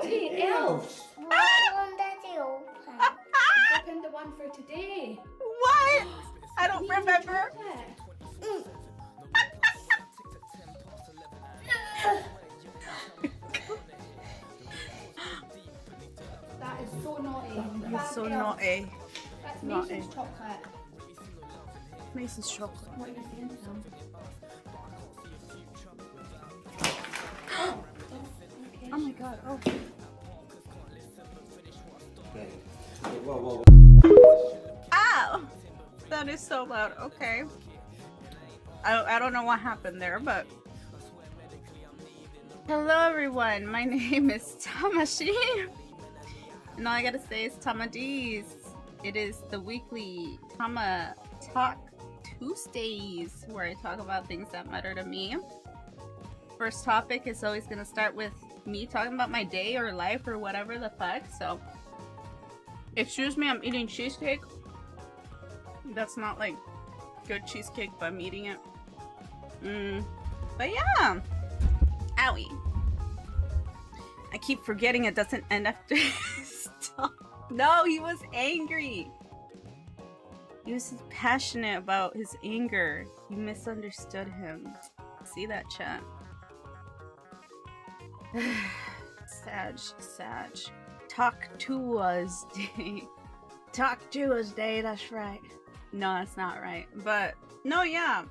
Hey, elf! One that you open. Open the one for today. What? I don't remember. That is so naughty. It's so naughty. That's Naughty. Mason's chocolate. Mason's chocolate. What are you saying to them? Oh my god. Oh. Ow! That is so loud. Okay. I don't know what happened there, but... Hello everyone, my name is Tamashii. And all I gotta say is TamaTalks. It is the weekly TamaTalks Tuesdays, where I talk about things that matter to me. First topic is always gonna start with me talking about my day or life or whatever the fuck, so... Excuse me, I'm eating cheesecake. That's not like good cheesecake, but I'm eating it. But yeah. Owie. I keep forgetting it doesn't end after stop. No, he was angry. He was passionate about his anger. You misunderstood him. See that, chat? Sag. Talk Tuesday. Talk Tuesday, that's right. No, that's not right. But, no, yeah.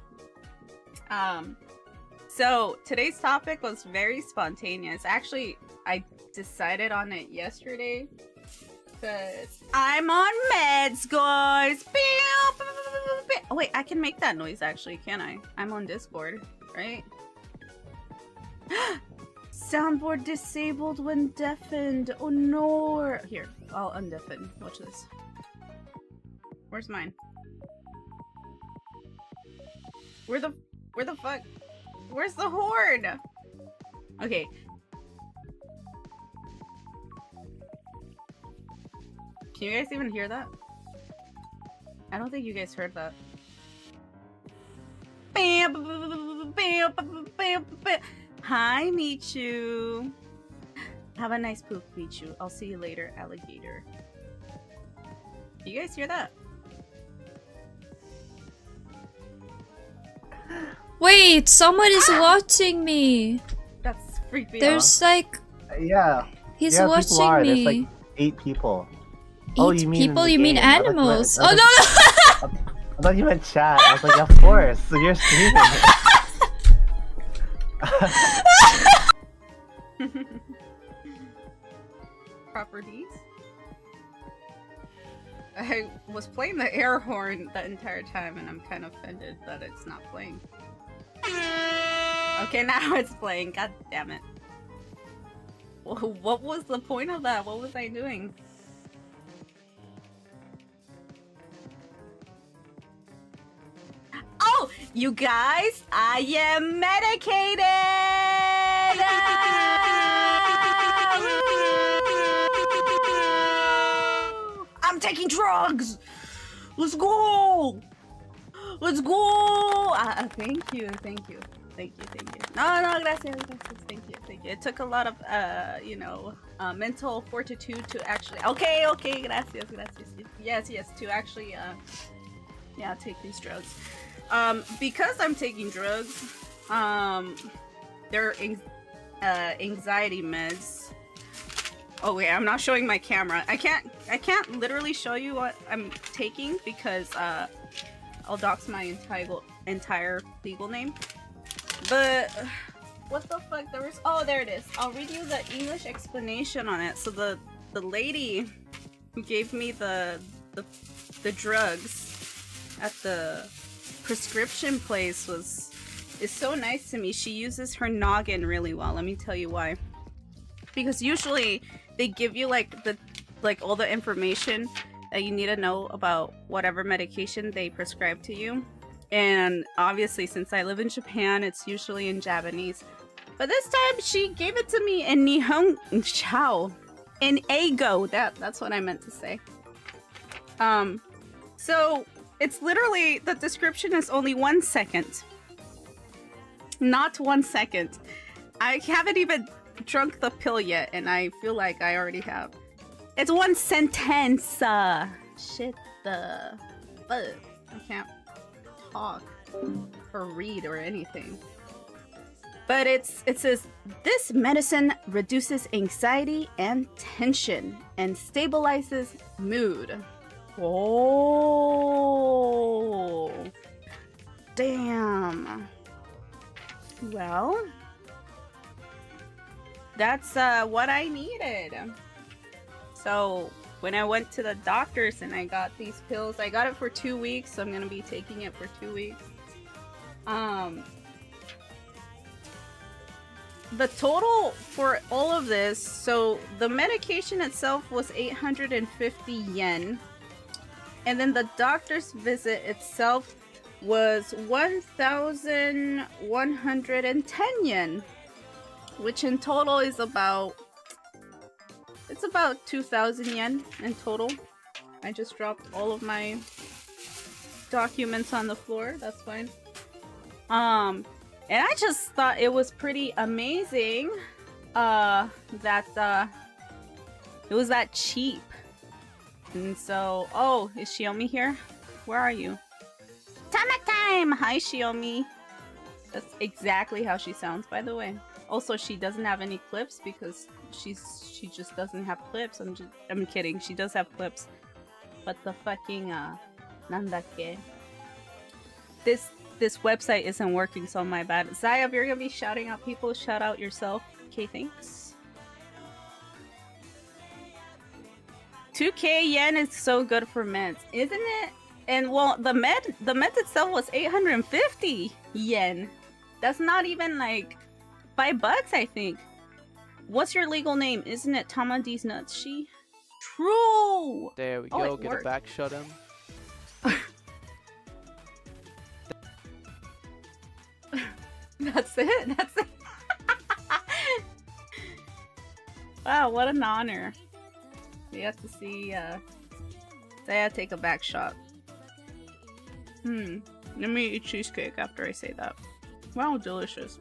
So, today's topic was very spontaneous. Actually, I decided on it yesterday. Because I'm on meds, guys. Oh, wait, I can make that noise, actually, can I? I'm on Discord, right? Soundboard disabled when deafened. Oh no. Here, I'll undeafen. Watch this. Where's mine? Where the fuck? Where's the horn? Okay. Can you guys even hear that? I don't think you guys heard that. Hi, Michu. Have a nice poop, Michu. I'll see you later, alligator. You guys hear that? Wait, someone is watching me. That's freaky. There's like... Yeah. He's yeah, watching people are. me. There's like 8 people. 8 oh, you mean people? You mean game. animals? I Oh, no, no! I thought you meant chat. I was like, of course. So you're streaming. Properties? I was playing the air horn the entire time and I'm kind of offended that it's not playing. Okay, now it's playing. God damn it. What was the point of that? What was I doing? Oh, you guys, I am medicated! I'm taking drugs! Let's go! Let's go! Thank you. No, gracias. Thank you. It took a lot of, mental fortitude to actually... Okay, gracias. Yes, to actually, take these drugs. Because I'm taking drugs, they're anxiety meds. Oh wait, I'm not showing my camera. I can't literally show you what I'm taking because I'll dox my entire legal name. But what the fuck? Oh, there it is. I'll read you the English explanation on it. So the lady who gave me the drugs at the prescription place is so nice to me. She uses her noggin really well. Let me tell you why. Because usually they give you like all the information that you need to know about whatever medication they prescribe to you. And obviously, since I live in Japan, it's usually in Japanese. But this time, she gave it to me in Nihongo. In Eigo. That's what I meant to say. So it's literally, the description is only 1 second. Not 1 second. I haven't even drunk the pill yet, and I feel like I already have. It's one sentence. Shit the fuck. I can't talk or read or anything. But it says this medicine reduces anxiety and tension and stabilizes mood. Oh, damn. Well, that's what I needed. So when I went to the doctors and I got these pills, I got it for 2 weeks, so I'm gonna be taking it for 2 weeks. The total for all of this, so the medication itself was 850 yen, and then the doctor's visit itself was 1,110 yen, which in total is about 2,000 yen in total. I just dropped all of my documents on the floor. That's fine. And I just thought it was pretty amazing that it was that cheap. And so, oh, is Shiomi here? Where are you? Tama time! Hi, Shiomi. That's exactly how she sounds, by the way. Also, she doesn't have any clips because she just doesn't have clips. I'm kidding. She does have clips, but the fucking nandakke. This website isn't working, so my bad. Zaya, if you're gonna be shouting out people, shout out yourself. Okay, thanks. 2k yen is so good for meds, isn't it? And well, the med itself was 850 yen. That's not even like $5, I think. What's your legal name? Isn't it Tamashii? True. There we go. Get a back shot him. That's it. That's it. Wow, what an honor. We have to see Saya take a back shot. Let me eat cheesecake after I say that. Wow, delicious.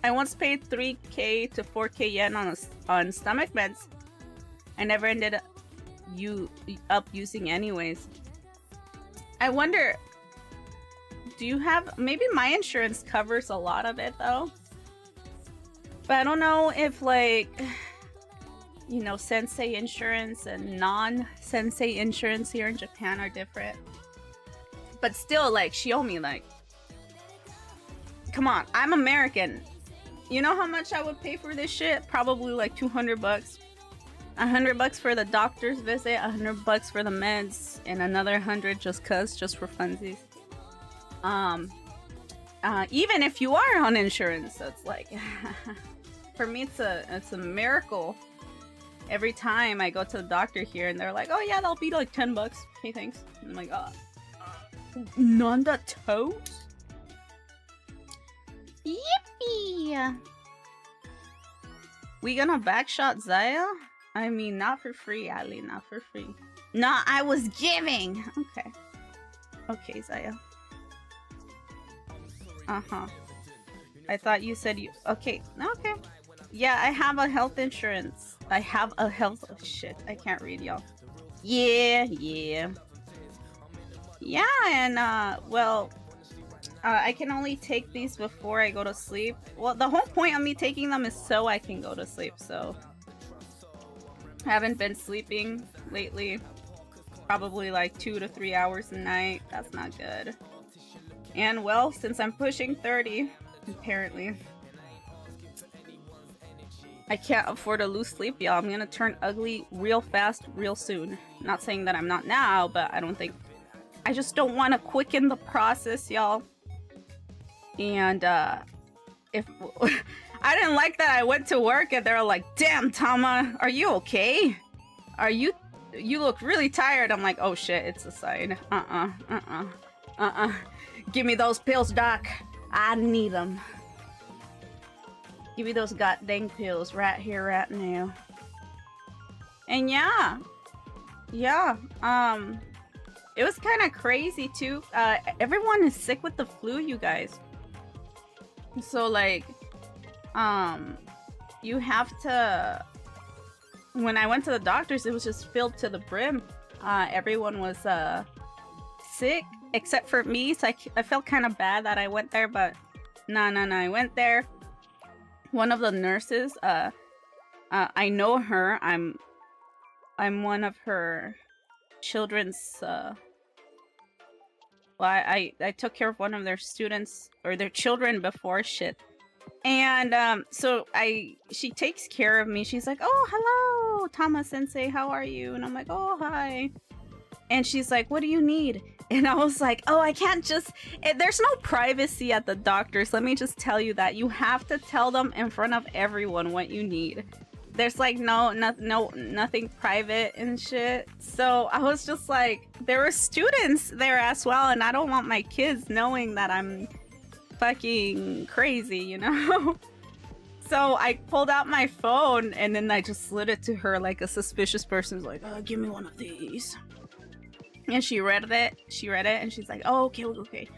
I once paid 3k to 4k yen on stomach meds. I never ended up using anyways. I wonder, do you have, maybe my insurance covers a lot of it though, but I don't know if like, you know, sensei insurance and non-sensei insurance here in Japan are different. But still, like, Shiomi, like, come on, I'm American. You know how much I would pay for this shit? Probably like $200. $100 for the doctor's visit, $100 for the meds, and another 100 just for funsies. Even if you are on insurance, that's like, for me, it's a miracle. Every time I go to the doctor here, and they're like, "Oh yeah, that'll be like $10." Okay, thanks. And I'm like, "Oh, Nanda toes." Yippee! We gonna backshot Zaya? I mean, not for free, Ali, not for free. No, I was giving! Okay. Okay, Zaya. Uh-huh. I thought you said you... Okay, okay. Yeah, I have a health insurance. I have a health... Oh, shit, I can't read, y'all. Yeah. Yeah, and, well... I can only take these before I go to sleep. Well, the whole point of me taking them is so I can go to sleep, so... I haven't been sleeping lately. Probably like 2 to 3 hours a night. That's not good. And, well, since I'm pushing 30, apparently... I can't afford to lose sleep, y'all. I'm gonna turn ugly real fast, real soon. Not saying that I'm not now, but I don't think... I just don't want to quicken the process, y'all. And, if... I didn't like that I went to work and they're like, "Damn, Tama, are you okay? You look really tired." I'm like, "Oh shit, it's a sign. Give me those pills, doc. I need them. Give me those goddamn pills right here, right now." And yeah, it was kind of crazy too. Everyone is sick with the flu, you guys. So like, you have to. When I went to the doctors, it was just filled to the brim. Everyone was sick except for me, so I felt kind of bad that I went there, but no, I went there. One of the nurses, I know her. I'm one of her children's. Well, I took care of one of their students or their children before shit. And so she takes care of me. She's like, "Oh, hello, Tama sensei, how are you?" And I'm like, "Oh, hi." And she's like, "What do you need?" And I was like, "Oh, I can't just there's no privacy at the doctors. Let me just tell you that. You have to tell them in front of everyone what you need. There's like nothing private and shit." So I was just like, there were students there as well, and I don't want my kids knowing that I'm fucking crazy, you know? So I pulled out my phone and then I just slid it to her like a suspicious person's like, "Oh, give me one of these." And she read it and she's like, "Oh, okay.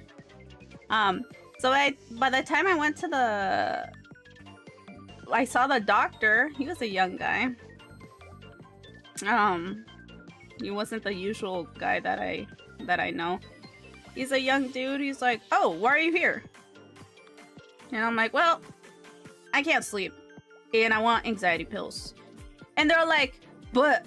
So by the time I went to I saw the doctor. He was a young guy. He wasn't the usual guy that I know. He's a young dude. He's like, "Oh, why are you here?" And I'm like, "Well, I can't sleep and I want anxiety pills." And they're like, but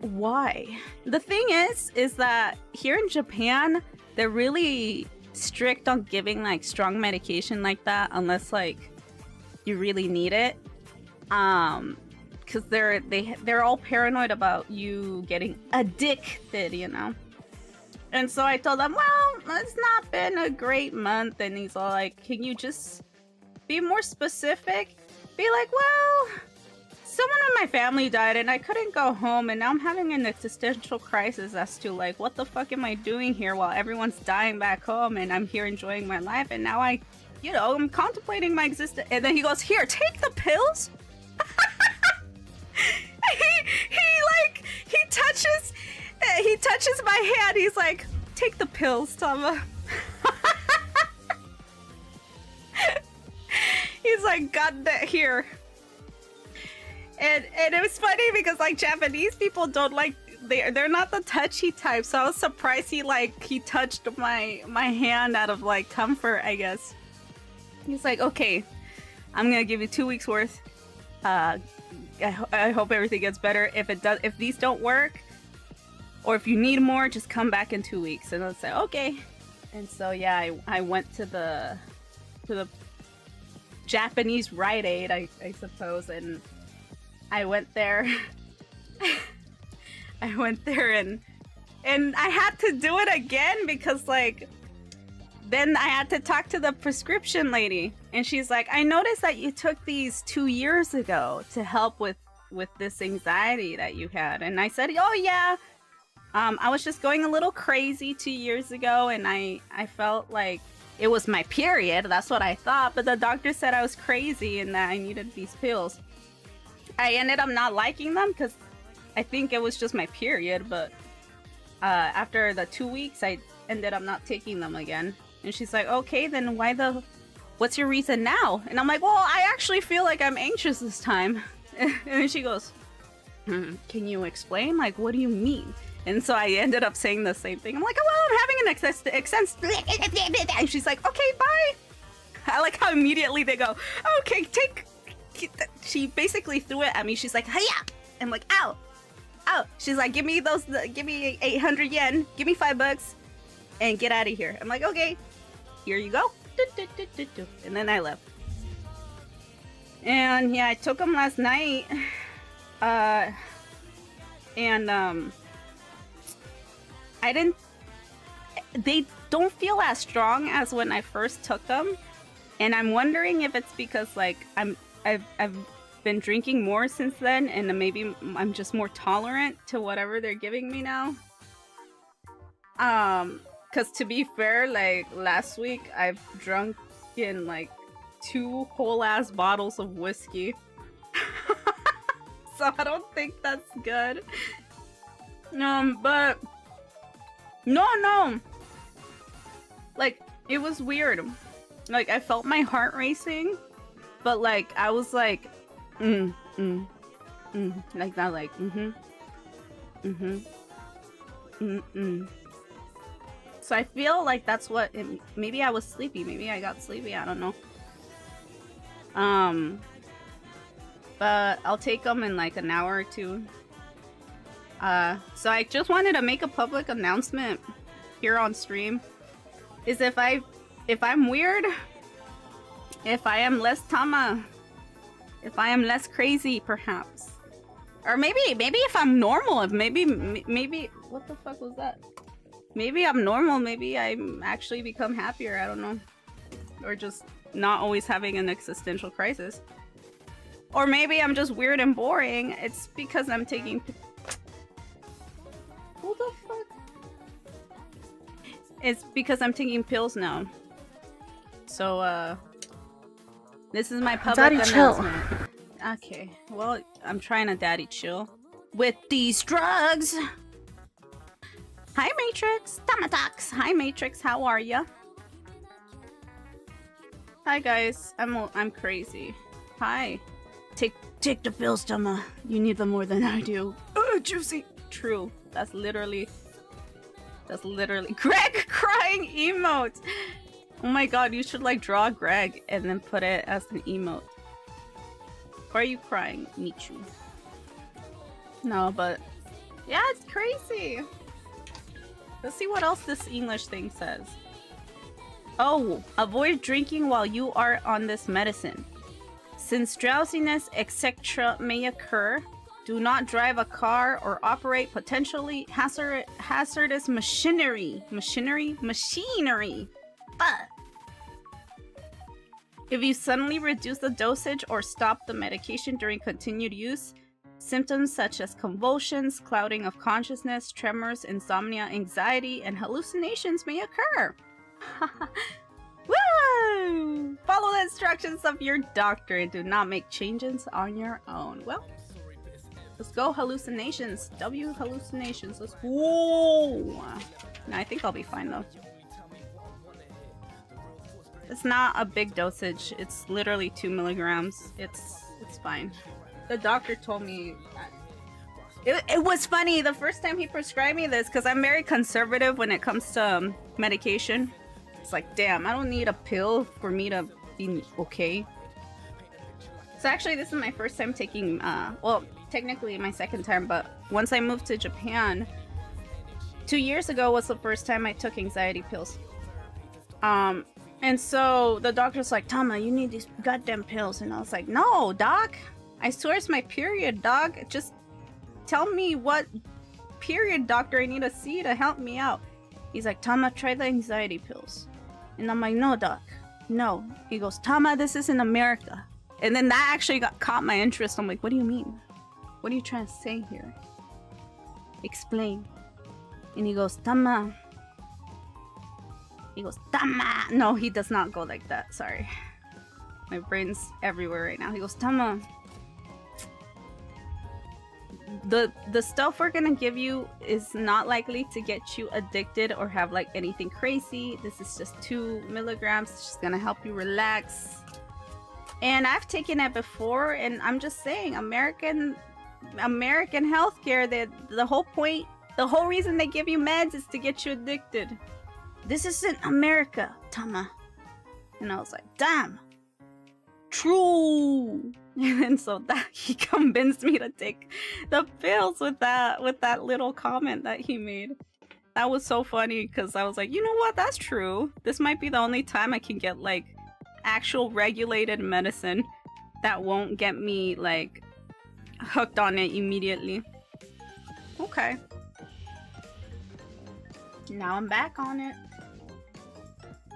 why?" The thing is that here in Japan, they're really strict on giving like strong medication like that unless like you really need it. Because they're all paranoid about you getting addicted, you know. And so I told them, "Well, it's not been a great month." And he's all like, "Can you just be more specific?" Be like, "Well, someone in my family died and I couldn't go home, and now I'm having an existential crisis as to like, what the fuck am I doing here while everyone's dying back home and I'm here enjoying my life, and now I'm contemplating my existence." And then he goes, "Here, take the pills." He touches my hand. He's like, "Take the pills, Tama." He's like, "Got that here." And it was funny because like Japanese people don't like, they're not the touchy type. So I was surprised he touched my hand out of like comfort, I guess. He's like, "Okay, I'm gonna give you 2 weeks worth. I hope everything gets better. If these don't work, or if you need more, just come back in 2 weeks." And I was like, "Okay." And so yeah, I went to the Japanese Rite Aid, I suppose, and I went there. I went there and I had to do it again because like then I had to talk to the prescription lady, and she's like, "I noticed that you took these 2 years ago to help with this anxiety that you had." And I said, "Oh yeah, I was just going a little crazy 2 years ago, and I felt like it was my period. That's what I thought, but the doctor said I was crazy and that I needed these pills." I ended up not liking them because I think it was just my period, but after the 2 weeks, I ended up not taking them again. And she's like, "Okay, then what's your reason now?" And I'm like, "Well, I actually feel like I'm anxious this time." And then she goes, "Can you explain? Like, what do you mean?" And so I ended up saying the same thing. I'm like, "Oh, well, I'm having an excess." And she's like, "Okay, bye." I like how immediately they go, "Okay, take." She basically threw it at me. She's like, "Hiya!" I'm like, "Ow, ow." She's like, give me 800 yen, give me $5, and get out of here." I'm like, "Okay, here you go." And then I left. And yeah, I took them last night. They don't feel as strong as when I first took them. And I'm wondering if it's because like I've been drinking more since then, and then maybe I'm just more tolerant to whatever they're giving me now. Because to be fair, like last week I've drunk in like 2 whole ass bottles of whiskey. So I don't think that's good. But no. Like, it was weird. Like, I felt my heart racing, but like, I was like, like that, like, So I feel like that's what, maybe I was sleepy, maybe I got sleepy, I don't know. But I'll take them in like an hour or two. So I just wanted to make a public announcement here on stream. Is if I'm weird, if I am less Tama, if I am less crazy, perhaps. Or maybe if I'm normal, if maybe, what the fuck was that? Maybe I'm normal, maybe I actually become happier, I don't know. Or just not always having an existential crisis. Or maybe I'm just weird and boring. It's because I'm taking... Who the fuck? It's because I'm taking pills now. So, this is my public announcement. Okay, well, I'm trying to daddy chill with these drugs. Hi, Matrix. TamaTalks. Hi, Matrix. How are ya? Hi, guys. I'm crazy. Hi. Take the pills, Tama. You need them more than I do. Juicy. True. That's literally Greg crying emote. Oh my god, you should like draw Greg and then put it as an emote. Why are you crying, Michu? No, but yeah, it's crazy. Let's see what else this English thing says. Oh, avoid drinking while you are on this medicine. Since drowsiness, etc. may occur, do not drive a car or operate potentially hazardous machinery. If you suddenly reduce the dosage or stop the medication during continued use, symptoms such as convulsions, clouding of consciousness, tremors, insomnia, anxiety, and hallucinations may occur. Woo! Follow the instructions of your doctor and do not make changes on your own. Well, let's go hallucinations. Hallucinations. Let's go. No, I think I'll be fine though. It's not a big dosage. It's literally 2 milligrams. It's fine. The doctor told me it was funny the first time he prescribed me this because I'm very conservative when it comes to medication. It's like, damn, I don't need a pill for me to be okay. So actually, this is my first time taking, well, technically my second time, but once I moved to Japan, 2 years ago was the first time I took anxiety pills. And so the doctor's like, Tama, you need these goddamn pills. And I was like, no, doc. I swear it's my period, dog. Just tell me what period doctor I need to see to help me out. He's like, Tama, try the anxiety pills. And I'm like, no, doc. No. He goes, Tama, this is in America. And then that actually caught my interest. I'm like, what do you mean? What are you trying to say here? Explain. And he goes, Tama. He goes, Tama. No, he does not go like that. Sorry. My brain's everywhere right now. He goes, Tama. The stuff we're gonna give you is not likely to get you addicted or have like anything crazy. This is just 2 milligrams. It's just gonna help you relax. And I've taken it before, and I'm just saying, American healthcare, the whole point, the whole reason they give you meds is to get you addicted. This isn't America, Tama. And I was like, damn. True. And so that he convinced me to take the pills with that little comment that he made. That was so funny because I was like, you know what? That's true. This might be the only time I can get like actual regulated medicine that won't get me like hooked on it immediately. Okay. Now I'm back on it.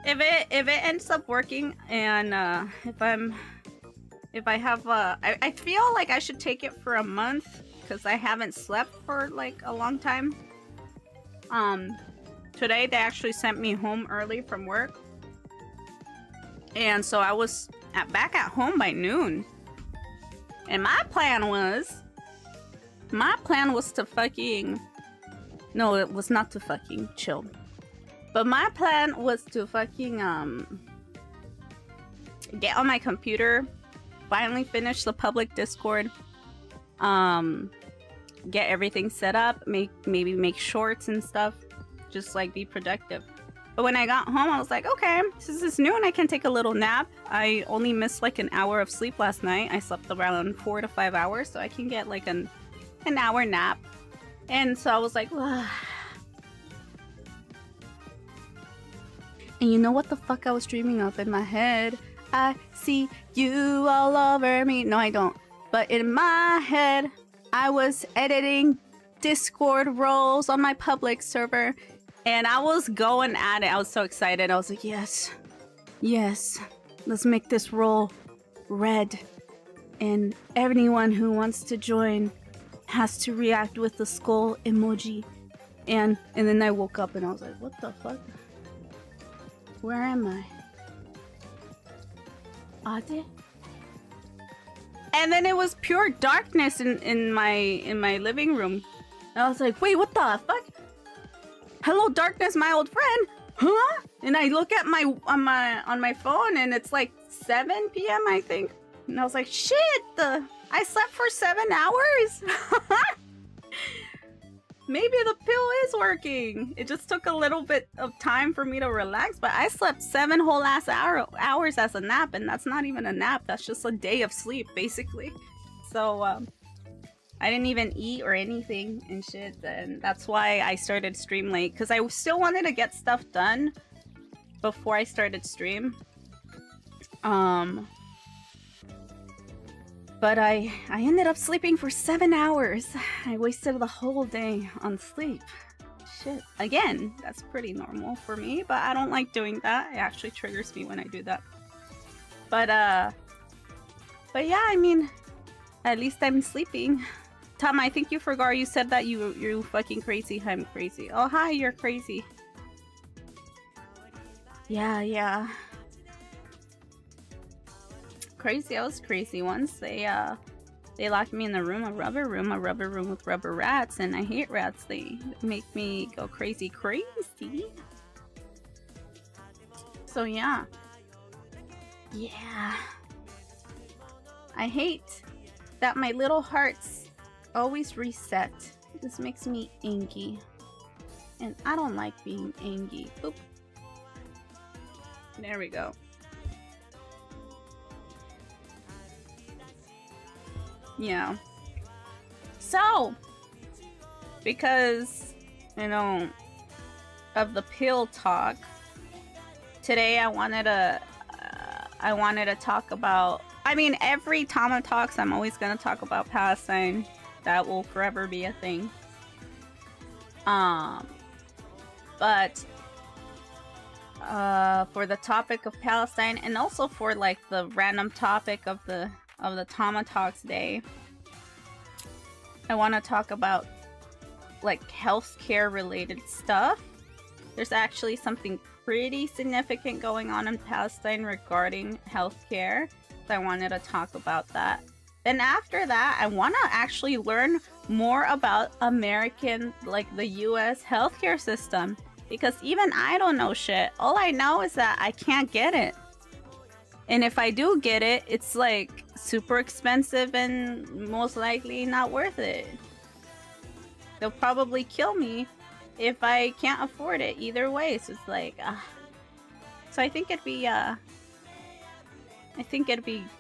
If it ends up working and if I have I feel like I should take it for a month because I haven't slept for like a long time. Today they actually sent me home early from work. And so I was back at home by noon. And my plan was to fucking... No, it was not to fucking chill. But my plan was to fucking, get on my computer, finally finish the public Discord, get everything set up, maybe make shorts and stuff, just like be productive. But when I got home, I was like, okay, this is new and I can take a little nap. I only missed like an hour of sleep last night. I slept around 4 to 5 hours, so I can get like an hour nap. And so I was like, ugh. And you know what the fuck I was dreaming of in my head? I see you all over me. No, I don't. But in my head, I was editing Discord roles on my public server. And I was going at it. I was so excited. I was like, yes. Yes. Let's make this role red. And anyone who wants to join has to react with the skull emoji. And then I woke up and I was like, what the fuck? Where am I? Ade? And then it was pure darkness in my living room. And I was like, wait, what the fuck? Hello darkness, my old friend. Huh? And I look at on my phone and it's like 7 p.m. I think. And I was like, shit, I slept for 7 hours. Maybe the pill is working. It just took a little bit of time for me to relax, but I slept 7 whole ass hours as a nap, and that's not even a nap. That's just a day of sleep, basically. So, I didn't even eat or anything and shit, and that's why I started stream late, because I still wanted to get stuff done before I started stream. But I ended up sleeping for 7 hours. I wasted the whole day on sleep. Shit. Again, that's pretty normal for me, but I don't like doing that. It actually triggers me when I do that. But yeah, I mean, at least I'm sleeping. Tom, I think you forgot you said that you fucking crazy. I'm crazy. Oh, hi, you're crazy. Yeah. Crazy. I was crazy once. They locked me in a rubber room with rubber rats, and I hate rats. They make me go crazy. So yeah. I hate that my little hearts always reset. This makes me angry, and I don't like being angry. Oop. There we go. Yeah. So, because, you know, of the pill talk, today I wanted to talk about, I mean, every TamaTalks I'm always going to talk about Palestine. That will forever be a thing. But for the topic of Palestine, and also for like the random topic of the TamaTalks Day, I want to talk about like healthcare related stuff. There's actually something pretty significant going on in Palestine regarding healthcare, so I wanted to talk about that. Then after that, I want to actually learn more about American, like the US healthcare system, because even I don't know shit. All I know is that I can't get it. And if I do get it, it's like super expensive and most likely not worth it. They'll probably kill me if I can't afford it either way. So it's like, so I think it'd be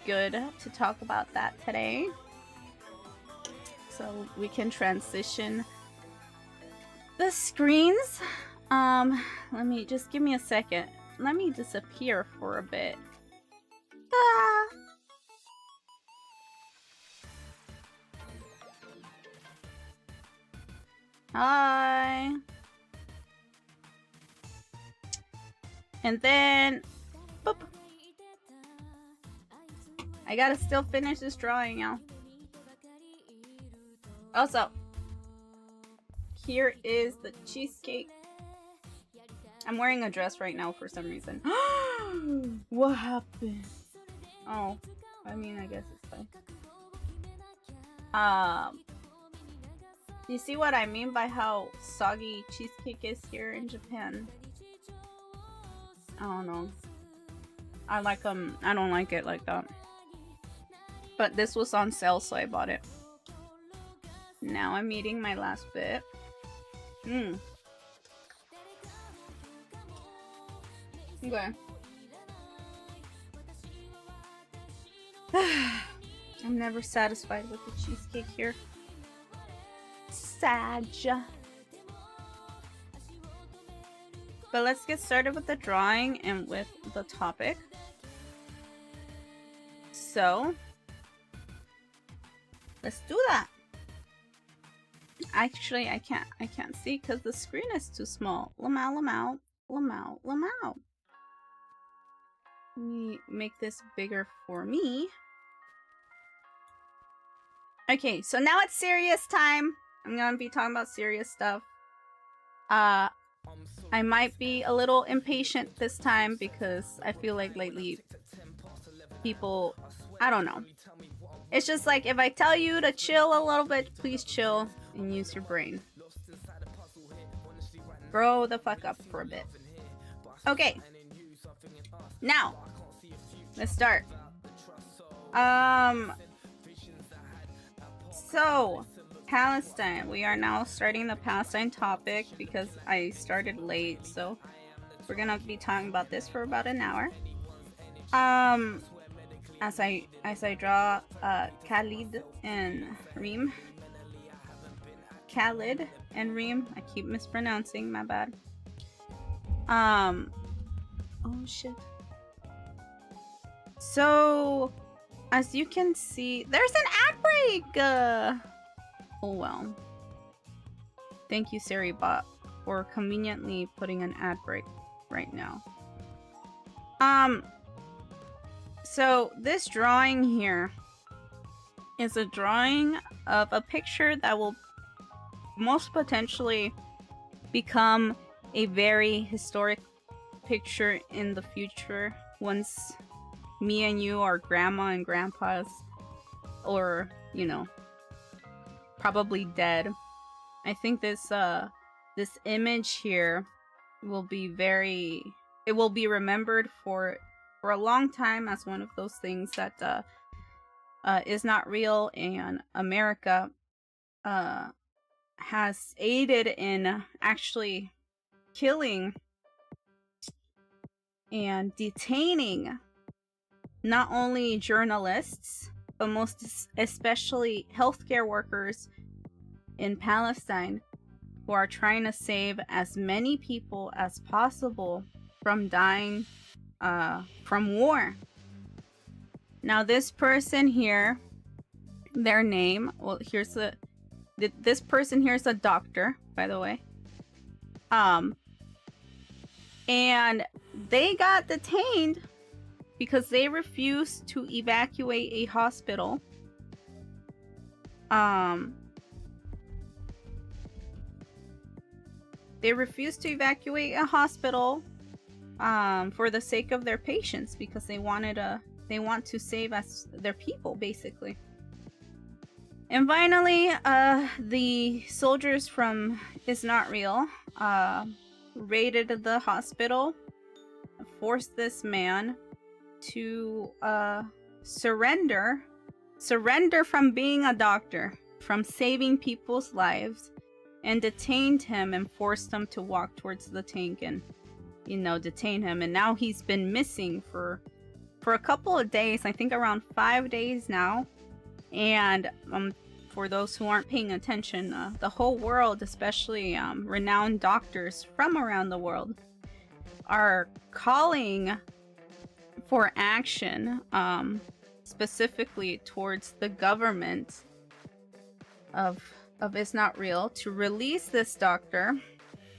good to talk about that today. So we can transition the screens. Let me just give me a second. Let me disappear for a bit. Hi. And then boop. I gotta still finish this drawing, y'all. Also, here is the cheesecake. I'm wearing a dress right now for some reason. What happened? Oh, I mean, I guess it's fine. You see what I mean by how soggy cheesecake is here in Japan? I don't know. I like them. I don't like it like that. But this was on sale, so I bought it. Now I'm eating my last bit. Okay. I'm never satisfied with the cheesecake here. Sad. But let's get started with the drawing and with the topic. So, let's do that. Actually, I can't see because the screen is too small. Lamau. Let me make this bigger for me. Okay, so now it's serious time. I'm gonna be talking about serious stuff. I might be a little impatient this time because I feel like lately people, I don't know. It's just like if I tell you to chill a little bit, please chill and use your brain. Grow the fuck up for a bit. Okay. Now, let's start. So, Palestine. We are now starting the Palestine topic because I started late, so we're gonna be talking about this for about an hour. As I draw Khalid and Reem. Khalid and Reem. I keep mispronouncing, my bad. Oh shit. So, as you can see, there's an ad break! Oh well. Thank you, SiriBot, for conveniently putting an ad break right now. So this drawing here is a drawing of a picture that will most potentially become a very historic picture in the future once me and you are grandma and grandpas, or, you know, probably dead. I think this image here will be it will be remembered for a long time as one of those things that is not real, and America has aided in actually killing and detaining not only journalists, but most especially healthcare workers in Palestine who are trying to save as many people as possible from dying from war. Now this person here, their name, well, this person here is a doctor, by the way. And they got detained because they refused to evacuate a hospital. They refused to evacuate a hospital for the sake of their patients, because they want to save their people, basically. And finally, the soldiers from Is Not Real raided the hospital, forced this man to surrender from being a doctor, from saving people's lives, and detained him and forced him to walk towards the tank and, you know, detain him. And now he's been missing for a couple of days, I think around 5 days now. And for those who aren't paying attention, the whole world, especially renowned doctors from around the world, are calling for action, specifically towards the government of Is Not Real, to release this doctor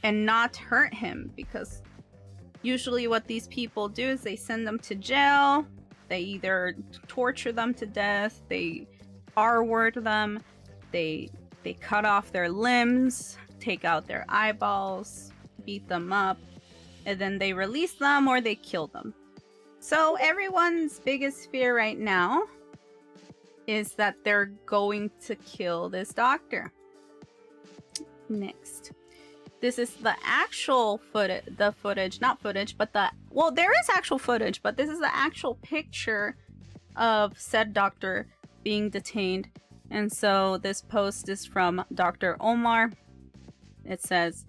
and not hurt him, because usually what these people do is they send them to jail, they either torture them to death, they R-word them, they cut off their limbs, take out their eyeballs, beat them up, and then they release them or they kill them. So everyone's biggest fear right now is that they're going to kill this doctor. Next. This is the actual footage, not footage, but well, there is actual footage, but this is the actual picture of said doctor being detained. And so this post is from Dr. Omar. It says,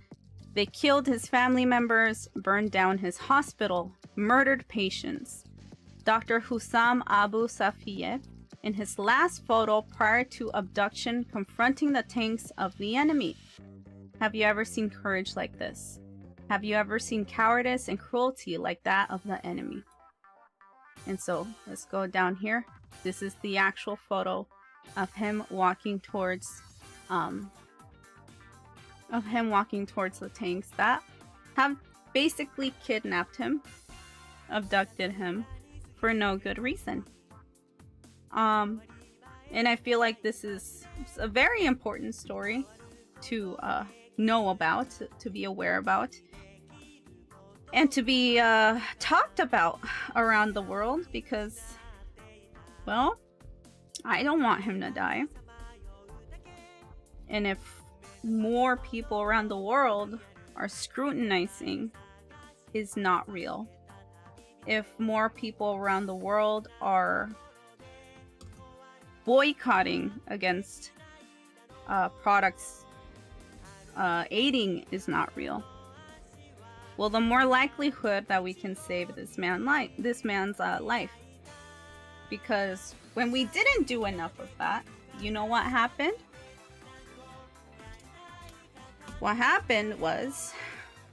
they killed his family members, burned down his hospital, murdered patients. Dr. Hussam Abu Safieh, in his last photo prior to abduction, confronting the tanks of the enemy. Have you ever seen courage like this? Have you ever seen cowardice and cruelty like that of the enemy? And so let's go down here. This is the actual photo of him walking towards the tanks that have basically kidnapped him, abducted him for no good reason. And I feel like this is a very important story to know about, to be aware about, and to be talked about around the world, because, well, I don't want him to die. And if more people around the world are scrutinizing is not real, if more people around the world are boycotting against products aiding is not real, well, the more likelihood that we can save this man's life. Because when we didn't do enough of that, you know what happened? What happened was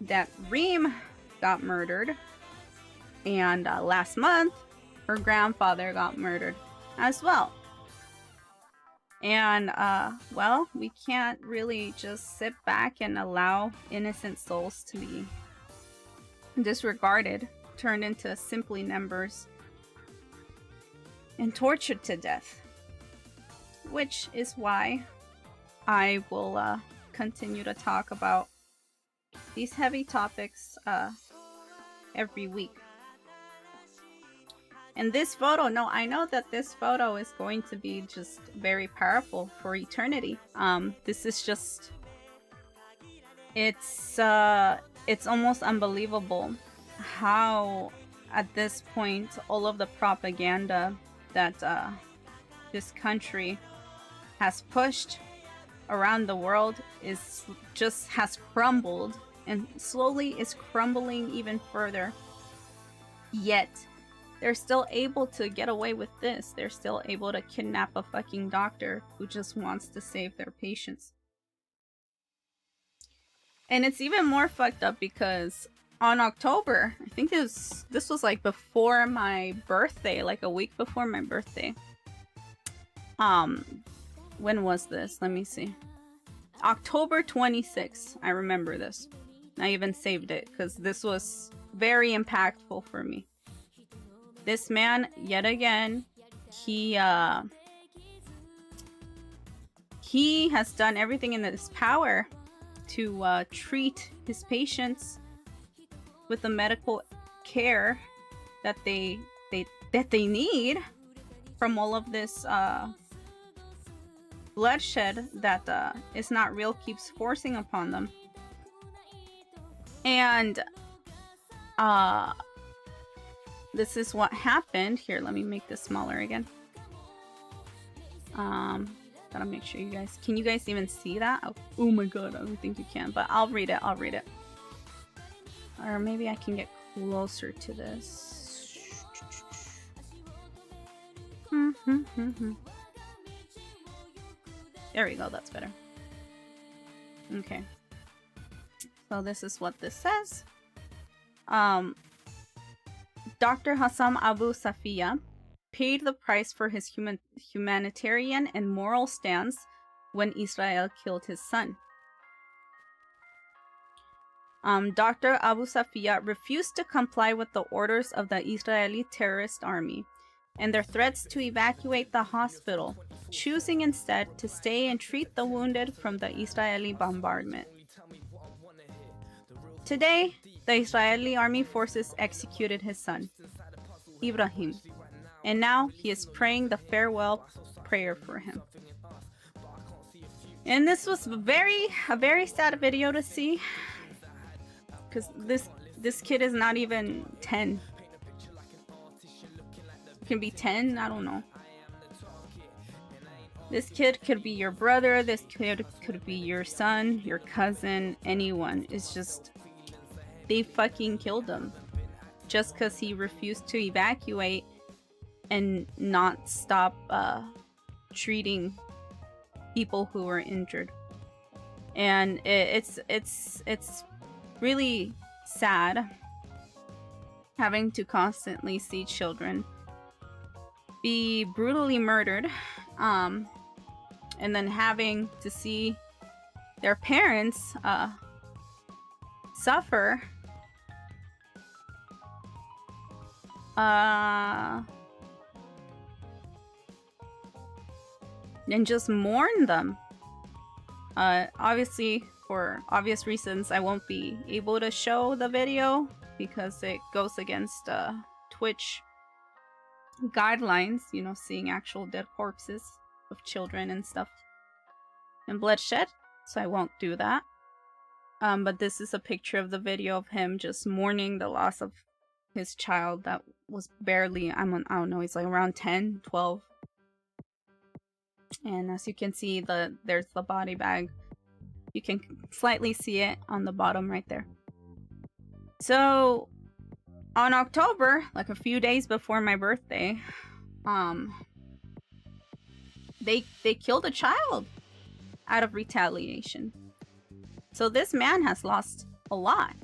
that Reem got murdered, and last month her grandfather got murdered as well. And well, we can't really just sit back and allow innocent souls to be disregarded, turned into simply numbers, and tortured to death. Which is why I will continue to talk about these heavy topics every week. And this photo, no, I know that this photo is going to be just very powerful for eternity. This is just, it's almost unbelievable how at this point all of the propaganda that this country has pushed around the world has crumbled, and slowly is crumbling even further. Yet they're still able to get away with this. They're still able to kidnap a fucking doctor who just wants to save their patients. And it's even more fucked up because on October, I think this was like before my birthday, like a week before my birthday. When was this? Let me see. October 26th. I remember this. I even saved it because this was very impactful for me. This man, yet again, he has done everything in his power to treat his patients with the medical care that they need from all of this bloodshed that is not real keeps forcing upon them. And this is what happened. Here, let me make this smaller again. Gotta make sure you guys, can you guys even see that? Oh my god, I don't think you can, but I'll read it. Or maybe I can get closer to this. There we go, that's better. Okay. So this is what this says. Dr. Hussam Abu Safieh paid the price for his humanitarian and moral stance when Israel killed his son. Dr. Abu Safieh refused to comply with the orders of the Israeli terrorist army and their threats to evacuate the hospital, choosing instead to stay and treat the wounded from the Israeli bombardment. Today, the Israeli army forces executed his son, Ibrahim, and now he is praying the farewell prayer for him. And this was a very sad video to see, because this kid is not even 10. Can be 10, I don't know. This kid could be your brother, this kid could be your son, your cousin, anyone. It's just, they fucking killed him just because he refused to evacuate and not stop treating people who were injured. And it's really sad having to constantly see children be brutally murdered, and then having to see their parents suffer and just mourn them. Obviously, for obvious reasons, I won't be able to show the video because it goes against Twitch guidelines, you know, seeing actual dead corpses of children and stuff and bloodshed, so I won't do that. But this is a picture of the video of him just mourning the loss of his child that was barely, I don't know, he's like around 10, 12. And as you can see, there's the body bag. You can slightly see it on the bottom right there. So on October, like a few days before my birthday, they killed a child out of retaliation. So this man has lost a lot,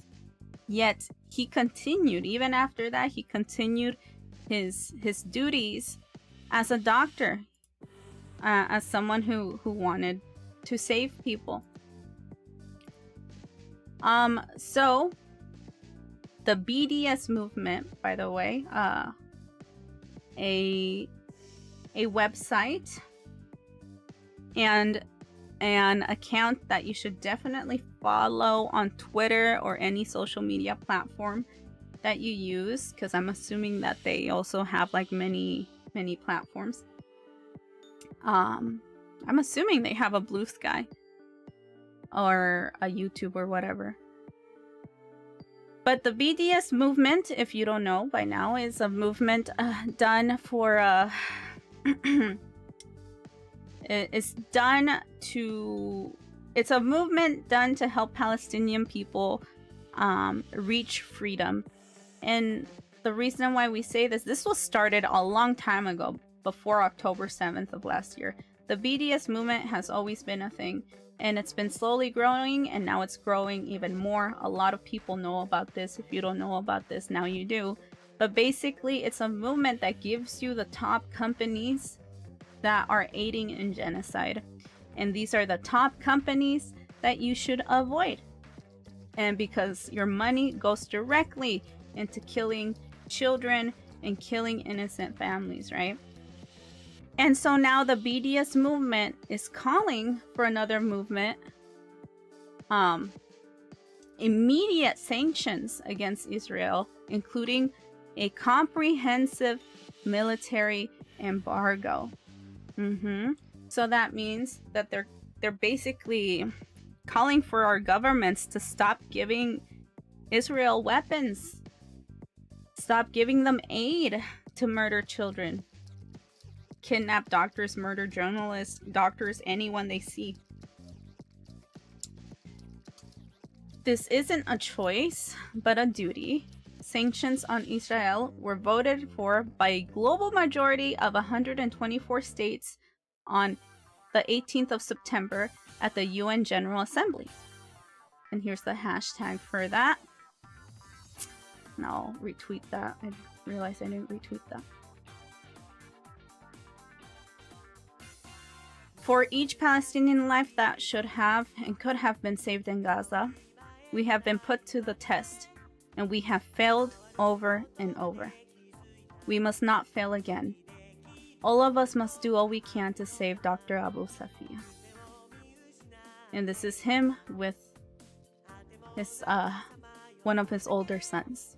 yet he continued. Even after that, he continued his duties as a doctor, as someone who wanted to save people. So the BDS movement, by the way, a website and an account that you should definitely follow on Twitter or any social media platform that you use, because I'm assuming that they also have like many platforms. I'm assuming they have a Blue Sky or a YouTube or whatever. But the BDS movement, if you don't know by now, is a movement done for it's a movement done to help Palestinian people reach freedom. And the reason why we say this was started a long time ago, before October 7th of last year. The BDS movement has always been a thing, and it's been slowly growing, and now it's growing even more. A lot of people know about this. If you don't know about this, now you do. But basically, it's a movement that gives you the top companies that are aiding in genocide. And these are the top companies that you should avoid. And because your money goes directly into killing children and killing innocent families, right? And so now the BDS movement is calling for another movement. Immediate sanctions against Israel, including a comprehensive military embargo. So that means that they're basically calling for our governments to stop giving Israel weapons. Stop giving them aid to murder children, kidnap doctors, murder journalists, doctors, anyone they see. This isn't a choice, but a duty. Sanctions on Israel were voted for by a global majority of 124 states on the 18th of September at the UN General Assembly. And here's the hashtag for that. And I'll retweet that. I realized I didn't retweet that. For each Palestinian life that should have and could have been saved in Gaza, we have been put to the test, and we have failed over and over. We must not fail again. All of us must do all we can to save Dr. Abu Safiya. And this is him with his one of his older sons.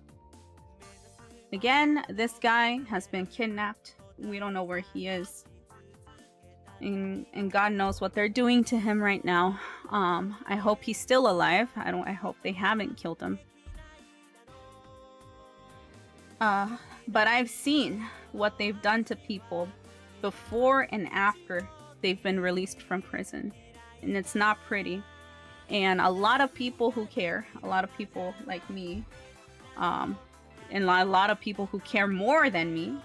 Again, this guy has been kidnapped. We don't know where he is. and God knows what they're doing to him right now. I hope he's still alive. I hope they haven't killed him. But I've seen what they've done to people before and after they've been released from prison, and it's not pretty. And a lot of people who care, a lot of people like me, and a lot of people who care more than me,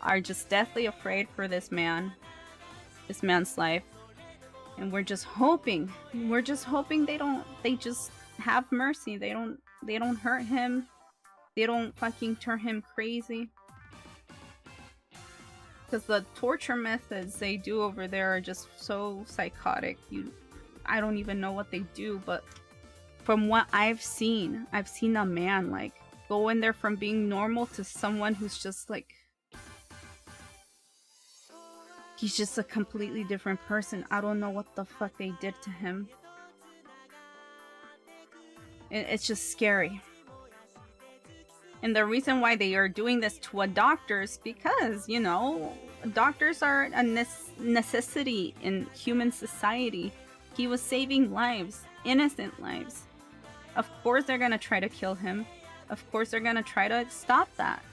are just deathly afraid for this man's life. And we're just hoping they just have mercy. They don't hurt him. They don't fucking turn him crazy. Because the torture methods they do over there are just so psychotic. I don't even know what they do, but from what I've seen a man like go in there from being normal to someone who's just like, he's just a completely different person. I don't know what the fuck they did to him. It's just scary. And the reason why they are doing this to a doctor is because, you know, doctors are a necessity in human society. He was saving lives, innocent lives. Of course they're gonna try to kill him. Of course they're gonna try to stop that.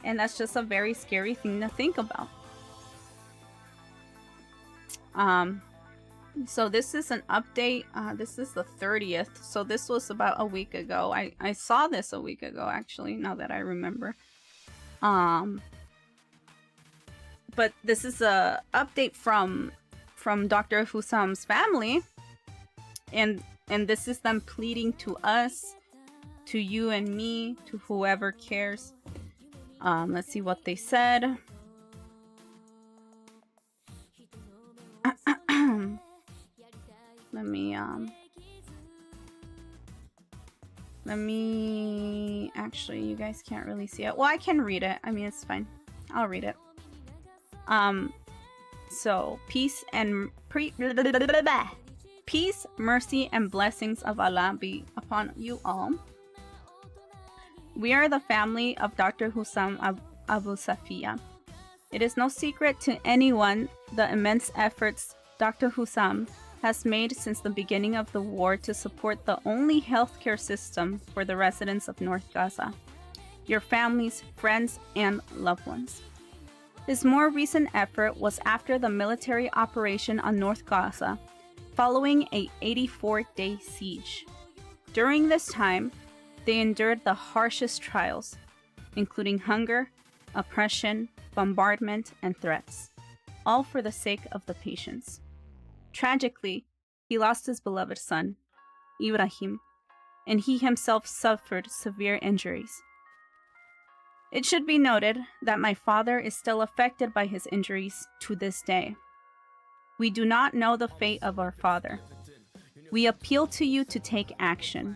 And that's just a very scary thing to think about. So this is an update. This is the 30th. So this was about a week ago. I saw this a week ago, actually, now that I remember. But this is a update from Dr. Husam's family. And this is them pleading to us, to you and me, to whoever cares. Let's see what they said. Let me actually, you guys can't really see it. Well, I can read it. I mean, it's fine. I'll read it. So peace, mercy, and blessings of Allah be upon you all. We are the family of Dr. Husam Abu Safiya. It is no secret to anyone the immense efforts Dr. Husam has made since the beginning of the war to support the only healthcare system for the residents of North Gaza, your families, friends, and loved ones. His more recent effort was after the military operation on North Gaza, following a 84-day siege. During this time, they endured the harshest trials, including hunger, oppression, bombardment, and threats, all for the sake of the patients. Tragically, he lost his beloved son, Ibrahim, and he himself suffered severe injuries. It should be noted that my father is still affected by his injuries to this day. We do not know the fate of our father. We appeal to you to take action,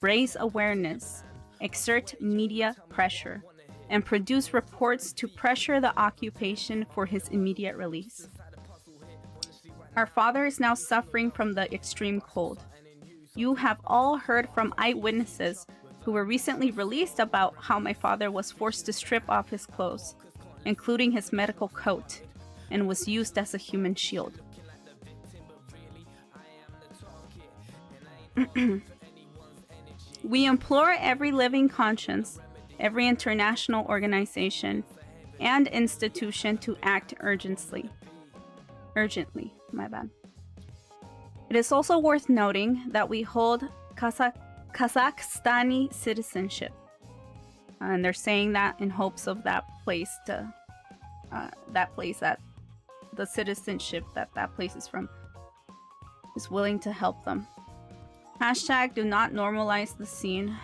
raise awareness, exert media pressure, and produce reports to pressure the occupation for his immediate release. Our father is now suffering from the extreme cold. You have all heard from eyewitnesses who were recently released about how my father was forced to strip off his clothes, including his medical coat, and was used as a human shield. We implore every living conscience, every international organization, and institution to act urgently. It is also worth noting that we hold Kazakhstani citizenship. And they're saying that in hopes of that place that the citizenship that place is from is willing to help them. Hashtag do not normalize the scene.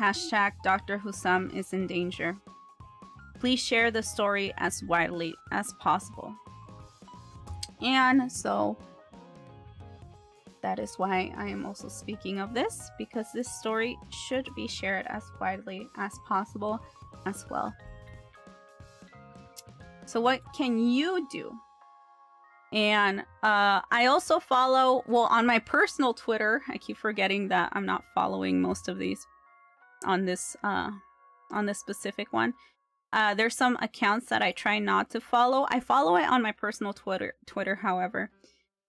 Hashtag Dr. Husam is in danger. Please share the story as widely as possible. And so that is why I am also speaking of this, because this story should be shared as widely as possible as well. So what can you do? And I also follow, well, on my personal Twitter, I keep forgetting that I'm not following most of these on this specific one. There's some accounts that I try not to follow. I follow it on my personal Twitter, however.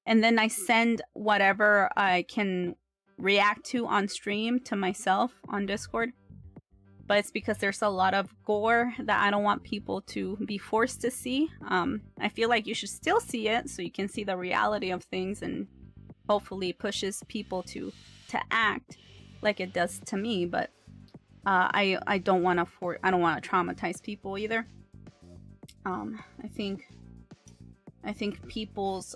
And then I send whatever I can react to on stream to myself on Discord. But it's because there's a lot of gore that I don't want people to be forced to see. I feel like you should still see it so you can see the reality of things, and hopefully pushes people to act like it does to me. But I don't want to traumatize people either. I think people's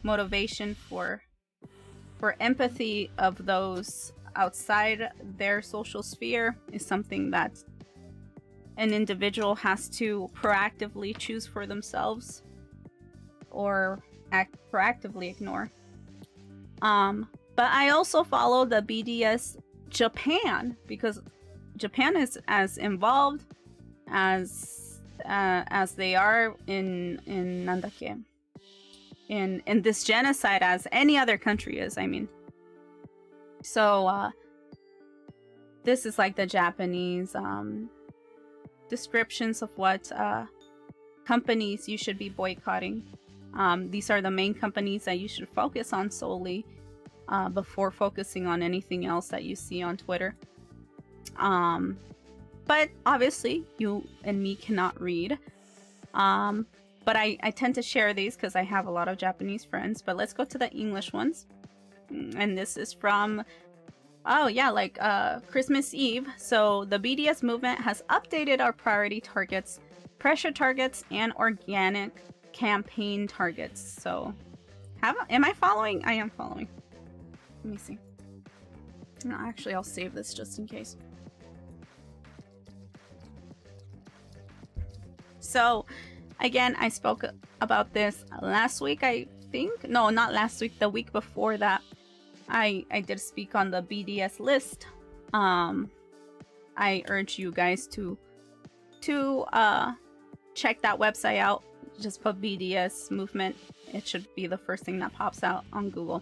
motivation for empathy of those outside their social sphere is something that an individual has to proactively choose for themselves or proactively ignore. But I also follow the BDS Japan because Japan is as involved as they are in this genocide as any other country is. I mean, so this is like the Japanese descriptions of what companies you should be boycotting. These are the main companies that you should focus on solely before focusing on anything else that you see on Twitter. But obviously you and me cannot read. But I tend to share these because I have a lot of Japanese friends. But let's go to the English ones. And this is from, Christmas Eve. So the BDS movement has updated our priority targets, pressure targets, and organic campaign targets. So am I following? I am following. Let me see. No, actually, I'll save this just in case. So, again, I spoke about this last week, I think. No, not last week. The week before that, I did speak on the BDS list. I urge you guys to check that website out. Just put BDS movement. It should be the first thing that pops out on Google.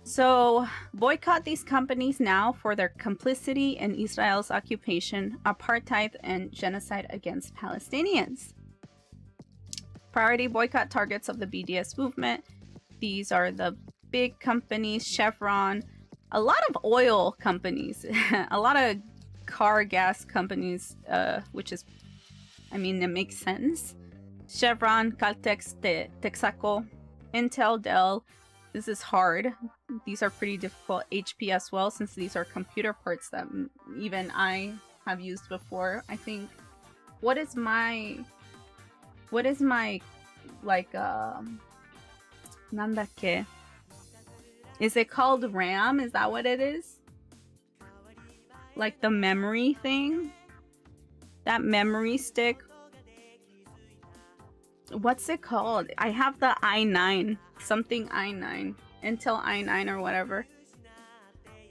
So boycott these companies now for their complicity in Israel's occupation, apartheid, and genocide against Palestinians. Priority boycott targets of the BDS movement. These are the big companies, Chevron, a lot of oil companies, a lot of car gas companies, which is, I mean, it makes sense. Chevron, Caltex, Texaco, Intel, Dell. This is hard. These are pretty difficult. HP as well, since these are computer parts that even I have used before. I think, what is my like nandake? Is it called RAM? Is that what it is? Like the memory thing? That memory stick? What's it called? I have the i9, something i9, Intel i9 or whatever.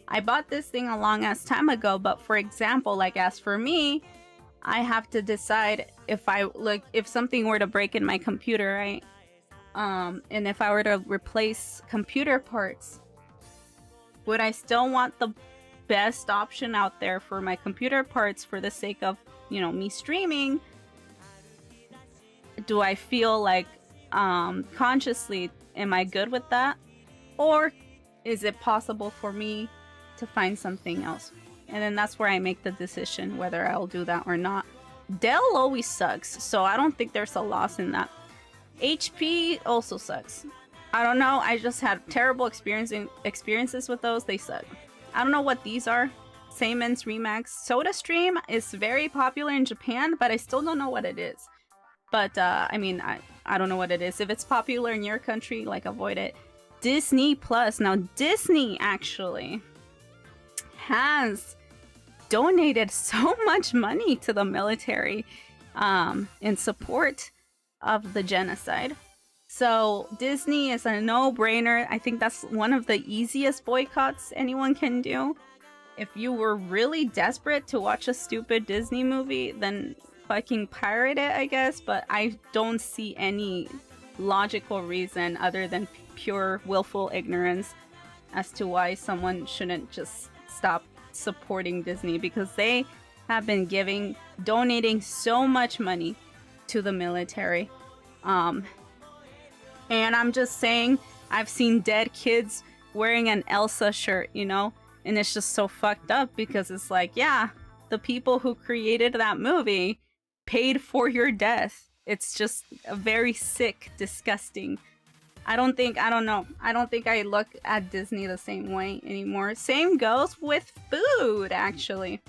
I bought this thing a long ass time ago, but for example, like as for me, I have to decide if something were to break in my computer, right? And if I were to replace computer parts, would I still want the best option out there for my computer parts for the sake of, me streaming? Do I feel like consciously am I good with that, or is it possible for me to find something else? And then that's where I make the decision whether I'll do that or not. Dell always sucks, so I don't think there's a loss in that. HP also sucks. I don't know, I just had terrible experiences with those. They suck. I don't know what these are. Siemens Remax. SodaStream is very popular in Japan, but I still don't know what it is. But, I mean, I don't know what it is. If it's popular in your country, like, avoid it. Disney Plus. Now, Disney actually has donated so much money to the military in support of the genocide. So, Disney is a no-brainer. I think that's one of the easiest boycotts anyone can do. If you were really desperate to watch a stupid Disney movie, then fucking pirate it, I guess, but I don't see any logical reason other than pure willful ignorance as to why someone shouldn't just stop supporting Disney because they have been donating so much money to the military. And I'm just saying, I've seen dead kids wearing an Elsa shirt, you know? And it's just so fucked up because it's like, yeah, the people who created that movie paid for your death. It's just a very sick, disgusting. I don't think I look at Disney the same way anymore. Same goes with food, actually.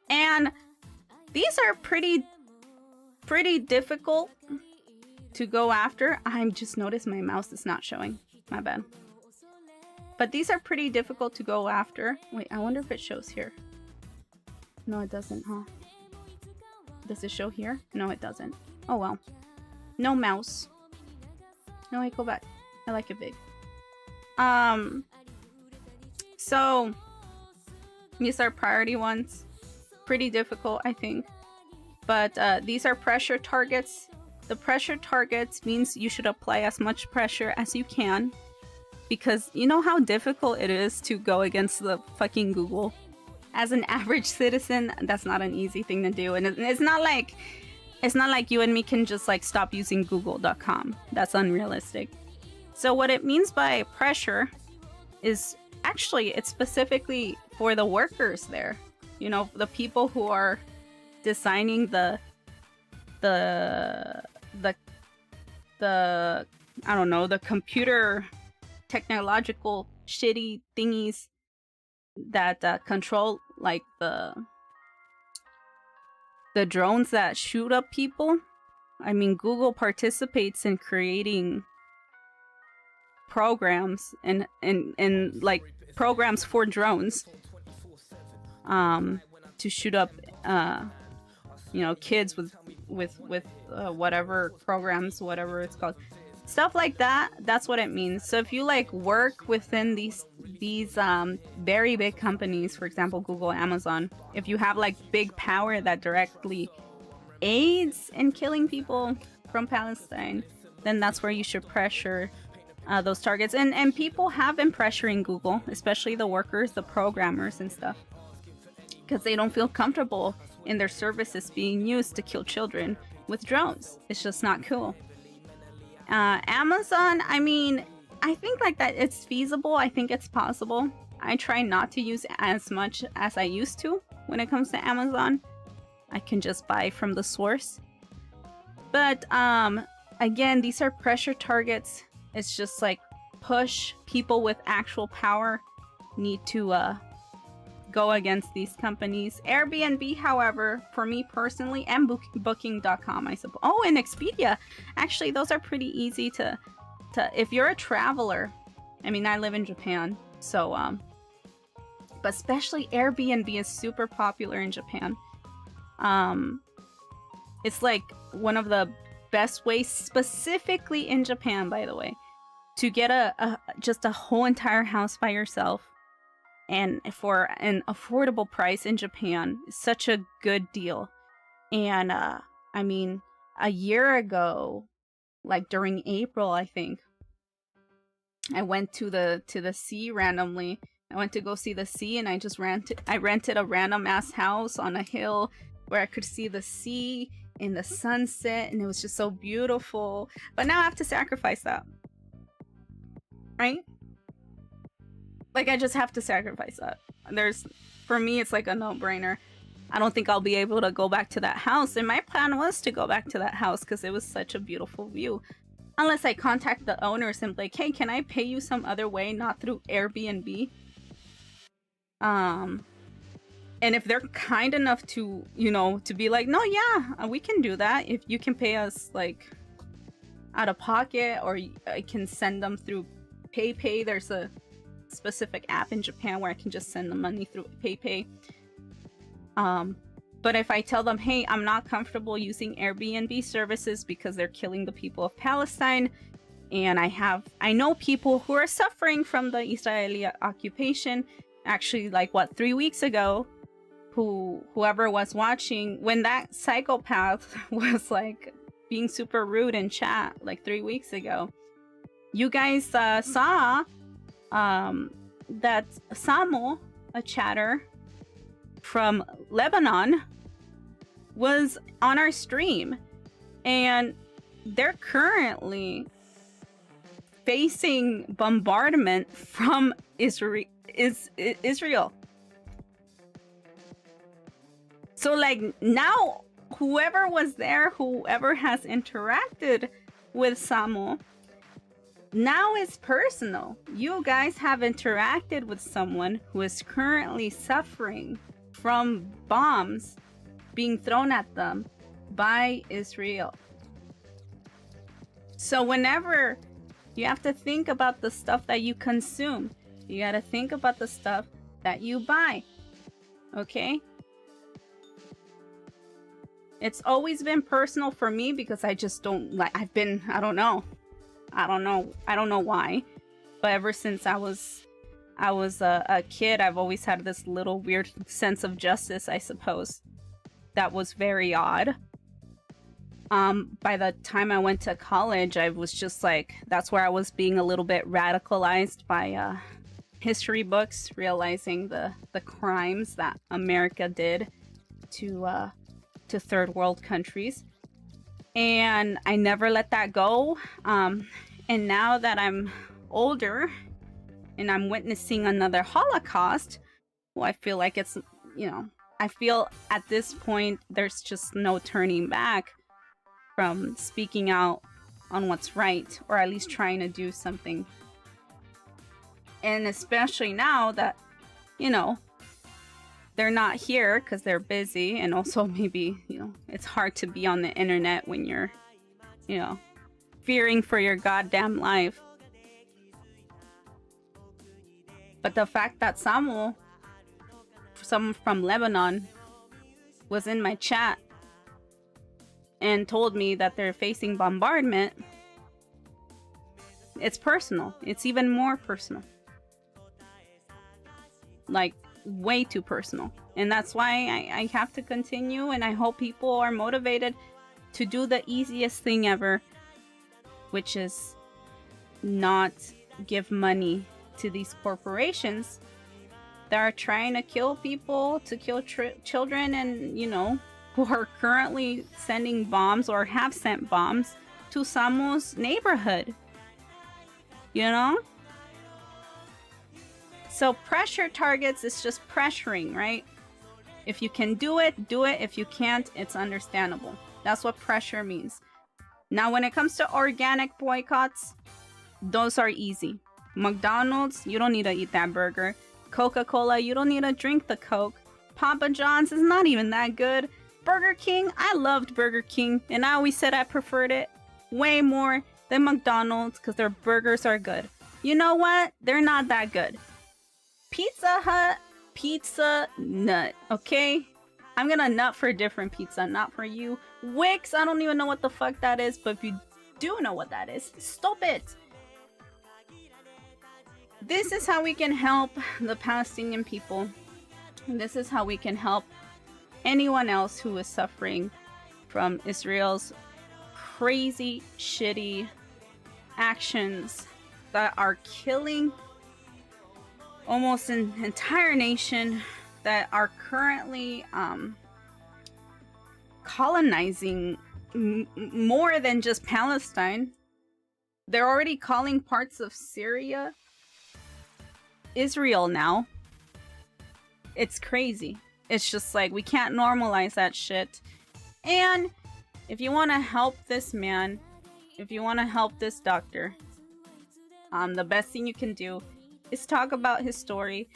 And these are pretty difficult to go after. I just noticed my mouse is not showing. My bad. But these are pretty difficult to go after. Wait, I wonder if it shows here. No, it doesn't, huh? Does it show here? No, it doesn't. Oh well. No mouse. No, wait, go back. I like it big. So these are priority ones. Pretty difficult, I think. But these are pressure targets. The pressure targets means you should apply as much pressure as you can. Because you know how difficult it is to go against the fucking Google? As an average citizen, that's not an easy thing to do. And it's not like you and me can just like stop using google.com. That's unrealistic. So what it means by pressure is actually it's specifically for the workers there. You know, the people who are designing the I don't know, the computer technological shitty thingies that control like the drones that shoot up people. I mean, Google participates in creating programs and like programs for drones to shoot up you know, kids with whatever programs, whatever it's called, stuff like that. That's what it means. So if you like work within these very big companies, for example Google, Amazon, if you have like big power that directly aids in killing people from Palestine, then that's where you should pressure those targets. And people have been pressuring Google, especially the workers, the programmers and stuff, because they don't feel comfortable in their services being used to kill children with drones. It's just not cool. Amazon, I mean, I think like that it's feasible. I think it's possible. I try not to use as much as I used to when it comes to Amazon. I can just buy from the source. But again, these are pressure targets. It's just like push. People with actual power need to go against these companies. Airbnb, however, for me personally, and booking.com, I suppose. Oh, and Expedia. Actually, those are pretty easy to if you're a traveler. I mean, I live in Japan, so but especially Airbnb is super popular in Japan. It's like one of the best ways, specifically in Japan, by the way, to get just a whole entire house by yourself. And for an affordable price in Japan, such a good deal. And I mean, a year ago, like during April, I think, I went to the sea randomly. I went to go see the sea, and I rented a random ass house on a hill where I could see the sea in the sunset, and it was just so beautiful. But now I have to sacrifice that, right? Like, I just have to sacrifice that. For me, it's like a no-brainer. I don't think I'll be able to go back to that house. And my plan was to go back to that house because it was such a beautiful view. Unless I contact the owners and be like, hey, can I pay you some other way, not through Airbnb? And if they're kind enough to, you know, to be like, no, yeah, we can do that. If you can pay us, like, out of pocket, or I can send them through PayPay. There's a specific app in Japan where I can just send the money through PayPay. But if I tell them, hey, I'm not comfortable using Airbnb services because they're killing the people of Palestine, and I know people who are suffering from the Israeli occupation. Actually, like 3 weeks ago, whoever was watching, when that psychopath was like being super rude in chat like 3 weeks ago, you guys saw that Samo a chatter from Lebanon was on our stream, and they're currently facing bombardment from Israel. So like now, whoever was there, whoever has interacted with Samo, now it's personal. You guys have interacted with someone who is currently suffering from bombs being thrown at them by Israel. So whenever you have to think about the stuff that you consume, you got to think about the stuff that you buy. Okay? It's always been personal for me because I just don't like, I don't know why, but ever since I was a kid, I've always had this little weird sense of justice, I suppose, that was very odd. By the time I went to college, I was just like, that's where I was being a little bit radicalized by history books, realizing the crimes that America did to third world countries. And I never let that go. And now that I'm older and I'm witnessing another Holocaust, well, I feel like it's, I feel at this point there's just no turning back from speaking out on what's right, or at least trying to do something. And especially now that, they're not here because they're busy, and also maybe, it's hard to be on the internet when you're, fearing for your goddamn life. But the fact that someone from Lebanon was in my chat and told me that they're facing bombardment, it's personal. It's even more personal. Like, way too personal. And that's why I have to continue, and I hope people are motivated to do the easiest thing ever, which is not give money to these corporations that are trying to kill people, to kill children, and who are currently sending bombs or have sent bombs to Samo's neighborhood. So pressure targets is just pressuring, right? If you can do it, do it. If you can't, it's understandable. That's what pressure means. Now, when it comes to organic boycotts, those are easy. McDonald's, you don't need to eat that burger. Coca-Cola, you don't need to drink the Coke. Papa John's is not even that good. Burger King, I loved Burger King, and I always said I preferred it way more than McDonald's because their burgers are good. You know what? They're not that good. Pizza Hut, pizza nut, okay? I'm gonna nut for a different pizza, not for you. Wix, I don't even know what the fuck that is, but if you do know what that is, stop it. This is how we can help the Palestinian people. This is how we can help anyone else who is suffering from Israel's crazy, shitty actions that are killing almost an entire nation, that are currently colonizing more than just Palestine. They're already calling parts of Syria Israel now. It's crazy. It's just like, we can't normalize that shit. And if you want to help this man, if you want to help this doctor, the best thing you can do is talk about his story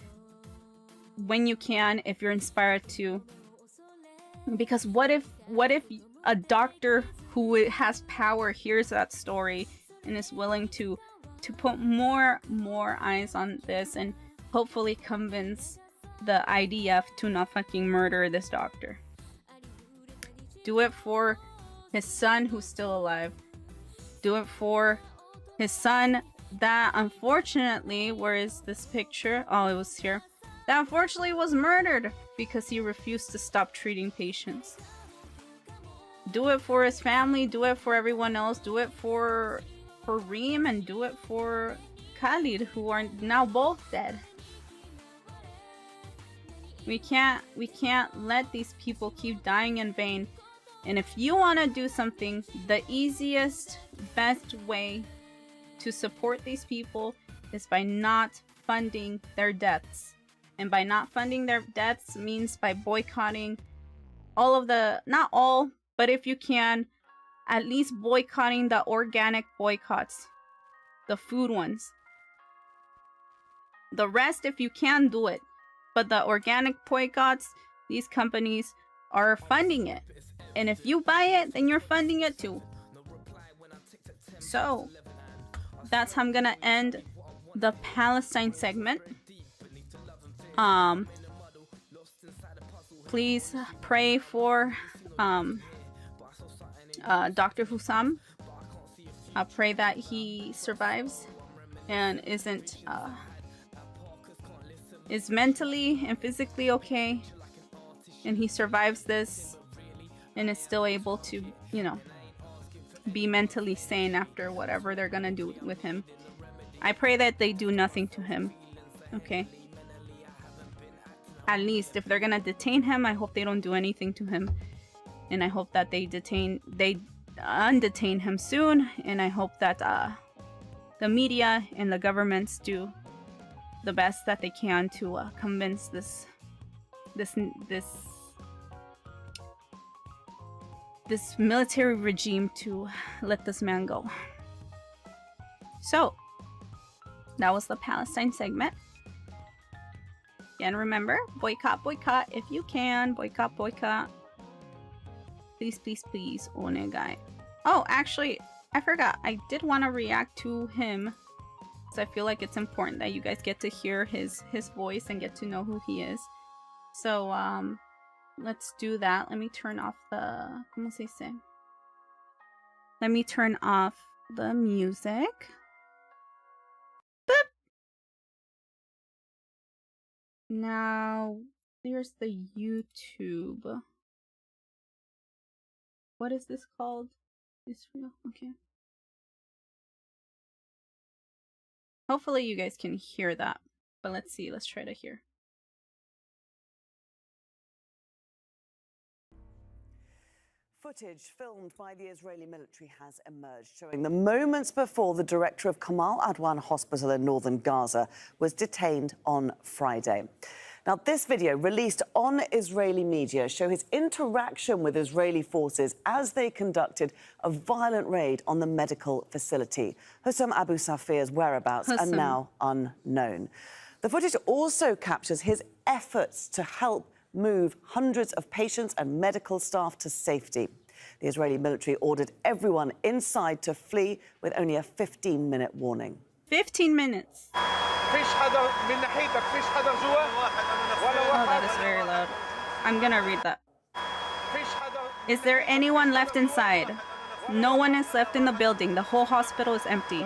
when you can, if you're inspired to. Because what if a doctor who has power hears that story and is willing to put more eyes on this and hopefully convince the IDF to not fucking murder this doctor. Do it for his son who's still alive. Do it for his son that unfortunately, where is this picture? Oh, it was here. That unfortunately was murdered because he refused to stop treating patients. Do it for his family, do it for everyone else, do it for Reem, and do it for Khalid, who are now both dead. We can't let these people keep dying in vain. And if you want to do something, the easiest, best way to support these people is by not funding their deaths. And by not funding their deaths means by boycotting all of the, not all, but if you can, at least boycotting the organic boycotts, the food ones. The rest, if you can, do it. But the organic boycotts, these companies are funding it. And if you buy it, then you're funding it too. So, that's how I'm gonna end the Palestine segment. Please pray for Dr. Hussam. I pray that he survives and is mentally and physically okay, and he survives this and is still able to, you know, be mentally sane after whatever they're gonna do with him. I pray that they do nothing to him. Okay. At least if they're gonna detain him, I hope they don't do anything to him. And I hope that they undetain him soon. And I hope that the media and the governments do the best that they can to convince this military regime to let this man go. So that was the Palestine segment. Again, remember, boycott if you can. Boycott. Please, please, please. Onegai. Oh, actually, I forgot. I did want to react to him, because I feel like it's important that you guys get to hear his voice and get to know who he is. So, let's do that. Let me turn off the... ¿Cómo se dice? Let me turn off the music. Boop. Now, here's the YouTube. What is this called? Israel? Okay. Hopefully you guys can hear that. But let's see. Let's try to hear. Footage filmed by the Israeli military has emerged, showing the moments before the director of Kamal Adwan Hospital in northern Gaza was detained on Friday. Now, this video released on Israeli media show his interaction with Israeli forces as they conducted a violent raid on the medical facility. Hussam Abu Safir's whereabouts are now unknown. The footage also captures his efforts to help move hundreds of patients and medical staff to safety. The Israeli military ordered everyone inside to flee with only a 15-minute warning. 15 minutes. Oh, that is very loud. I'm gonna read that. Is there anyone left inside? No one is left in the building. The whole hospital is empty.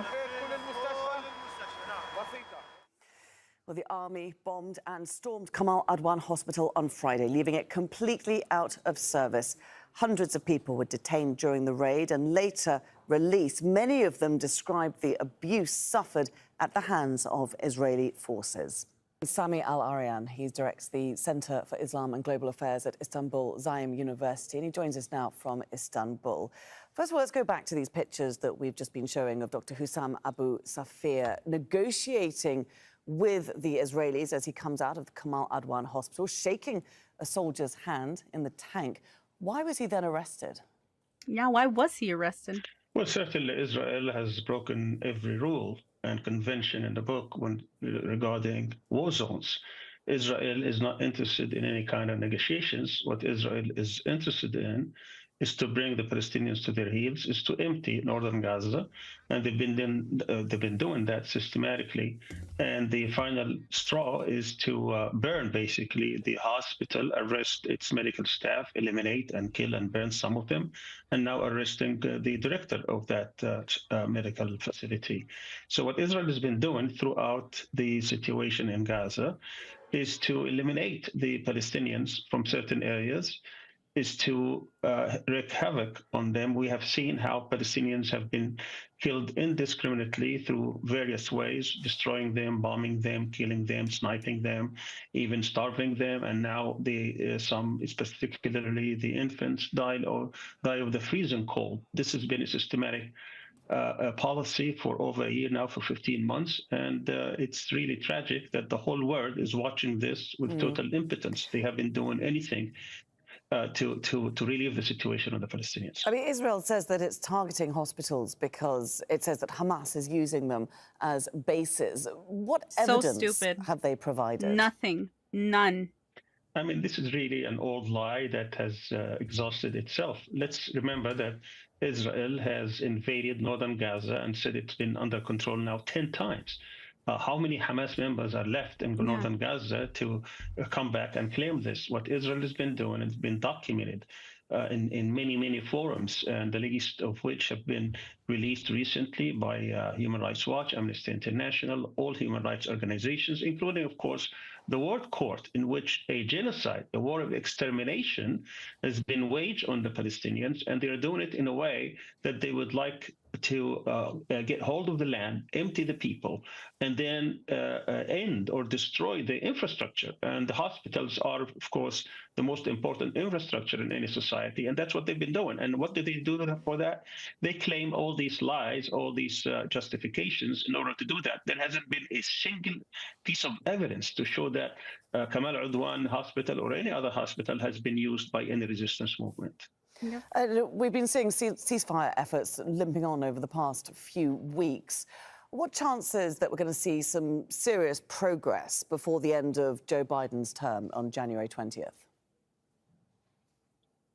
Well, the army bombed and stormed Kamal Adwan Hospital on Friday, leaving it completely out of service. Hundreds of people were detained during the raid and later released. Many of them described the abuse suffered at the hands of Israeli forces. Sami Al-Aryan, he directs the Center for Islam and Global Affairs at Istanbul Zaim University, and he joins us now from Istanbul. First of all, let's go back to these pictures that we've just been showing of Dr. Hussam Abu Safir negotiating with the Israelis as he comes out of the Kamal Adwan Hospital, shaking a soldier's hand in the tank. Why was he then arrested? Yeah, why was he arrested? Well, certainly Israel has broken every rule and convention in the book regarding war zones. Israel is not interested in any kind of negotiations. What Israel is interested in is to bring the Palestinians to their heels, is to empty northern Gaza, and they've been doing that systematically. And the final straw is to burn basically the hospital, arrest its medical staff, eliminate and kill and burn some of them, and now arresting the director of that medical facility. So what Israel has been doing throughout the situation in Gaza is to eliminate the Palestinians from certain areas, is to wreak havoc on them. We have seen how Palestinians have been killed indiscriminately through various ways, destroying them, bombing them, killing them, sniping them, even starving them. And now some, particularly the infants, die of the freezing cold. This has been a systematic policy for over a year now, for 15 months. And it's really tragic that the whole world is watching this with total impotence. They haven't been doing anything to relieve the situation of the Palestinians. I mean, Israel says that it's targeting hospitals because it says that Hamas is using them as bases. What evidence have they provided? Nothing. None. I mean, this is really an old lie that has exhausted itself. Let's remember that Israel has invaded northern Gaza and said it's been under control now 10 times. How many Hamas members are left in northern Gaza to come back and claim this? What Israel has been doing has been documented in many forums, and the least of which have been released recently by Human Rights Watch, Amnesty International, all human rights organizations, including, of course, the World Court, in which a genocide, a war of extermination, has been waged on the Palestinians, and they are doing it in a way that they would like to get hold of the land, empty the people, and then end or destroy the infrastructure. And the hospitals are, of course, the most important infrastructure in any society, and that's what they've been doing. And what did they do for that? They claim all these lies, all these justifications in order to do that. There hasn't been a single piece of evidence to show that Kamal Udwan Hospital or any other hospital has been used by any resistance movement. We've been seeing ceasefire efforts limping on over the past few weeks. What chances that we're going to see some serious progress before the end of Joe Biden's term on January 20th?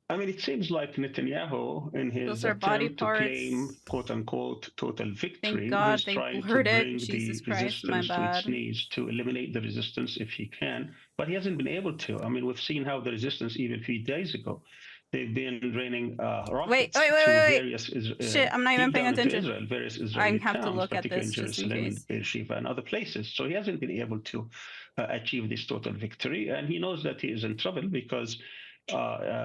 I mean, it seems like Netanyahu, in his attempt to claim quote-unquote total victory, is trying to bring the resistance to its knees, to eliminate the resistance if he can, but he hasn't been able to. I mean, we've seen how the resistance, even a few days ago, they've been raining rockets to various Shit, I'm not even paying attention. Israel, various Israeli I have towns, to look at particularly this in just in Jerusalem case. and Beersheba and other places. So he hasn't been able to achieve this total victory, and he knows that he is in trouble because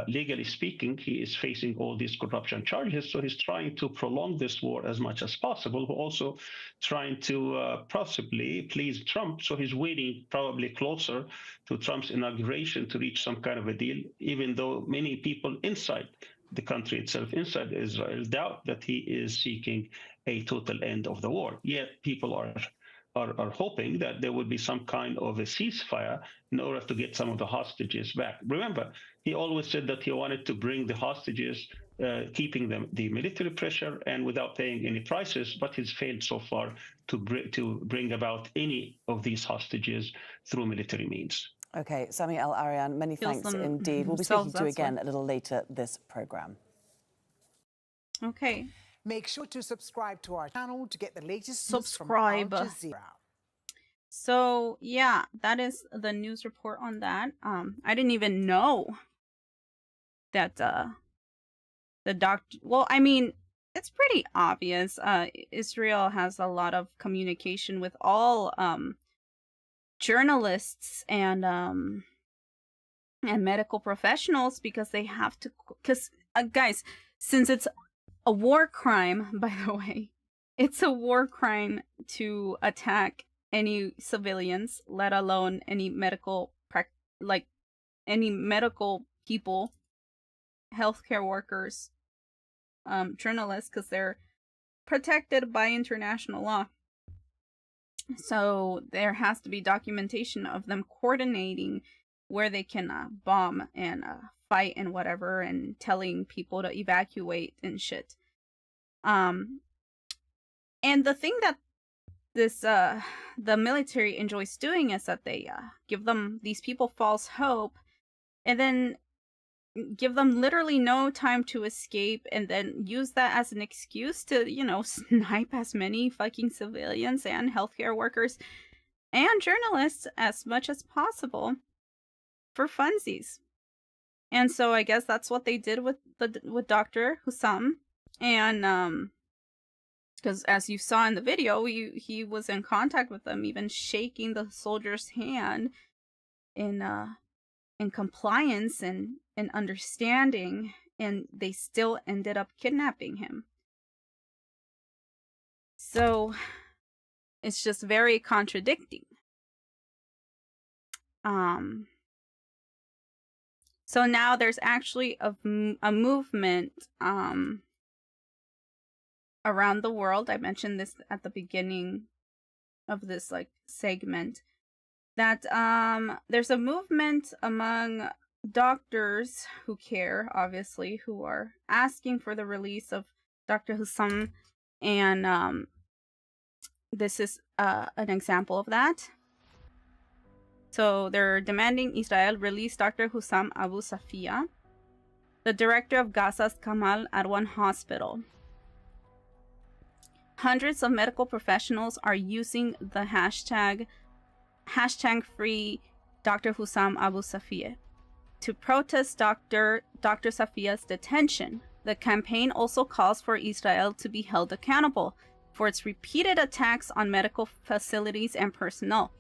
legally speaking, he is facing all these corruption charges. So he's trying to prolong this war as much as possible, but also trying to possibly please Trump. So he's waiting probably closer to Trump's inauguration to reach some kind of a deal, even though many people inside the country itself, inside Israel, doubt that he is seeking a total end of the war. Yet people are hoping that there will be some kind of a ceasefire in order to get some of the hostages back. Remember, he always said that he wanted to bring the hostages, keeping them the military pressure and without paying any prices, but he's failed so far to bring about any of these hostages through military means. OK, Sami El-Arian, many thanks indeed. We'll be speaking to you again a little later this programme. Okay. Make sure to subscribe to our channel to get the latest news from Al Jazeera. So, yeah, that is the news report on that. I didn't even know that the doctor... Well, I mean, it's pretty obvious. Israel has a lot of communication with all journalists and medical professionals because they have to... Because, guys, since it's a war crime, by the way, it's a war crime to attack any civilians, let alone any medical people, healthcare workers, journalists, because they're protected by international law. So there has to be documentation of them coordinating where they can bomb and fight and whatever, and telling people to evacuate and shit. And the thing that this the military enjoys doing is that they give these people false hope and then give them literally no time to escape, and then use that as an excuse to, you know, snipe as many fucking civilians and healthcare workers and journalists as much as possible for funsies. And so I guess that's what they did with Dr. Hussam. And because as you saw in the video, he was in contact with them, even shaking the soldier's hand in and compliance and understanding, and they still ended up kidnapping him. So it's just very contradicting. So now there's actually a movement around the world. I mentioned this at the beginning of this like segment, that there's a movement among doctors who care, obviously, who are asking for the release of Dr. Hussam, and this is an example of that. So they're demanding Israel release Dr. Hussam Abu Safia, the director of Gaza's Kamal Adwan Hospital. Hundreds of medical professionals are using the hashtag free Dr. Hussam Abu Safia to protest Dr. Safia's detention. The campaign also calls for Israel to be held accountable for its repeated attacks on medical facilities and personnel.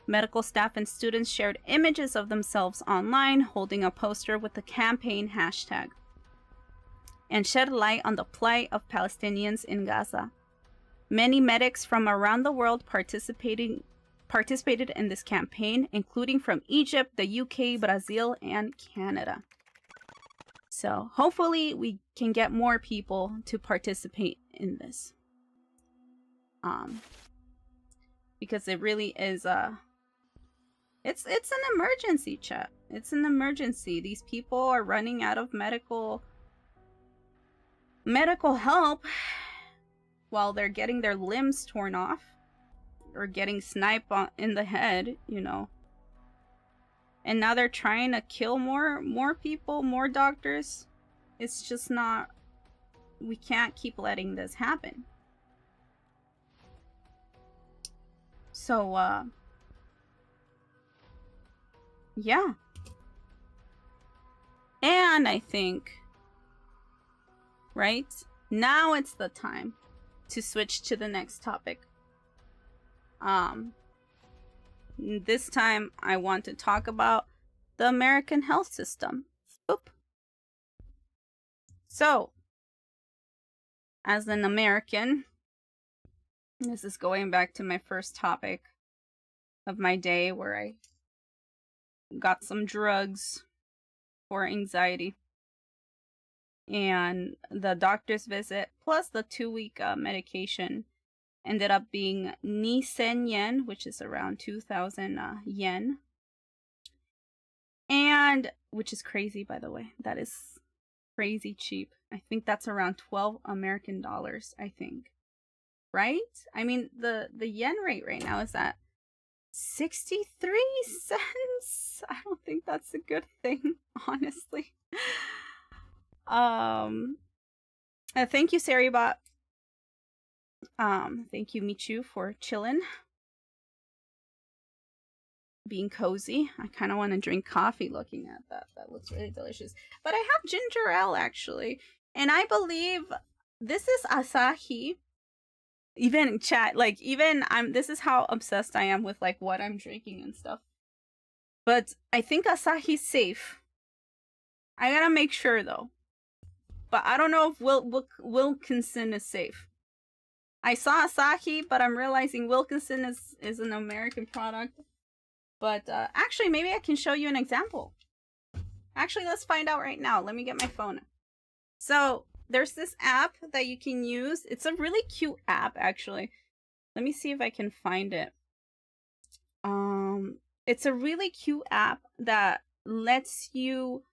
Medical staff and students shared images of themselves online holding a poster with the campaign hashtag, and shed light on the plight of Palestinians in Gaza. Many medics from around the world participated in this campaign, including from Egypt, the UK, Brazil, and Canada. So hopefully we can get more people to participate in this. Because it really is it's an emergency, chat. It's an emergency. These people are running out of medical help while they're getting their limbs torn off or getting sniped in the head, you know. And now they're trying to kill more people, more doctors. It's just not, we can't keep letting this happen. So yeah. And I think, right, now it's the time to switch to the next topic. This time I want to talk about the American health system. Oop. So, as an American, this is going back to my first topic of my day where I got some drugs for anxiety, and the doctor's visit plus the 2-week medication ended up being Nisen yen, which is around 2,000 yen, and which is crazy, by the way. That is crazy cheap. I think that's around 12 American dollars, I think, right? I mean, the yen rate right now is at 63 cents. I don't think that's a good thing, honestly. Thank you, Saribot. Thank you, Michu, for chilling, being cozy. I kind of want to drink coffee looking at that. That looks really delicious. But I have ginger ale, actually, and I believe this is Asahi. Even chat, like, even this is how obsessed I am with like what I'm drinking and stuff. But I think Asahi's safe. I gotta make sure though. But I don't know if Wilkinson is safe. I saw Asahi, but I'm realizing Wilkinson is an American product. But actually, maybe I can show you an example. Actually, let's find out right now. Let me get my phone. So there's this app that you can use. It's a really cute app, actually. Let me see if I can find it. It's a really cute app that lets you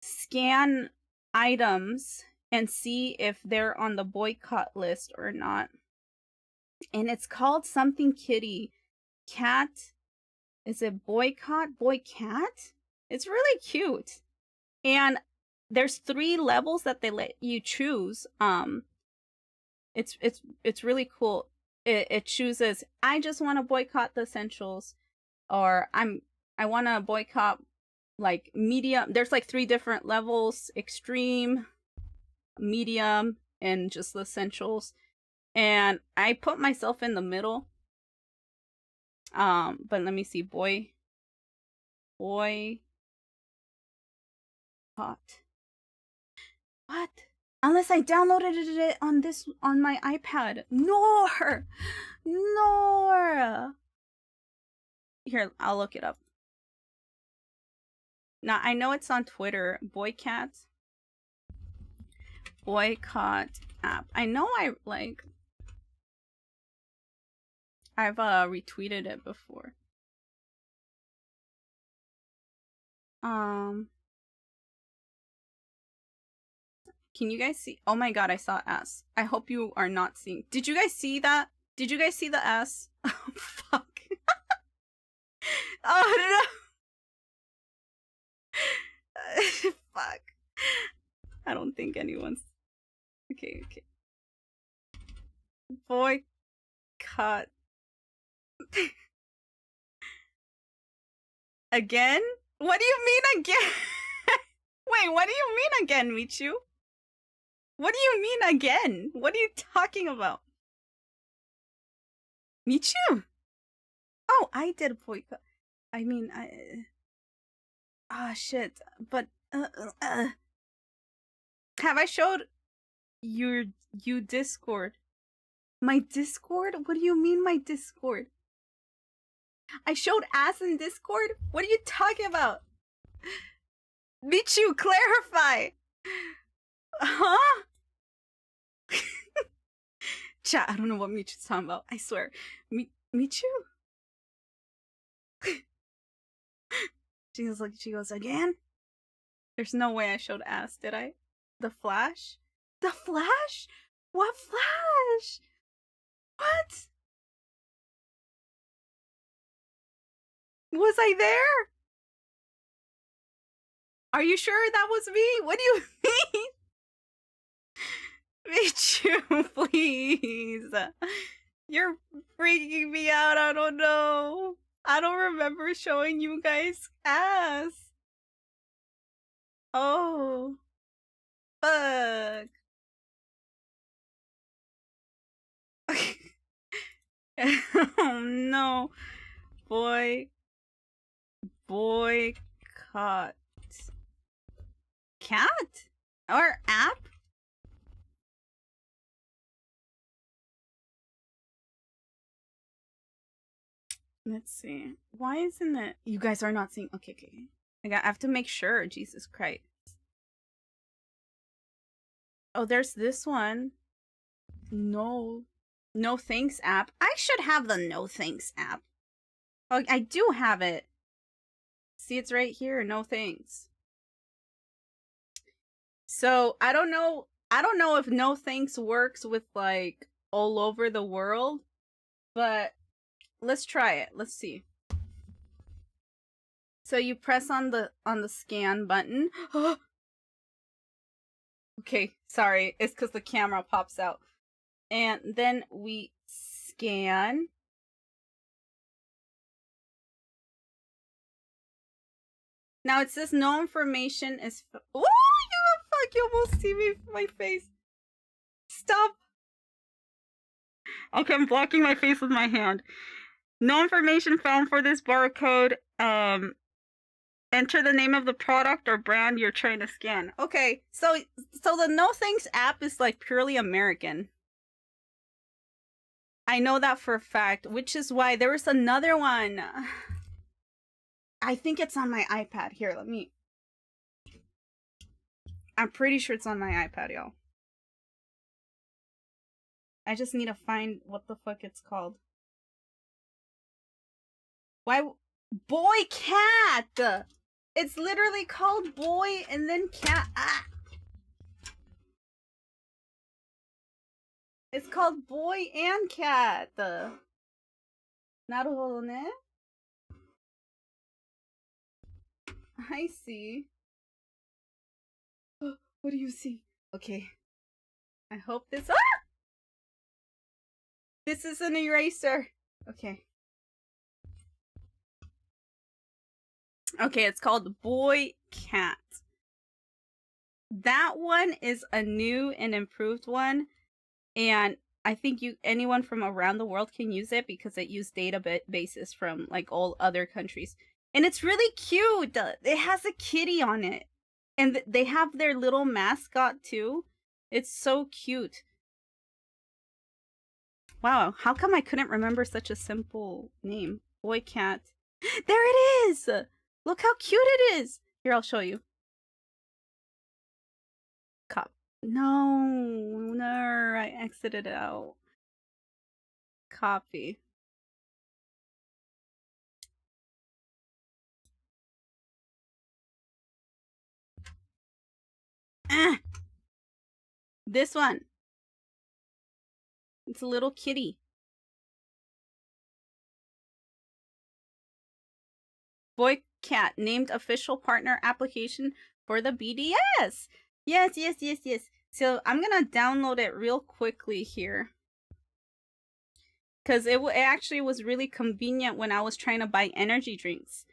scan items and see if they're on the boycott list or not. And it's called something kitty. Cat. Is it boycott? Boy cat? It's really cute. And there's 3 levels that they let you choose. It's really cool. It chooses, I just want to boycott the essentials, or I want to boycott like medium. There's like 3 different levels: extreme, medium, and just the essentials. And I put myself in the middle. But let me see, Boycott. What? Unless I downloaded it on my iPad. Nor. Here, I'll look it up. Now I know it's on Twitter. Boycott app. I know I've retweeted it before. Can you guys see? Oh my god, I saw ass. I hope you are not seeing. Did you guys see that? Did you guys see the ass? Oh fuck. Oh no. Fuck. I don't think anyone's. Okay. Boycott. Again? What do you mean again? Wait, what do you mean again, Michu? What do you mean again? What are you talking about? Michu! Oh, I did boycott. I mean, ah, shit. But, have I showed you Discord? My Discord? What do you mean my Discord? I showed ass in Discord? What are you talking about? Michu, clarify! Huh? Chat, I don't know what Michu's talking about. I swear. Michu? She goes, again? There's no way I showed ass, did I? The Flash? The Flash? What Flash? What? Was I there? Are you sure that was me? What do you mean? Michu, please. You're freaking me out. I don't know. I don't remember showing you guys ass. Oh. Fuck. Oh no. Boycott. Cat? Or app? Let's see. Why isn't it? You guys are not seeing. Okay. I have to make sure. Jesus Christ. Oh, there's this one. No thanks app. I should have the no thanks app. Oh, I do have it. See, it's right here. No thanks. So I don't know if no thanks works with like all over the world, but let's try it. Let's see. So you press on the scan button. Okay, sorry. It's because the camera pops out. And then we scan. Now it says no information is. Oh, you almost see me my face. Stop. Okay, I'm blocking my face with my hand. No information found for this barcode. Enter the name of the product or brand you're trying to scan. Okay, so the No Thanks app is like purely American. I know that for a fact, which is why there was another one. I think it's on my iPad. Here, let me. I'm pretty sure it's on my iPad, y'all. I just need to find what the fuck it's called. Why? Boy Cat! It's literally called Boy and then Cat. Ah! It's called Boy and Cat. Naruhodo ne? I see. What do you see? Okay. I hope this. Ah! This is an eraser. Okay. Okay, it's called Boy Cat. That one is a new and improved one, and I think anyone from around the world can use it because it used databases from like all other countries. And it's really cute. It has a kitty on it. And they have their little mascot too. It's so cute. Wow, how come I couldn't remember such a simple name? Boy cat. There it is! Look how cute it is! Here, I'll show you. No, I exited out. Copy. This one. It's a little kitty. Boy cat named official partner application for the BDS. Yes. So I'm gonna download it real quickly here. Because it actually was really convenient when I was trying to buy energy drinks.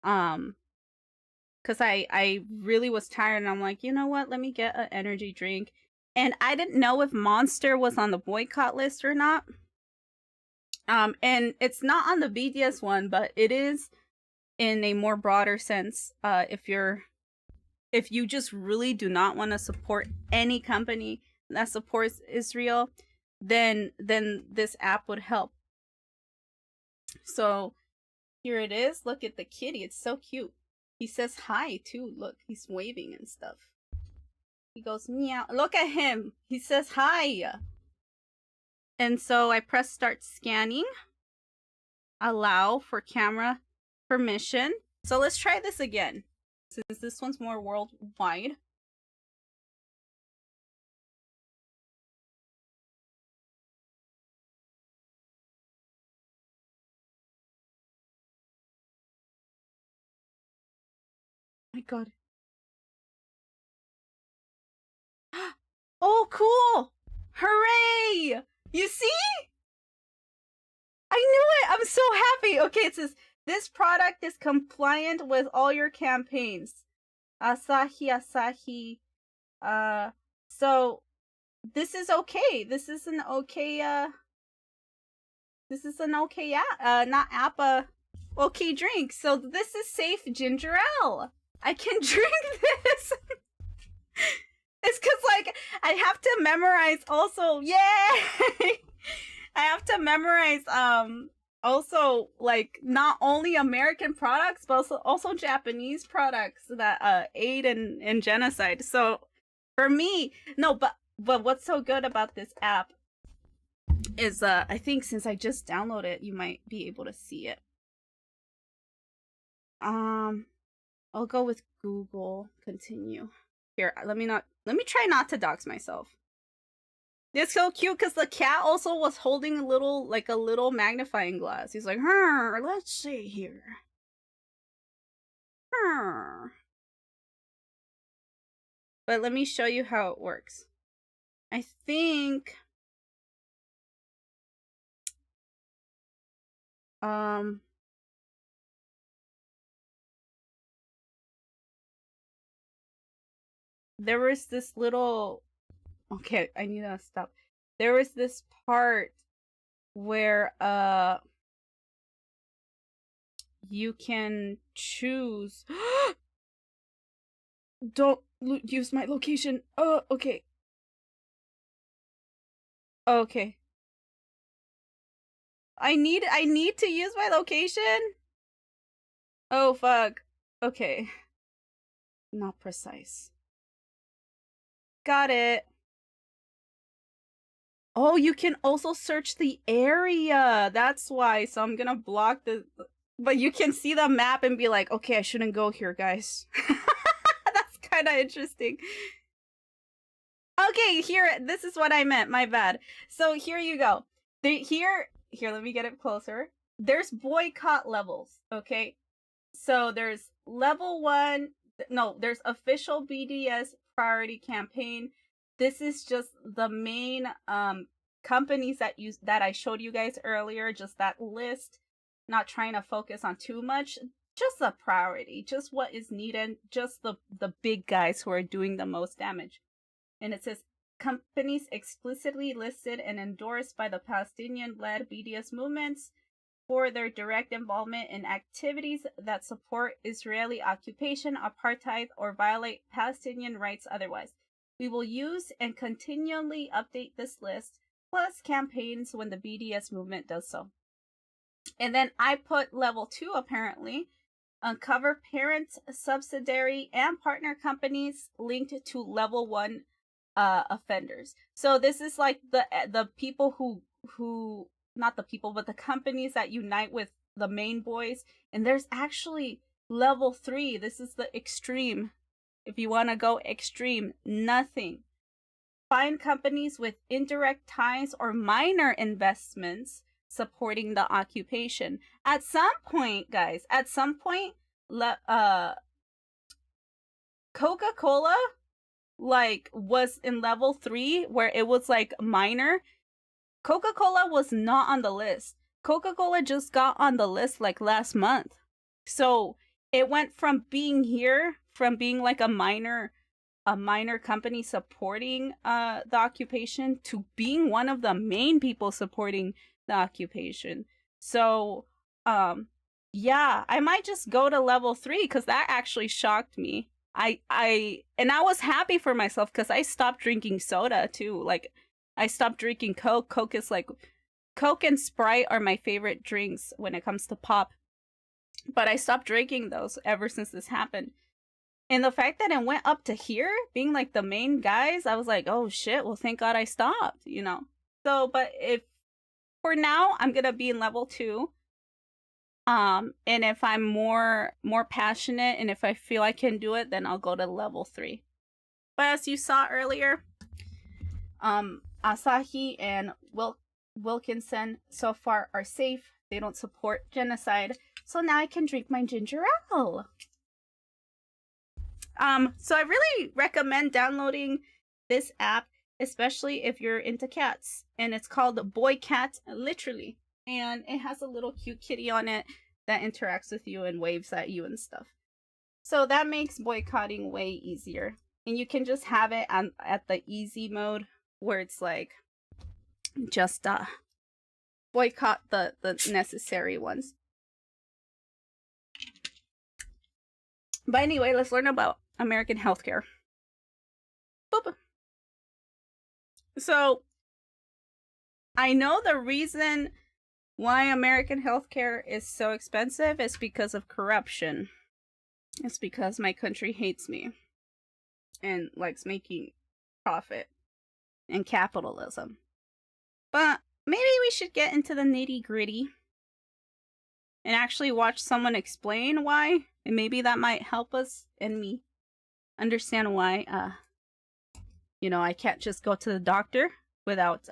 Because I really was tired and I'm like, you know what? Let me get an energy drink. And I didn't know if Monster was on the boycott list or not. And it's not on the BDS one, but it is in a more broader sense. If you just really do not want to support any company that supports Israel, then this app would help. So here it is. Look at the kitty. It's so cute. He says hi too. Look, he's waving and stuff. He goes meow. Look at him. He says hi. And so I press start scanning. Allow for camera permission. So let's try this again, since this one's more worldwide. My God. Oh, cool! Hooray! You see? I knew it! I'm so happy! Okay, it says, this product is compliant with all your campaigns. Asahi. So, this is okay. This is an okay, okay drink. So, this is safe ginger ale. I can drink this! It's because, like, I have to memorize also. Yay! I have to memorize, also, like, not only American products, but also Japanese products that aid in genocide. So, for me, no, but what's so good about this app is, I think since I just downloaded it, you might be able to see it. I'll go with Google. Continue. Here, let me try not to dox myself. It's so cute because the cat also was holding a little magnifying glass. He's like, let's see here. But let me show you how it works. I think there was this little, okay, I need to stop. There was this part where you can choose. Don't use my location. Oh, okay. Okay. I need to use my location? Oh, fuck. Okay. Not precise. Got it. Oh, you can also search the area. That's why. So I'm gonna block the... But you can see the map and be like, okay, I shouldn't go here, guys. That's kind of interesting. Okay, here, this is what I meant. My bad. So here you go. Here, let me get it closer. There's boycott levels, okay? So there's level 1. No, there's official BDS priority campaign. This is just the main companies that I showed you guys earlier, just that list. Not trying to focus on too much, just the priority, just what is needed, just the big guys who are doing the most damage. And it says companies explicitly listed and endorsed by the Palestinian-led BDS movements for their direct involvement in activities that support Israeli occupation, apartheid, or violate Palestinian rights otherwise. We will use and continually update this list, plus campaigns when the BDS movement does so. And then I put level 2, apparently. Uncover parent, subsidiary, and partner companies linked to level 1 offenders. So this is like the people who not the people, but the companies that unite with the main boys. And there's actually level 3. This is the extreme. If you want to go extreme, nothing. Find companies with indirect ties or minor investments supporting the occupation. At some point, guys, Coca-Cola like was in level 3 where it was like minor. Coca-Cola was not on the list. Coca-Cola just got on the list like last month. So it went from being here, from being like a minor company supporting the occupation, to being one of the main people supporting the occupation. So yeah, I might just go to level 3 because that actually shocked me. I was happy for myself because I stopped drinking soda too. Like, I stopped drinking Coke. Coke and Sprite are my favorite drinks when it comes to pop. But I stopped drinking those ever since this happened. And the fact that it went up to here, being like the main guys, I was like, oh shit, well thank God I stopped, you know. So, but if for now I'm gonna be in level 2. And if I'm more passionate and if I feel I can do it, then I'll go to level 3. But as you saw earlier, Asahi and Wilkinson so far are safe. They don't support genocide. So now I can drink my ginger ale. So I really recommend downloading this app, especially if you're into cats. And it's called Boy Cat, literally. And it has a little cute kitty on it that interacts with you and waves at you and stuff. So that makes boycotting way easier. And you can just have it at the easy mode where it's like just boycott the necessary ones. But anyway, let's learn about American healthcare. Boop. So I know the reason why American healthcare is so expensive is because of corruption. It's because my country hates me and likes making profit and capitalism. But maybe we should get into the nitty-gritty and actually watch someone explain why, and maybe that might help us and me understand why you know, I can't just go to the doctor without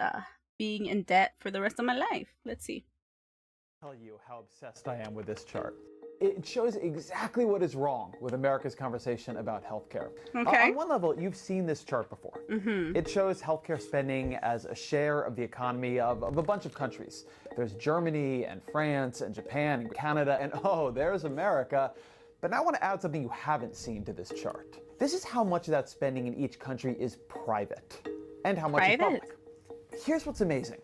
being in debt for the rest of my life. Let's see. Tell you how obsessed I am with this chart. It shows exactly what is wrong with America's conversation about healthcare. Okay. On one level, you've seen this chart before. It shows healthcare spending as a share of the economy of a bunch of countries. There's Germany and France and Japan and Canada, and oh, there's America. But now I want to add something you haven't seen to this chart. This is how much of that spending in each country is private and how much is public. Here's what's amazing.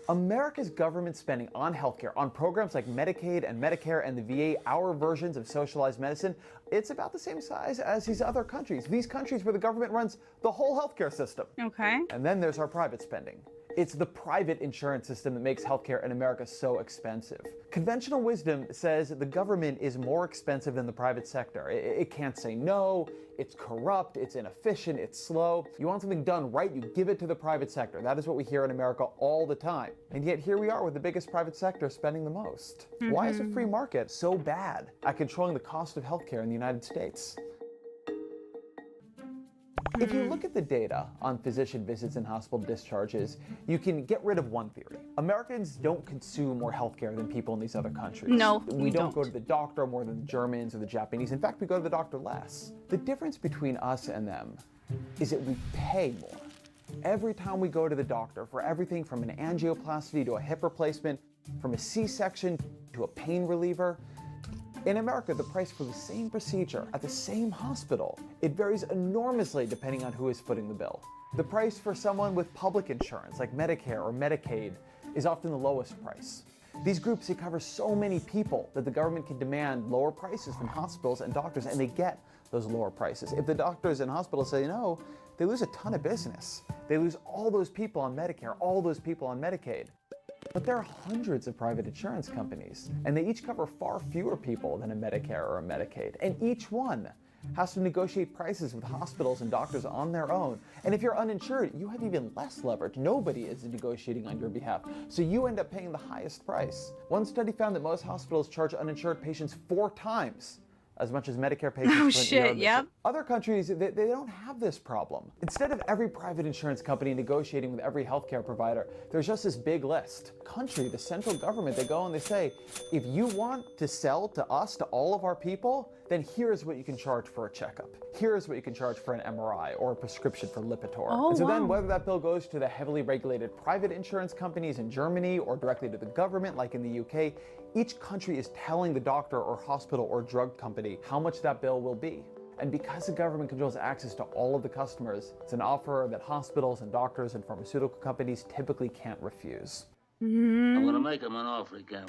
America's government spending on healthcare, on programs like Medicaid and Medicare and the VA, our versions of socialized medicine, it's about the same size as these other countries. These countries where the government runs the whole healthcare system. Okay. And then there's our private spending. It's the private insurance system that makes healthcare in America so expensive. Conventional wisdom says the government is more expensive than the private sector. It can't say no, it's corrupt, it's inefficient, it's slow. You want something done right, you give it to the private sector. That is what we hear in America all the time. And yet here we are with the biggest private sector spending the most. Why is a free market so bad at controlling the cost of healthcare in the United States? If you look at the data on physician visits and hospital discharges, you can get rid of one theory. Americans don't consume more healthcare than people in these other countries. No, we don't go to the doctor more than the Germans or the Japanese. In fact, we go to the doctor less. The difference between us and them is that we pay more. Every time we go to the doctor for everything from an angioplasty to a hip replacement, from a C-section to a pain reliever, in America, the price for the same procedure at the same hospital, it varies enormously depending on who is footing the bill. The price for someone with public insurance like Medicare or Medicaid is often the lowest price. These groups, they cover so many people that the government can demand lower prices from hospitals and doctors, and they get those lower prices. If the doctors and hospitals say no, they lose a ton of business. They lose all those people on Medicare, all those people on Medicaid. But there are hundreds of private insurance companies, and they each cover far fewer people than a Medicare or a Medicaid. And each one has to negotiate prices with hospitals and doctors on their own. And if you're uninsured, you have even less leverage. Nobody is negotiating on your behalf, so you end up paying the highest price. One study found that most hospitals charge uninsured patients 4 times as much as Medicare patients. Oh shit, yep. Other countries, they don't have this problem. Instead of every private insurance company negotiating with every healthcare provider, there's just this big list. Country, the central government, they go and they say, if you want to sell to us, to all of our people, then here's what you can charge for a checkup. Here's what you can charge for an MRI or a prescription for Lipitor. Oh, and so wow. then whether that bill goes to the heavily regulated private insurance companies in Germany or directly to the government like in the UK, each country is telling the doctor or hospital or drug company how much that bill will be. And because the government controls access to all of the customers, it's an offer that hospitals and doctors and pharmaceutical companies typically can't refuse. I'm gonna make him an offer again.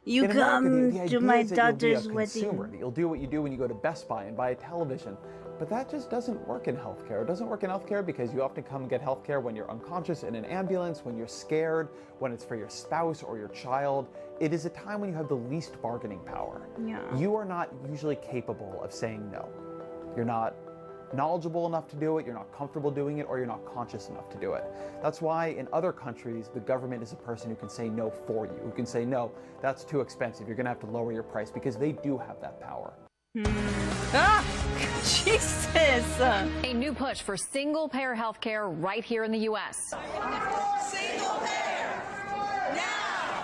You In come America, the idea to my is that you'll be a daughter's consumer, wedding. that you'll do what you do when you go to Best Buy and buy a television. But that just doesn't work in healthcare. It doesn't work in healthcare because you often come and get healthcare when you're unconscious in an ambulance, when you're scared, when it's for your spouse or your child. It is a time when you have the least bargaining power. Yeah. You are not usually capable of saying no. You're not knowledgeable enough to do it, you're not comfortable doing it, or you're not conscious enough to do it. That's why in other countries, the government is a person who can say no for you, who can say, no, that's too expensive, you're gonna have to lower your price, because they do have that power. Ah! Jesus! A new push for single-payer health care right here in the U.S.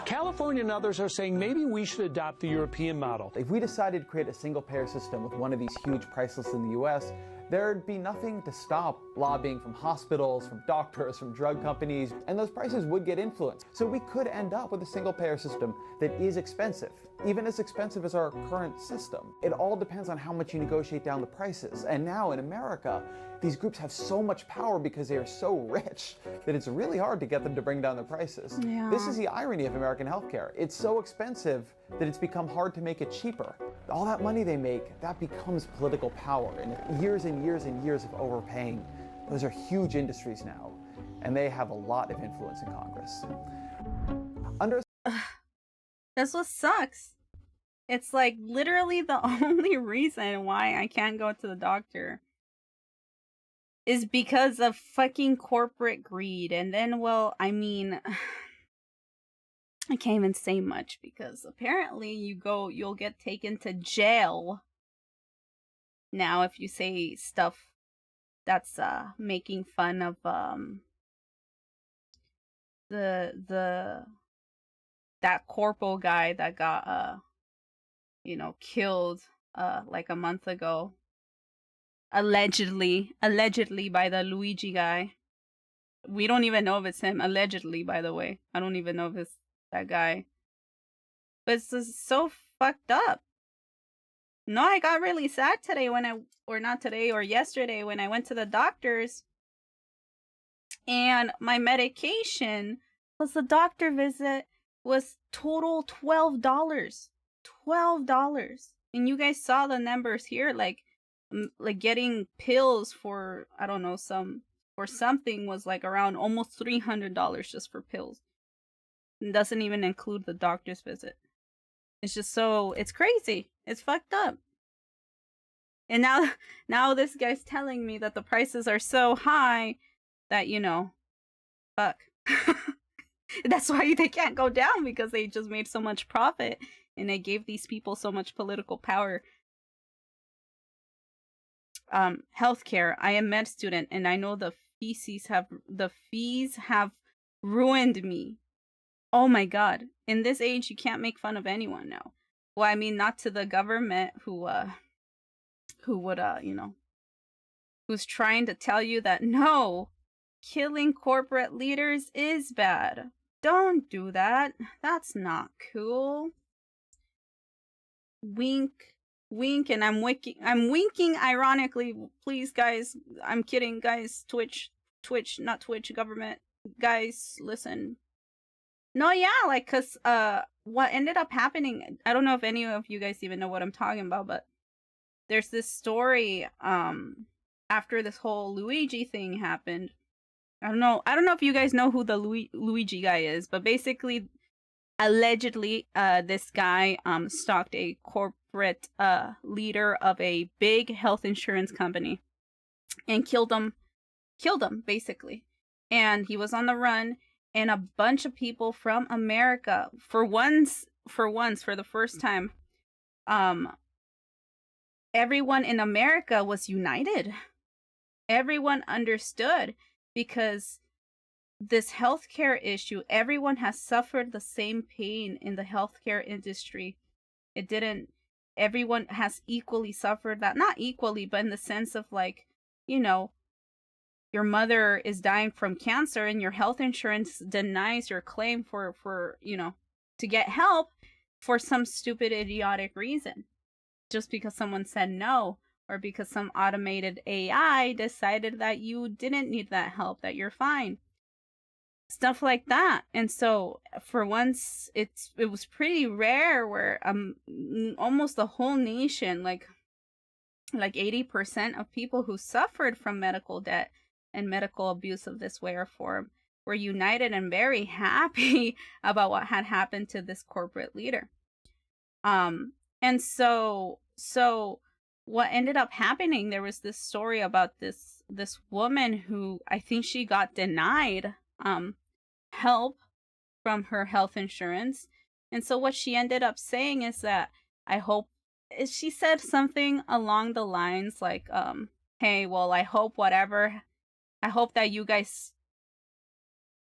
California and others are saying maybe we should adopt the European model. If we decided to create a single-payer system with one of these huge price lists in the US, there'd be nothing to stop lobbying from hospitals, from doctors, from drug companies, and those prices would get influenced. So we could end up with a single-payer system that is expensive, even as expensive as our current system. It all depends on how much you negotiate down the prices. And now in America, these groups have so much power because they are so rich that it's really hard to get them to bring down the prices. Yeah. This is the irony of American healthcare. It's so expensive that it's become hard to make it cheaper. All that money they make, that becomes political power. And years and years and years of overpaying, those are huge industries now. And they have a lot of influence in Congress. That's what sucks. It's like literally the only reason why I can't go to the doctor is because of fucking corporate greed. And then, well, I mean, I can't even say much because apparently you'll get taken to jail now if you say stuff that's making fun of that corporal guy that got killed like a month ago, allegedly by the Luigi guy. We don't even know if it's him. Allegedly, by the way, I don't even know if it's that guy. But it's just so fucked up. No, I got really sad today yesterday when I went to the doctor's, and my medication plus the doctor visit was total $12. And you guys saw the numbers here, like getting pills for, I don't know, something was like around almost $300 just for pills. It doesn't even include the doctor's visit. It's just it's crazy. It's fucked up. And now this guy's telling me that the prices are so high that, fuck. That's why they can't go down, because they just made so much profit and they gave these people so much political power. Healthcare. I am a med student and I know the fees have ruined me. Oh my god. In this age, you can't make fun of anyone now. Well, I mean, not to the government who would, who's trying to tell you that no, killing corporate leaders is bad. Don't do that. That's not cool. Wink, wink, and I'm winking ironically. Please, guys, I'm kidding, guys. Twitch, not Twitch, government. Guys, listen. No, yeah, like, cause what ended up happening, I don't know if any of you guys even know what I'm talking about, but there's this story after this whole Luigi thing happened. I don't know if you guys know who the Luigi guy is, but basically, allegedly, this guy stalked a corporate leader of a big health insurance company and killed him basically. And he was on the run, and a bunch of people from America, for the first time, everyone in America was united. Everyone understood, because this healthcare issue, everyone has suffered the same pain in the healthcare industry. Everyone has equally suffered that. Not equally, but in the sense of, like, you know, your mother is dying from cancer and your health insurance denies your claim for you know, to get help for some stupid, idiotic reason. Just because someone said no, or because some automated AI decided that you didn't need that help, that you're fine. Stuff like that. And so for once, it was pretty rare where almost the whole nation, like 80% of people who suffered from medical debt and medical abuse of this way or form were united and very happy about what had happened to this corporate leader. And so what ended up happening, there was this story about this woman who, I think she got denied help from her health insurance. And so what she ended up saying is that, she said something along the lines like, hey, well, I hope that you guys,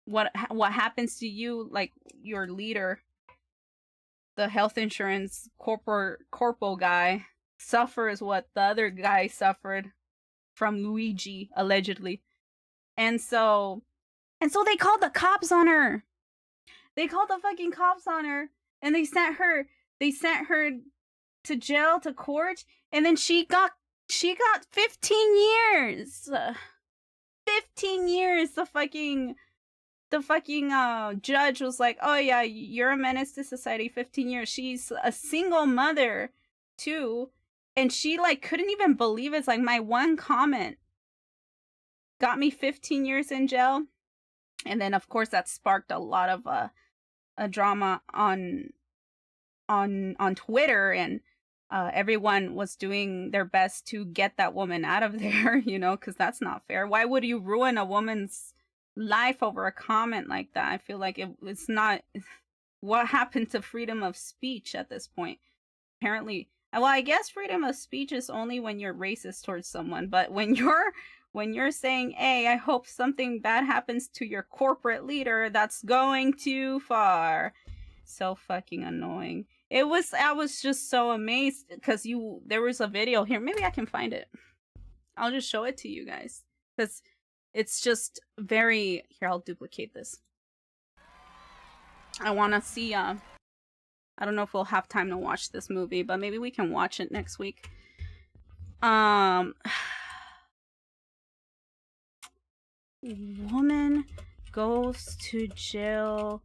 what happens to you, like your leader, the health insurance corporal guy, suffers what the other guy suffered from Luigi, allegedly. And so they called the cops on her. They called the fucking cops on her, and they sent her to jail, to court, and then she got 15 years. 15 years. The fucking judge was like, oh yeah, you're a menace to society, 15 years. She's a single mother too, and she like couldn't even believe it. It's like, my one comment got me 15 years in jail. And then of course that sparked a lot of a drama on Twitter, and everyone was doing their best to get that woman out of there, you know, because that's not fair. Why would you ruin a woman's life over a comment like that? I feel like it's not. What happened to freedom of speech at this point? Apparently, well, I guess freedom of speech is only when you're racist towards someone, but when you're saying, hey, I hope something bad happens to your corporate leader, that's going too far. So fucking annoying. I was just so amazed, because there was a video here. Maybe I can find it. I'll just show it to you guys, because it's just very, here, I'll duplicate this. I want to see, I don't know if we'll have time to watch this movie, but maybe we can watch it next week. Woman goes to jail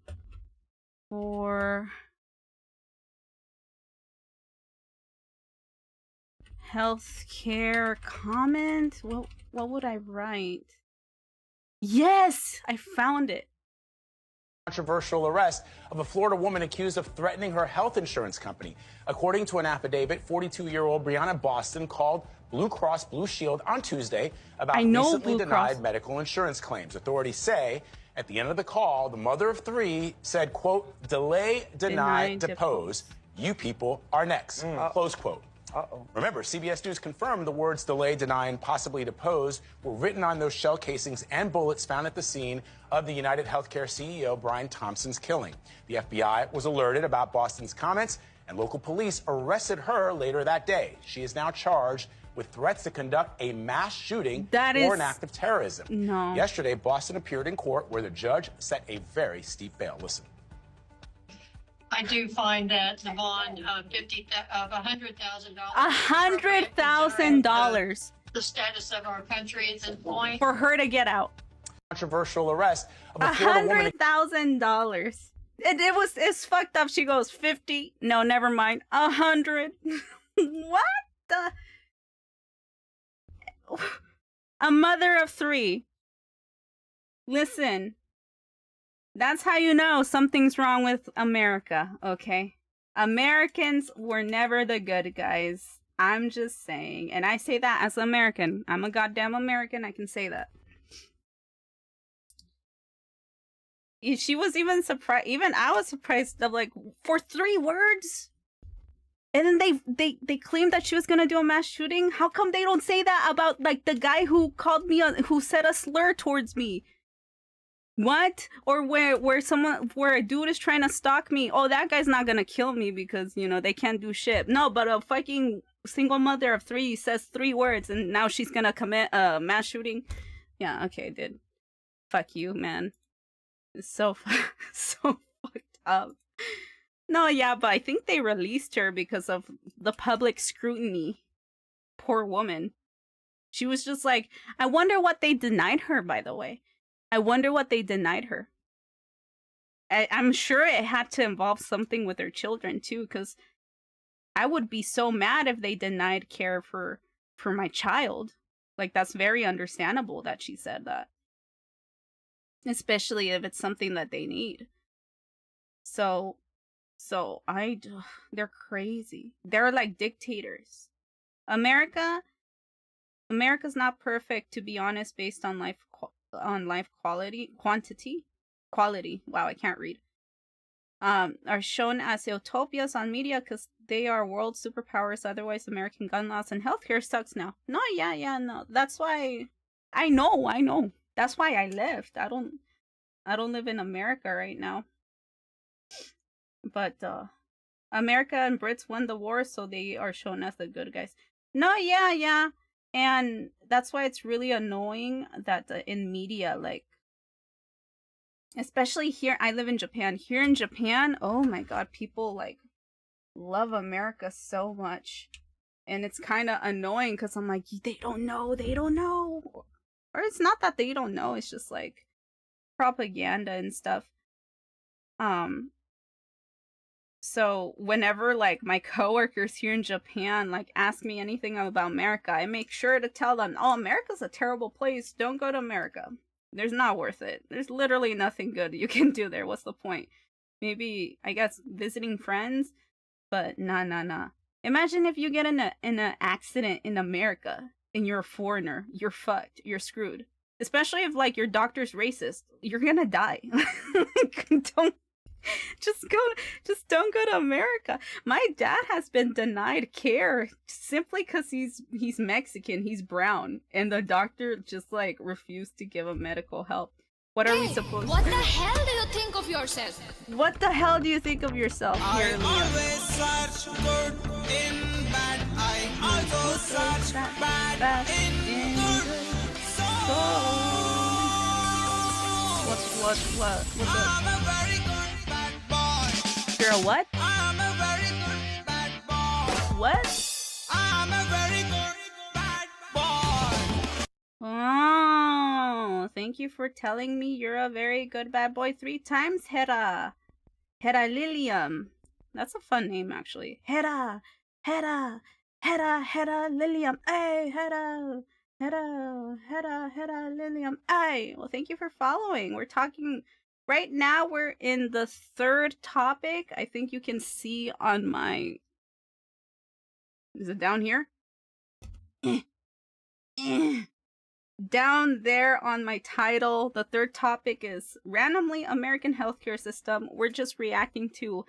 for healthcare comment. What would I write? Yes, I found it. Controversial arrest of a Florida woman accused of threatening her health insurance company. According to an affidavit, 42-year-old Brianna Boston called Blue Cross Blue Shield on Tuesday about recently denied medical insurance claims. Authorities say at the end of the call, the mother of three said, quote, delay, deny, depose. You people are next, close quote. Remember, CBS News confirmed the words delay, deny, and possibly depose were written on those shell casings and bullets found at the scene of the United Healthcare CEO Brian Thompson's killing. The FBI was alerted about Boston's comments, and local police arrested her later that day. She is now charged with threats to conduct a mass shooting or an act of terrorism. No. Yesterday, Boston appeared in court where the judge set a very steep bail. Listen. I do find that the bond of $100,000. $100,000. The status of our country at this point. For her to get out. Controversial arrest of a Florida woman. $100,000. It's fucked up. She goes 50. No, never mind. 100. What the? A mother of 3. Listen, that's how you know something's wrong with America, okay? Americans were never the good guys. I'm just saying. And I say that as an American. I'm a goddamn American. I can say that. She was even surprised. Even I was surprised of like, for 3 words? And then they claimed that she was gonna do a mass shooting. How come they don't say that about like the guy who called me who said a slur towards me? What? Or where a dude is trying to stalk me? Oh, that guy's not gonna kill me because, you know, they can't do shit. No, but a fucking single mother of 3 says 3 words and now she's gonna commit a mass shooting. Yeah, okay, dude. Fuck you, man. It's so so fucked up. No, yeah, but I think they released her because of the public scrutiny. Poor woman. She was just like, I wonder what they denied her, by the way. I wonder what they denied her. I'm sure it had to involve something with her children, too, because I would be so mad if they denied care for my child. Like, that's very understandable that she said that. Especially if it's something that they need. So they're crazy. They're like dictators. America's not perfect, to be honest, based on life quality. Wow, I can't read. Are shown as utopias on media because they are world superpowers. Otherwise, American gun laws and healthcare sucks now. No, yeah, no. That's why I know. That's why I left. I don't live in America right now. But America and Brits won the war, so they are shown as the good guys. No, yeah. And that's why it's really annoying that in media, like, especially here, I live in Japan. Here in Japan, oh my god, people, like, love America so much. And it's kind of annoying because I'm like, they don't know. Or it's not that they don't know, it's just, like, propaganda and stuff. So whenever, like, my coworkers here in Japan, like, ask me anything about America, I make sure to tell them, oh, America's a terrible place. Don't go to America. There's not worth it. There's literally nothing good you can do there. What's the point? Maybe, I guess, visiting friends, but nah. Imagine if you get in an accident in America and you're a foreigner. You're fucked. You're screwed. Especially if, like, your doctor's racist. You're gonna die. Don't go to America. My dad has been denied care simply because he's Mexican, he's brown, and the doctor just, like, refused to give him medical help. What are we supposed to do? What the hell do you think of yourself? What the hell do you think of yourself? I always search good in bad. I also search bad in good. What's up? I'm a very good bad boy. You're a what? I'm a very good bad boy. What? I'm a very good bad boy. Oh, thank you for telling me you're a very good bad boy 3 times, Hera. Hera Lilium. That's a fun name, actually. Hera Lilium. Hey, Hera Lilium. Ay, well, thank you for following. We're talking right now. We're in the 3rd topic. I think you can see on my. Is it down here? Down there on my title, the 3rd topic is randomly American healthcare system. We're just reacting to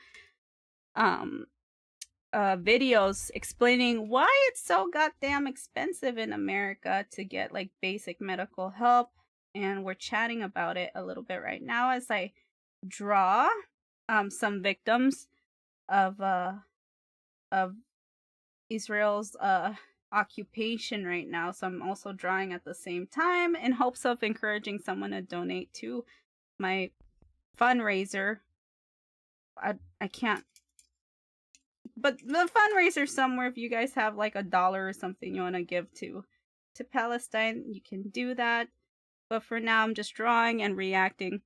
videos explaining why it's so goddamn expensive in America to get, like, basic medical help, and we're chatting about it a little bit right now as I draw some victims of Israel's occupation right now. So I'm also drawing at the same time in hopes of encouraging someone to donate to my fundraiser. I can't. But the fundraiser somewhere, if you guys have like $1 or something you want to give to Palestine, you can do that. But for now, I'm just drawing and reacting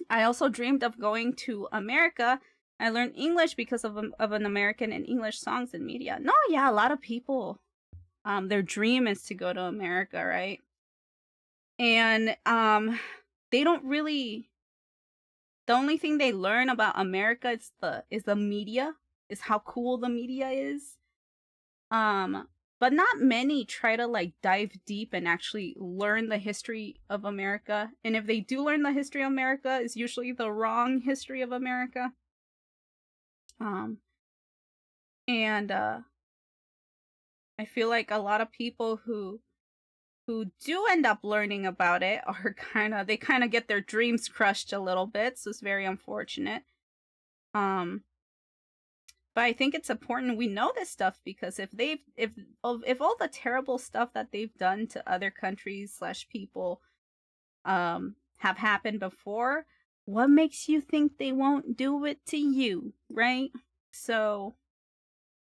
I also dreamed of going to America. I learned English because of an American and English songs and media. No, yeah, a lot of people, their dream is to go to America, right? And they don't really. The only thing they learn about America is the media, is how cool the media is. But not many try to like dive deep and actually learn the history of America. And if they do learn the history of America, it's usually the wrong history of America. I feel like a lot of people who do end up learning about it are they kind of get their dreams crushed a little bit, so it's very unfortunate. But I think it's important we know this stuff, because if all the terrible stuff that they've done to other countries / people have happened before, what makes you think they won't do it to you, right? So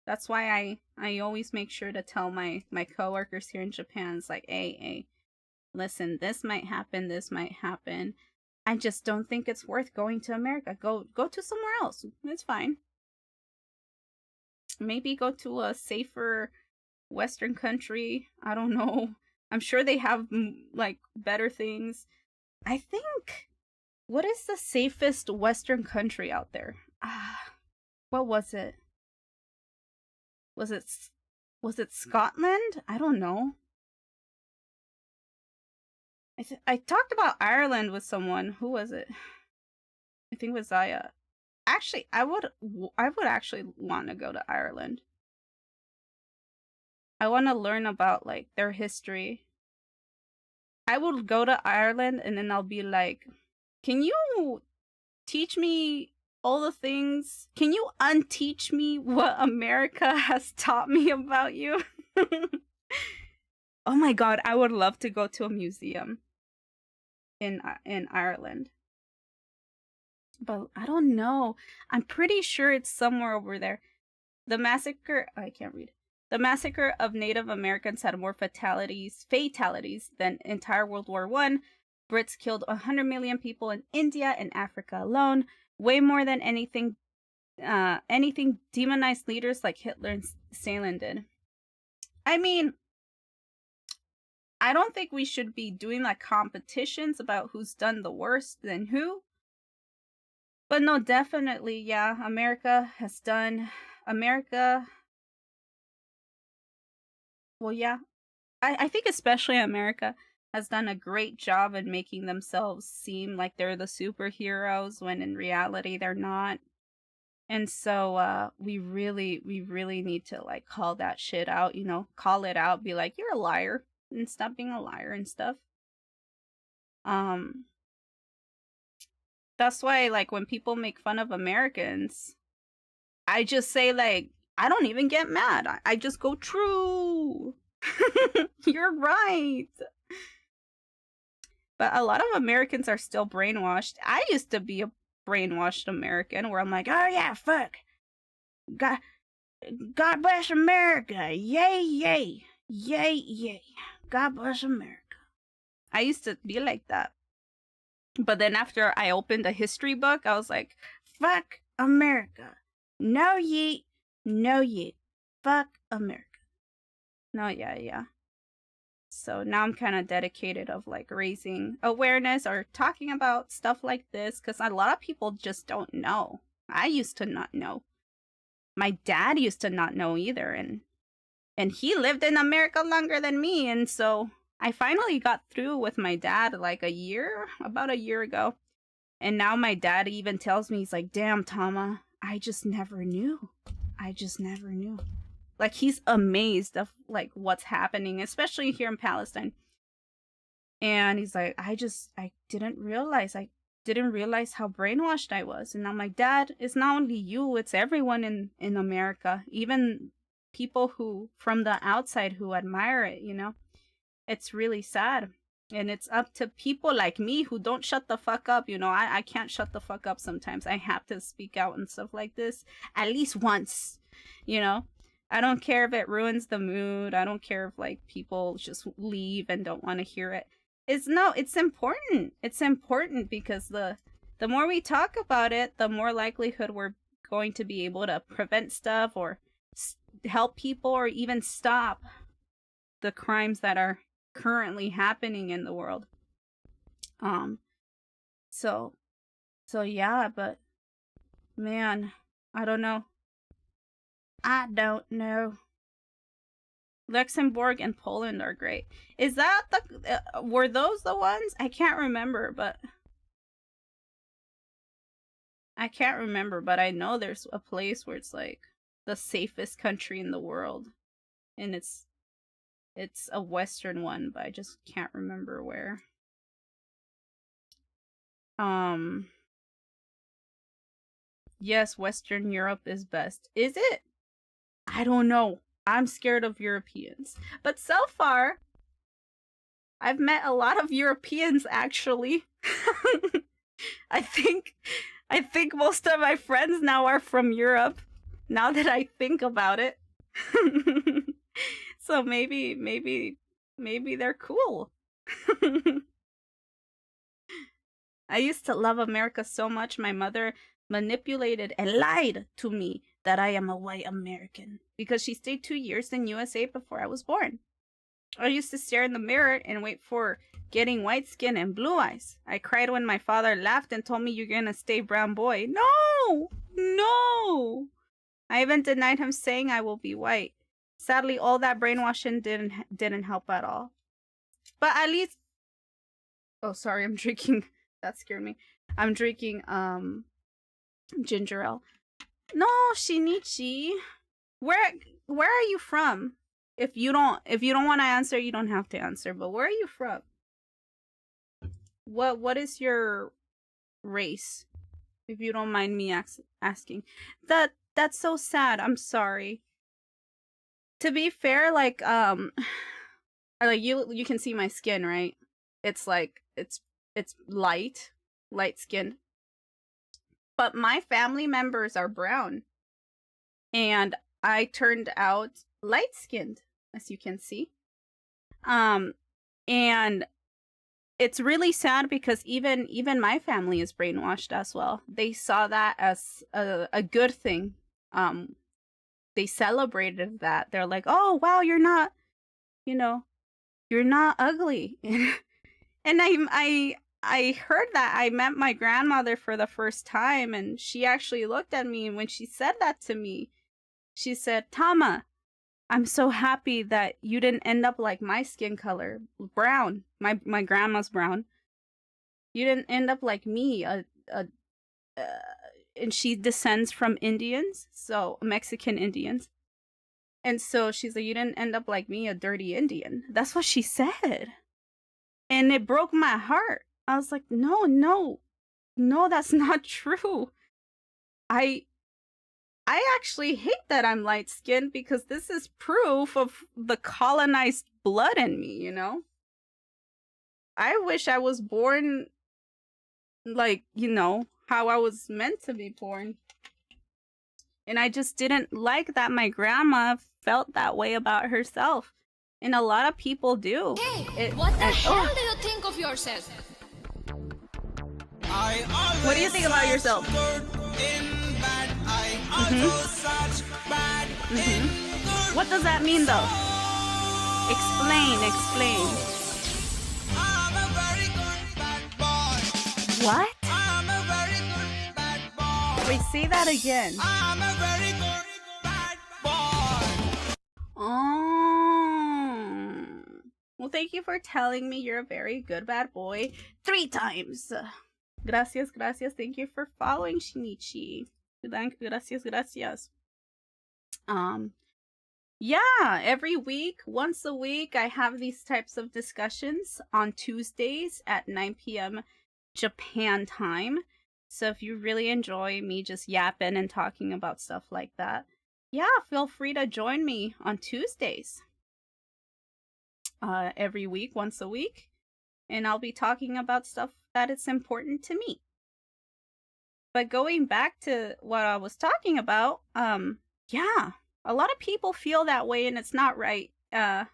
that's why I always make sure to tell my coworkers here in Japan, it's like, hey, listen, this might happen, I just don't think it's worth going to America. Go to somewhere else. It's fine. Maybe go to a safer Western country. I don't know. I'm sure they have like better things. I think, what is the safest Western country out there? What was it? Was it Scotland? I don't know. I talked about Ireland with someone. Who was it? I think it was Zaya. Actually, I would actually want to go to Ireland. I want to learn about like their history. I would go to Ireland and then I'll be like, can you teach me all the things? Can you unteach me what America has taught me about you? Oh my god, I would love to go to a museum in Ireland. But I don't know. I'm pretty sure it's somewhere over there. The massacre... I can't read. The massacre of Native Americans had more fatalities than entire World War I. Brits killed 100 million people in India and Africa alone. Way more than anything demonized leaders like Hitler and Stalin did. I mean, I don't think we should be doing like competitions about who's done the worst than who. But no, definitely, yeah, well, yeah, I think especially America has done a great job in making themselves seem like they're the superheroes when in reality they're not. And so we really need to like call that shit out, call it out, be like, you're a liar, and stop being a liar and stuff. That's why, like, when people make fun of Americans, I just say, like, I don't even get mad. I just go, true. You're right. But a lot of Americans are still brainwashed. I used to be a brainwashed American where I'm like, oh yeah, fuck. God bless America. Yay, yay. Yay, yay. God bless America. I used to be like that. But then after I opened a history book, I was like, fuck America. No yeet, no yeet. Fuck America. No, yeah. So now I'm kind of dedicated of like raising awareness or talking about stuff like this, because a lot of people just don't know. I used to not know. My dad used to not know either, and he lived in America longer than me, and so I finally got through with my dad like about a year ago. And now my dad even tells me, he's like, damn, Tama, I just never knew. Like, he's amazed of like what's happening, especially here in Palestine. And he's like, I didn't realize how brainwashed I was. And now my dad, it's not only you, it's everyone in America, even people who from the outside who admire it, It's really sad. And it's up to people like me who don't shut the fuck up. I can't shut the fuck up sometimes. I have to speak out and stuff like this at least once, I don't care if it ruins the mood. I don't care if like people just leave and don't want to hear it. It's important. It's important because the more we talk about it, the more likelihood we're going to be able to prevent stuff or help people or even stop the crimes that are currently happening in the world. So yeah, but man, I don't know. Luxembourg and Poland are great. Is that the were those the ones? I can't remember, but I know there's a place where it's like the safest country in the world, and it's a Western one, but I just can't remember where. Yes, Western Europe is best. Is it? I don't know. I'm scared of Europeans. But so far, I've met a lot of Europeans, actually. I think most of my friends now are from Europe, now that I think about it. So maybe they're cool. I used to love America so much, my mother manipulated and lied to me that I am a white American because she stayed 2 years in USA before I was born. I used to stare in the mirror and wait for getting white skin and blue eyes. I cried when my father laughed and told me, "You're gonna stay brown boy." No! I even denied him saying I will be white. Sadly, all that brainwashing didn't help at all. But at least... Oh, sorry, I'm drinking... That scared me. I'm drinking, ginger ale. No, Shinichi. Where are you from? If you don't want to answer, you don't have to answer. But where are you from? What is your race? If you don't mind me asking. That's so sad. I'm sorry. To be fair, like you can see my skin, right? It's like it's light skin. But my family members are brown. And I turned out light-skinned, as you can see. And it's really sad because even my family is brainwashed as well. They saw that as a good thing. They celebrated that. They're like, "Oh, wow, you're not ugly." And I heard that. I met my grandmother for the first time, and she actually looked at me, and when she said that to me, she said, "Tama, I'm so happy that you didn't end up like my skin color, brown. My grandma's brown. You didn't end up like me, and she descends from Indians, so Mexican Indians. And so she's like, you didn't end up like me, a dirty Indian." That's what she said. And it broke my heart. I was like, no, that's not true. I actually hate that I'm light-skinned because this is proof of the colonized blood in me, you know? I wish I was born like, how I was meant to be born. And I just didn't like that my grandma felt that way about herself. And a lot of people do. Hey, what the hell do you think of yourself? What do you think about yourself? What does that mean, though? Explain. What? Wait, say that again. Well, thank you for telling me you're a very good bad boy 3 times. Gracias. Thank you for following, Shinichi. Gracias. Yeah, every week, once a week, I have these types of discussions on Tuesdays at 9 p.m. Japan time. So if you really enjoy me just yapping and talking about stuff like that, yeah, feel free to join me on Tuesdays. Every week, once a week. And I'll be talking about stuff that is important to me. But going back to what I was talking about, yeah, a lot of people feel that way and it's not right. I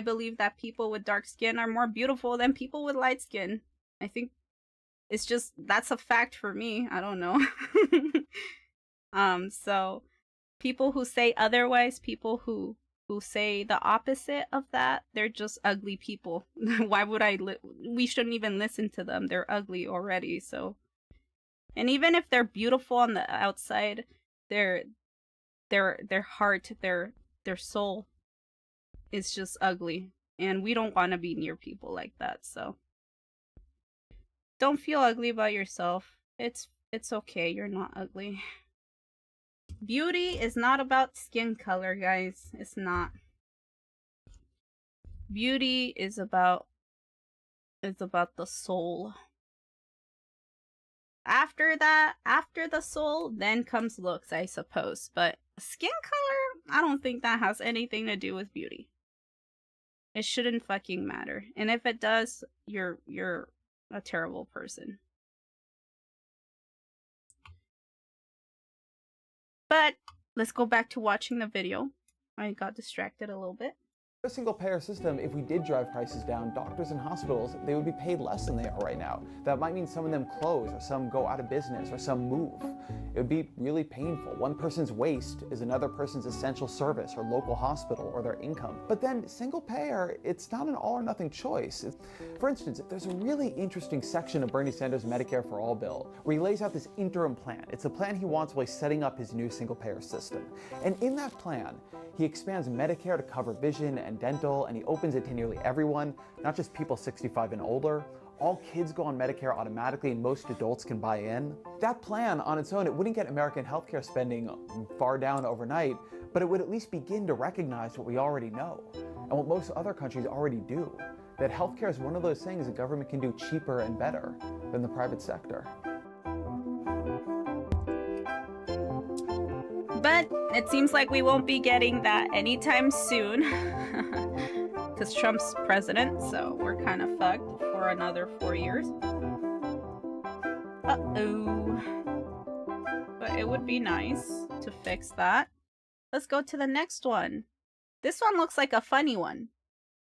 believe that people with dark skin are more beautiful than people with light skin. I think It's just, that's a fact for me. I don't know. So people who say otherwise, people who say the opposite of that, they're just ugly people. Why would we shouldn't even listen to them. They're ugly already. So, and even if they're beautiful on the outside, their heart, their soul is just ugly, and we don't want to be near people like that. So don't feel ugly about yourself. It's okay. You're not ugly. Beauty is not about skin color, guys. It's not. Beauty is about the soul. After that, after the soul, then comes looks, I suppose. But skin color, I don't think that has anything to do with beauty. It shouldn't fucking matter. And if it does, you're a terrible person. But let's go back to watching the video. I got distracted a little bit. A single-payer system, if we did drive prices down, doctors and hospitals, they would be paid less than they are right now. That might mean some of them close, or some go out of business, or some move. It would be really painful. One person's waste is another person's essential service, or local hospital, or their income. But then single-payer, it's not an all-or-nothing choice. For instance, there's a really interesting section of Bernie Sanders' Medicare for All bill, where he lays out this interim plan. It's the plan he wants while he's setting up his new single-payer system. And in that plan, he expands Medicare to cover vision and dental, and he opens it to nearly everyone, not just people 65 and older. All kids go on Medicare automatically, and most adults can buy in. That plan on its own, it wouldn't get American healthcare spending far down overnight, but it would at least begin to recognize what we already know, and what most other countries already do, that healthcare is one of those things the government can do cheaper and better than the private sector. But it seems like we won't be getting that anytime soon. Because Trump's president, so we're kind of fucked for another 4 years. Uh-oh. But it would be nice to fix that. Let's go to the next one. This one looks like a funny one.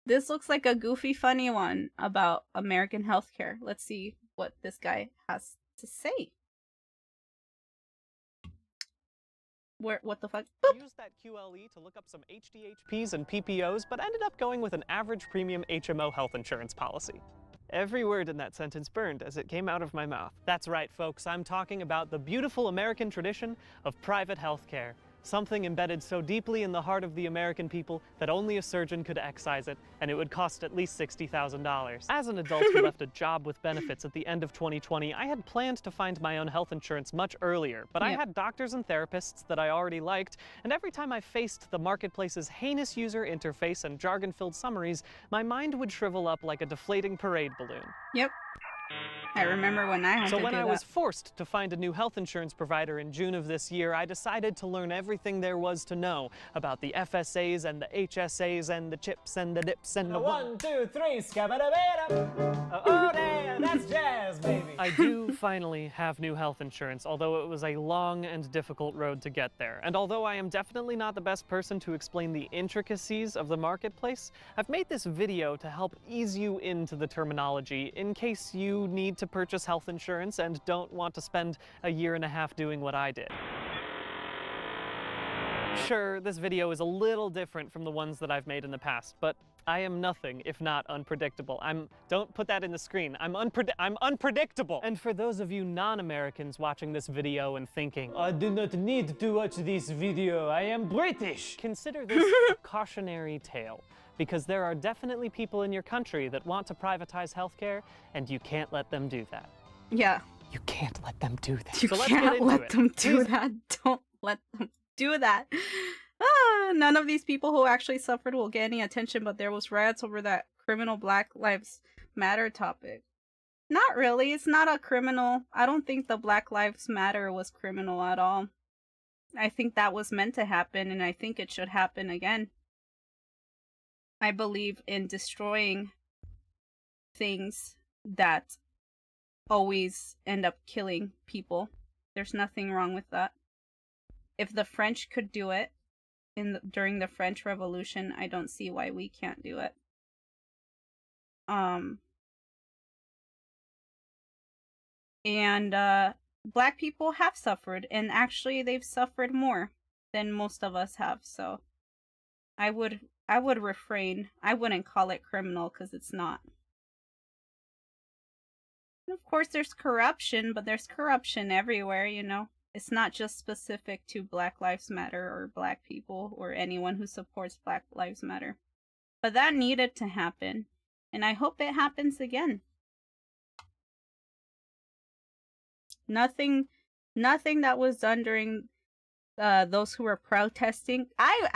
This looks like a goofy funny one about American healthcare. Let's see what this guy has to say. What the fuck? I used that QLE to look up some HDHPs and PPOs, but ended up going with an average premium HMO health insurance policy. Every word in that sentence burned as it came out of my mouth. That's right, folks. I'm talking about the beautiful American tradition of private health care. Something embedded so deeply in the heart of the American people that only a surgeon could excise it, and it would cost at least $60,000. As an adult who left a job with benefits at the end of 2020, I had planned to find my own health insurance much earlier, but I had doctors and therapists that I already liked, and every time I faced the marketplace's heinous user interface and jargon-filled summaries, my mind would shrivel up like a deflating parade balloon. Yep. I remember when I had to do that. So when I was forced to find a new health insurance provider in June of this year, I decided to learn everything there was to know about the FSAs and the HSAs and the chips and the dips and the 1, 2, 3, scabba-da-ba-da. Oh, damn, that's jazz, baby. I do finally have new health insurance, although it was a long and difficult road to get there. And although I am definitely not the best person to explain the intricacies of the marketplace, I've made this video to help ease you into the terminology in case you need to purchase health insurance and don't want to spend a year and a half doing what I did. Sure, this video is a little different from the ones that I've made in the past, but I am nothing if not unpredictable. Don't put that in the screen. I'm unpredictable. And for those of you non-Americans watching this video and thinking, I do not need to watch this video, I am British. Consider this a cautionary tale, because there are definitely people in your country that want to privatize healthcare, and you can't let them do that. Yeah. You can't let them do that. You So let's can't get into let it. them do that. Don't let them do that. None of these people who actually suffered will get any attention, but there was riots over that criminal Black Lives Matter topic. Not really. It's not a criminal. I don't think the Black Lives Matter was criminal at all. I think that was meant to happen, and I think it should happen again. I believe in destroying things that always end up killing people. There's nothing wrong with that. If the French could do it during the French Revolution, I don't see why we can't do it. And black people have suffered, and actually they've suffered more than most of us have. So I would refrain. I wouldn't call it criminal because it's not. And of course there's corruption, but there's corruption everywhere, you know. It's not just specific to Black Lives Matter or black people or anyone who supports Black Lives Matter. But that needed to happen, and I hope it happens again. Nothing that was done during those who were protesting. I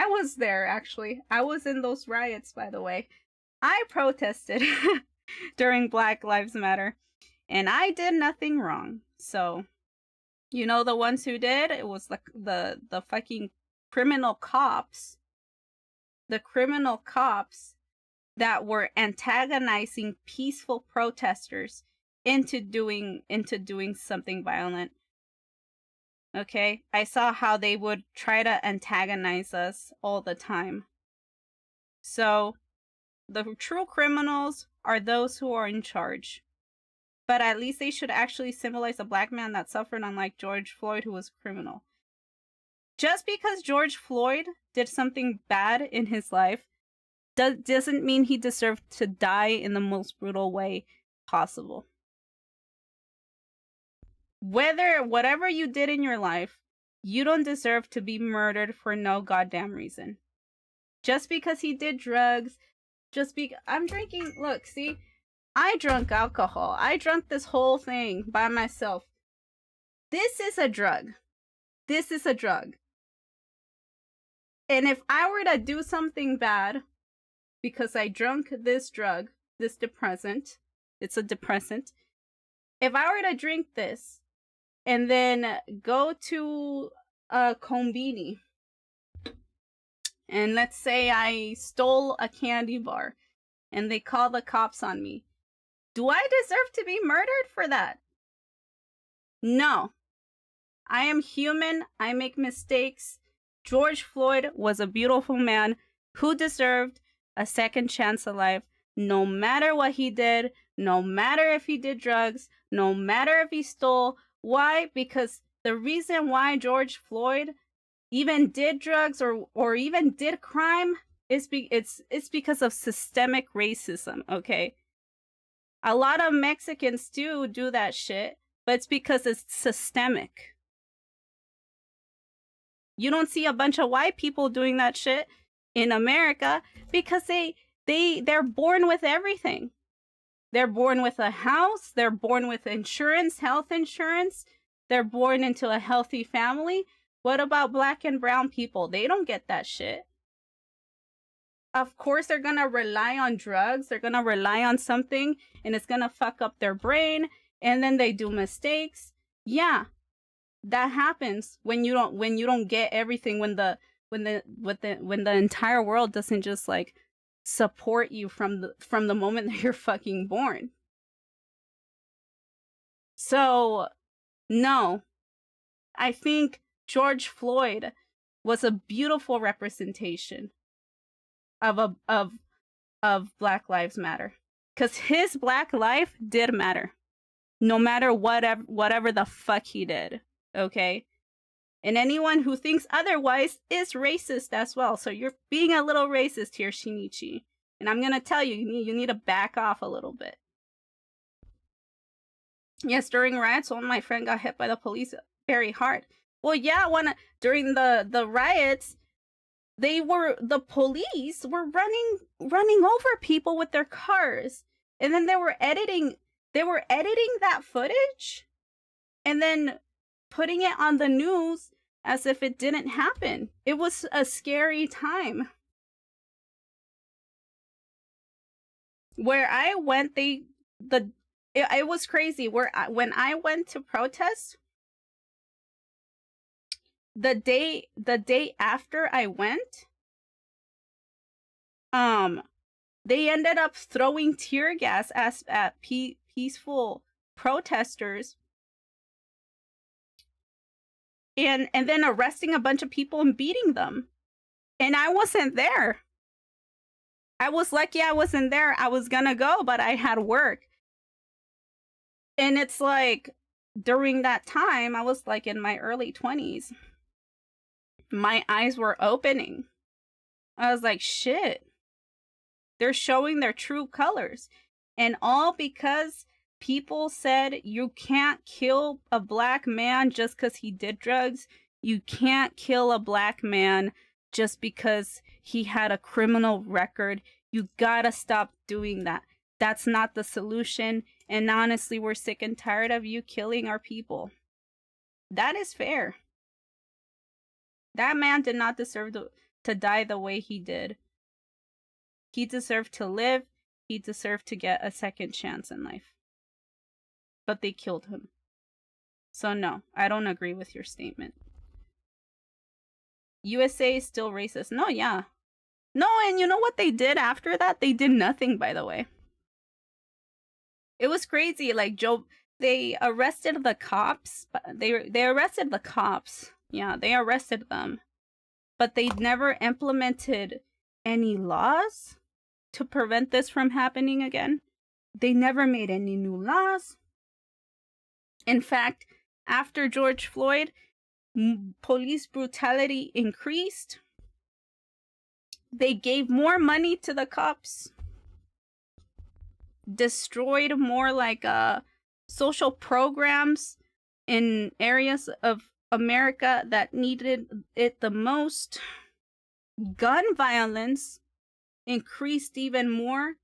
was there, actually. I was in those riots, by the way. I protested during Black Lives Matter, and I did nothing wrong. So, you know, the ones who did, it was the fucking criminal cops. The criminal cops that were antagonizing peaceful protesters into doing something violent. Okay? I saw how they would try to antagonize us all the time. So, the true criminals are those who are in charge. But at least they should actually symbolize a black man that suffered, unlike George Floyd, who was a criminal. Just because George Floyd did something bad in his life doesn't mean he deserved to die in the most brutal way possible. Whatever you did in your life, you don't deserve to be murdered for no goddamn reason. Just because he did drugs, I'm drinking, look, see? I drank alcohol. I drank this whole thing by myself. This is a drug. This is a drug. And if I were to do something bad because I drank this drug, this depressant, it's a depressant. If I were to drink this and then go to a combini, and let's say I stole a candy bar and they call the cops on me, do I deserve to be murdered for that? No. I am human. I make mistakes. George Floyd was a beautiful man who deserved a second chance at life, no matter what he did, no matter if he did drugs, no matter if he stole. Why? Because the reason why George Floyd even did drugs or even did crime is it's because of systemic racism, okay? A lot of Mexicans do that shit, but it's because it's systemic. You don't see a bunch of white people doing that shit in America because they're born with everything. They're born with a house, they're born with insurance, health insurance, they're born into a healthy family. What about black and brown people? They don't get that shit. Of course, they're gonna rely on drugs, they're gonna rely on something, and it's gonna fuck up their brain, and then they do mistakes. Yeah. That happens when you don't get everything, when the entire world doesn't just like support you from the moment that you're fucking born. So no, I think George Floyd was a beautiful representation of Black Lives Matter, because his black life did matter, no matter whatever the fuck he did. Okay? And anyone who thinks otherwise is racist as well. So you're being a little racist here, Shinichi. And I'm gonna tell you, you need to back off a little bit. Yes, during riots, one of my friends got hit by the police very hard. Well, yeah, during the riots, the police were running over people with their cars. And then they were editing that footage and then putting it on the news as if it didn't happen. It was a scary time. Where I went, it was crazy. When I went to protest, the day after I went, they ended up throwing tear gas at peaceful protesters. And then arresting a bunch of people and beating them. And I wasn't there. I was lucky I wasn't there. I was gonna go, but I had work. And it's like, during that time, I was like in my early 20s. My eyes were opening. I was like, shit. They're showing their true colors. And all because people said you can't kill a black man just because he did drugs. You can't kill a black man just because he had a criminal record. You gotta stop doing that. That's not the solution. And honestly, we're sick and tired of you killing our people. That is fair. That man did not deserve to die the way he did. He deserved to live. He deserved to get a second chance in life. But they killed him. So no, I don't agree with your statement. USA is still racist. No, yeah. No, and you know what they did after that? They did nothing, by the way. It was crazy. Like, they arrested the cops. They arrested the cops. Yeah, they arrested them. But they never implemented any laws to prevent this from happening again. They never made any new laws. In fact, after George Floyd, police brutality increased. They gave more money to the cops. Destroyed more like social programs in areas of America that needed it the most. Gun violence increased even more.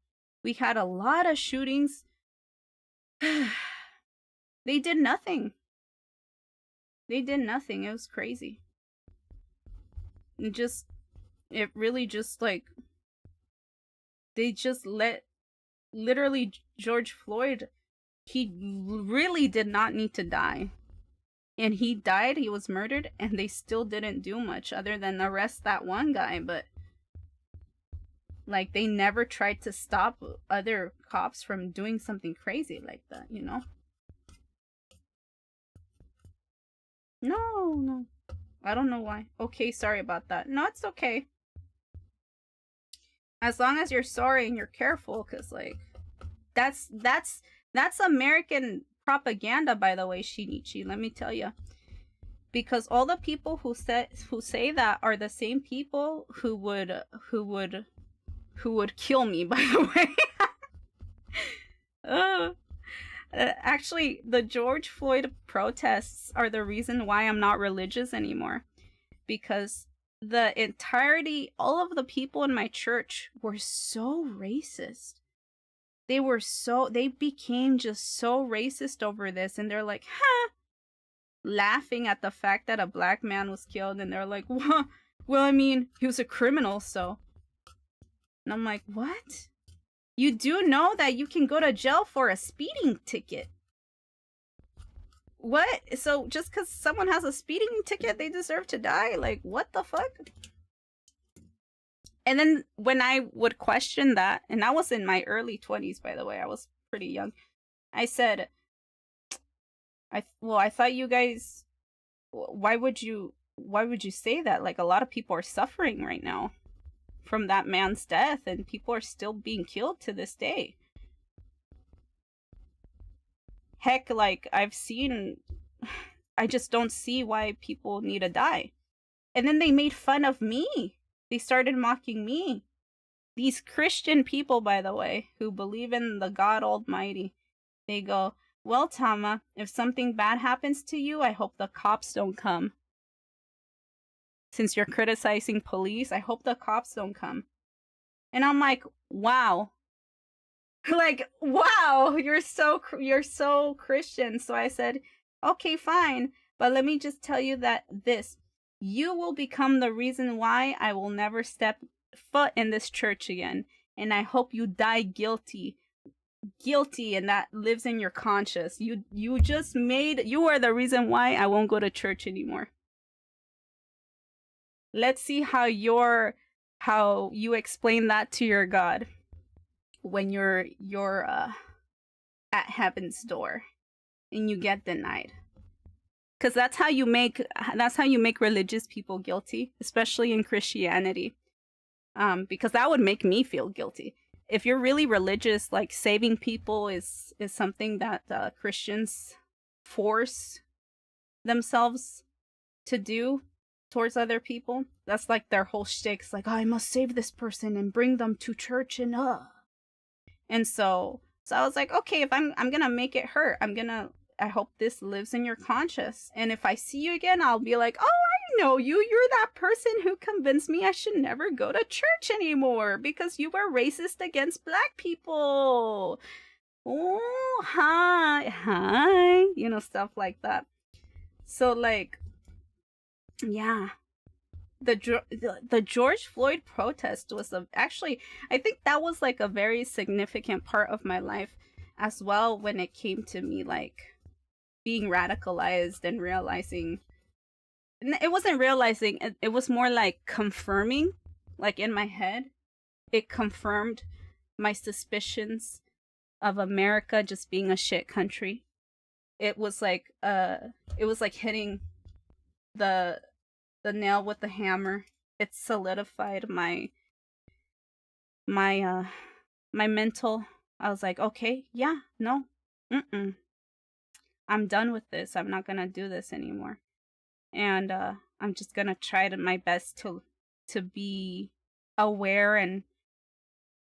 We had a lot of shootings. They did nothing. They did nothing. It was crazy. It really just like, they just literally George Floyd, he really did not need to die. And he died, he was murdered, and they still didn't do much other than arrest that one guy. But like, they never tried to stop other cops from doing something crazy like that, you know? No. I don't know why. Okay, sorry about that. No, it's okay. As long as you're sorry and you're careful, because like, that's American propaganda, by the way, Shinichi, let me tell you. Because all the people who say that are the same people who would kill me, by the way. Actually, the George Floyd protests are the reason why I'm not religious anymore. Because all of the people in my church were so racist. They became just so racist over this, and they're like, laughing at the fact that a black man was killed, and they're like, well, I mean, he was a criminal, so. And I'm like, what? You do know that you can go to jail for a speeding ticket. What? So just because someone has a speeding ticket, they deserve to die? Like, what the fuck? And then when I would question that, and I was in my early 20s, by the way, I was pretty young. I said, I thought you guys, why would you say that? Like, a lot of people are suffering right now from that man's death, and people are still being killed to this day. Heck, like, I just don't see why people need to die. And then they made fun of me. They started mocking me. These Christian people, by the way, who believe in the God Almighty, they go, well, Tama, if something bad happens to you, I hope the cops don't come. Since you're criticizing police, I hope the cops don't come. And I'm like, wow. Like, wow, you're so Christian. So I said, okay, fine. But let me just tell you that you will become the reason why I will never step foot in this church again. And I hope you die guilty, and that lives in your conscience. You are the reason why I won't go to church anymore. Let's see how you explain that to your God when you're at heaven's door and you get denied. Because that's how you make religious people guilty, especially in Christianity. Because that would make me feel guilty. if you're really religious, like saving people is something that Christians force themselves to do towards other people. That's like their whole shtick. It's like, oh, I must save this person and bring them to church and so I was like, okay, if I'm gonna make it hurt, I hope this lives in your conscience. And if I see you again, I'll be like, oh, I know you. You're that person who convinced me I should never go to church anymore because you were racist against black people. Oh, hi, you know, stuff like that. So like, yeah, the George Floyd protest was actually, I think that was like a very significant part of my life as well, when it came to me like being radicalized and realizing, it wasn't realizing, it was more like confirming, like in my head, it confirmed my suspicions of America just being a shit country. It was like hitting the nail with the hammer. It solidified my mental. I was like, okay, yeah, no, I'm done with this. I'm not gonna do this anymore, and I'm just gonna try my best to be aware and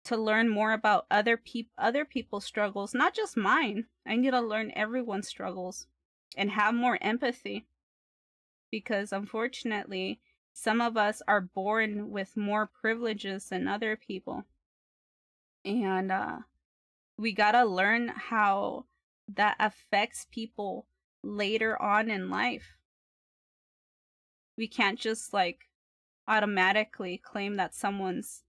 to learn more about other people's struggles, not just mine. I need to learn everyone's struggles and have more empathy, because unfortunately, some of us are born with more privileges than other people, and we gotta learn how that affects people later on in life. We can't just like automatically claim that someone's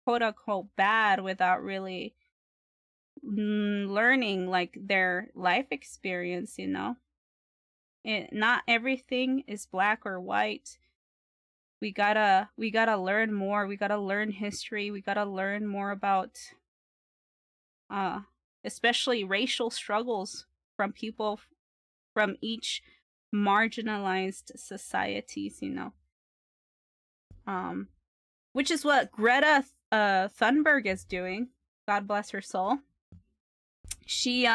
quote unquote bad without really learning like their life experience, you know. Not everything is black or white. We gotta learn more. We gotta learn history. We gotta learn more about especially racial struggles from people from each marginalized societies, you know. Which is what Greta Thunberg is doing. God bless her soul. She's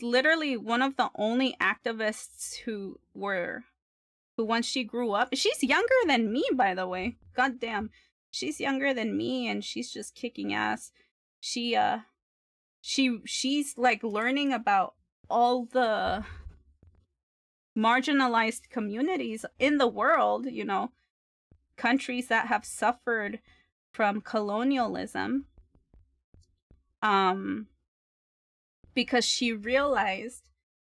literally one of the only activists who once she grew up, she's younger than me, by the way. God damn. She's younger than me, and she's just kicking ass. She's like learning about all the marginalized communities in the world, you know, countries that have suffered from colonialism, because she realized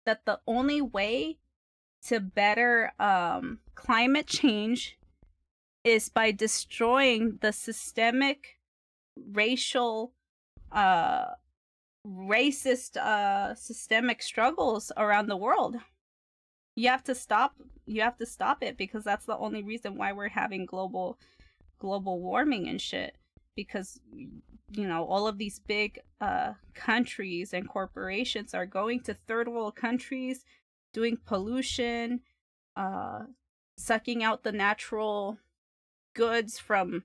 that the only way to better climate change is by destroying the systemic racial racist systemic struggles around the world. You have to stop it, because that's the only reason why we're having global warming and shit, because you know, all of these big countries and corporations are going to third world countries, doing pollution, sucking out the natural goods from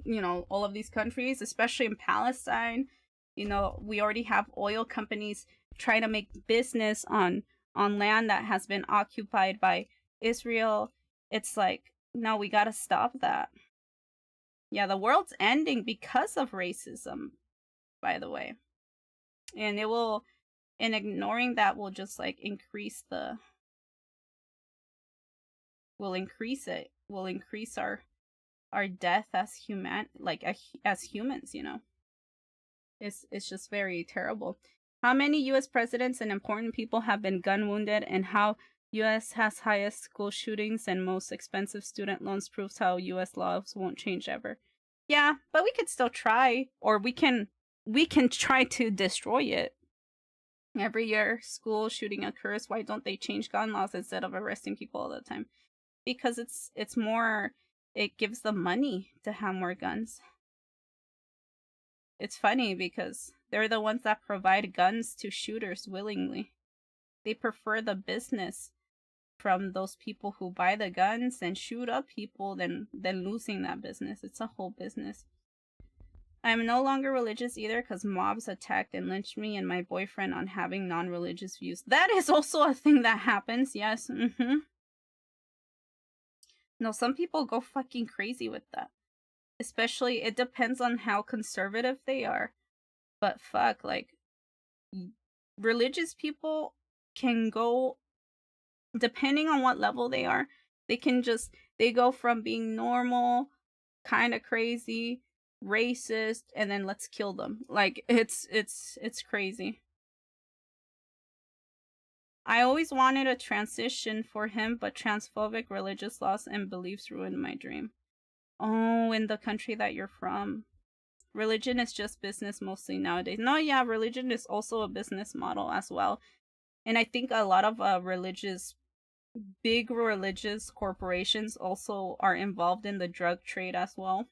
you know, all of these countries, especially in Palestine. You know, we already have oil companies trying to make business on land that has been occupied by Israel. It's like, no, we gotta stop that. Yeah, the world's ending because of racism, by the way. And ignoring that will just like increase our death as as humans, you know. It's just very terrible. How many US presidents and important people have been gun wounded, and how US has highest school shootings and most expensive student loans proves how US laws won't change ever. Yeah, but we could still try, or we can try to destroy it. Every year school shooting occurs. Why don't they change gun laws instead of arresting people all the time? Because it's more, it gives them money to have more guns. It's funny because they're the ones that provide guns to shooters willingly. They prefer the business from those people who buy the guns and shoot up people than losing that business. It's a whole business. I'm no longer religious either because mobs attacked and lynched me and my boyfriend on having non-religious views. That is also a thing that happens, yes. No, some people go fucking crazy with that. Especially, it depends on how conservative they are. But fuck, like, religious people can go, depending on what level they are, they go from being normal, kind of crazy, racist, and then let's kill them. Like, it's crazy. I always wanted a transition for him, but transphobic religious laws and beliefs ruined my dream. Oh, in the country that you're from. Religion is just business mostly nowadays. No, yeah, religion is also a business model as well. And I think a lot of big religious corporations also are involved in the drug trade as well.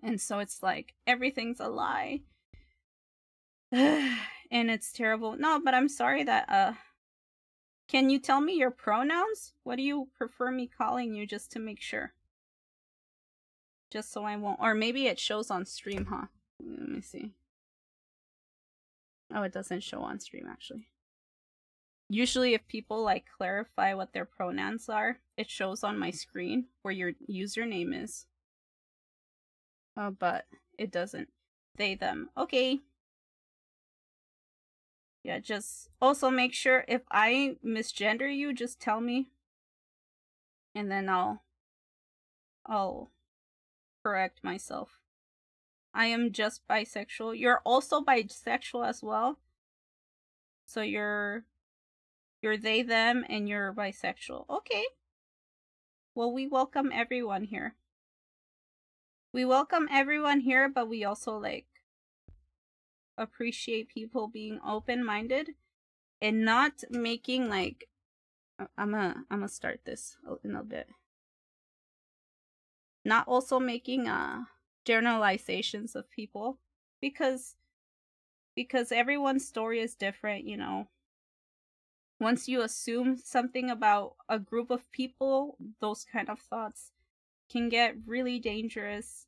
And so it's like, everything's a lie. And it's terrible. No, but I'm sorry that, can you tell me your pronouns? What do you prefer me calling you, just to make sure? Just so I won't, or maybe it shows on stream, huh? Let me see. Oh, it doesn't show on stream, actually. Usually if people, like, clarify what their pronouns are, it shows on my screen where your username is. But it doesn't. They, them. Okay. Yeah, just also make sure if I misgender you, just tell me. And then I'll correct myself. I am just bisexual. You're also bisexual as well. So you're they, them, and you're bisexual. Okay. Well, we welcome everyone here. We welcome everyone here, but we also, like, appreciate people being open-minded and not making, like, I'm gonna start this in a bit. Not also making generalizations of people, because everyone's story is different, you know. Once you assume something about a group of people, those kind of thoughts can get really dangerous.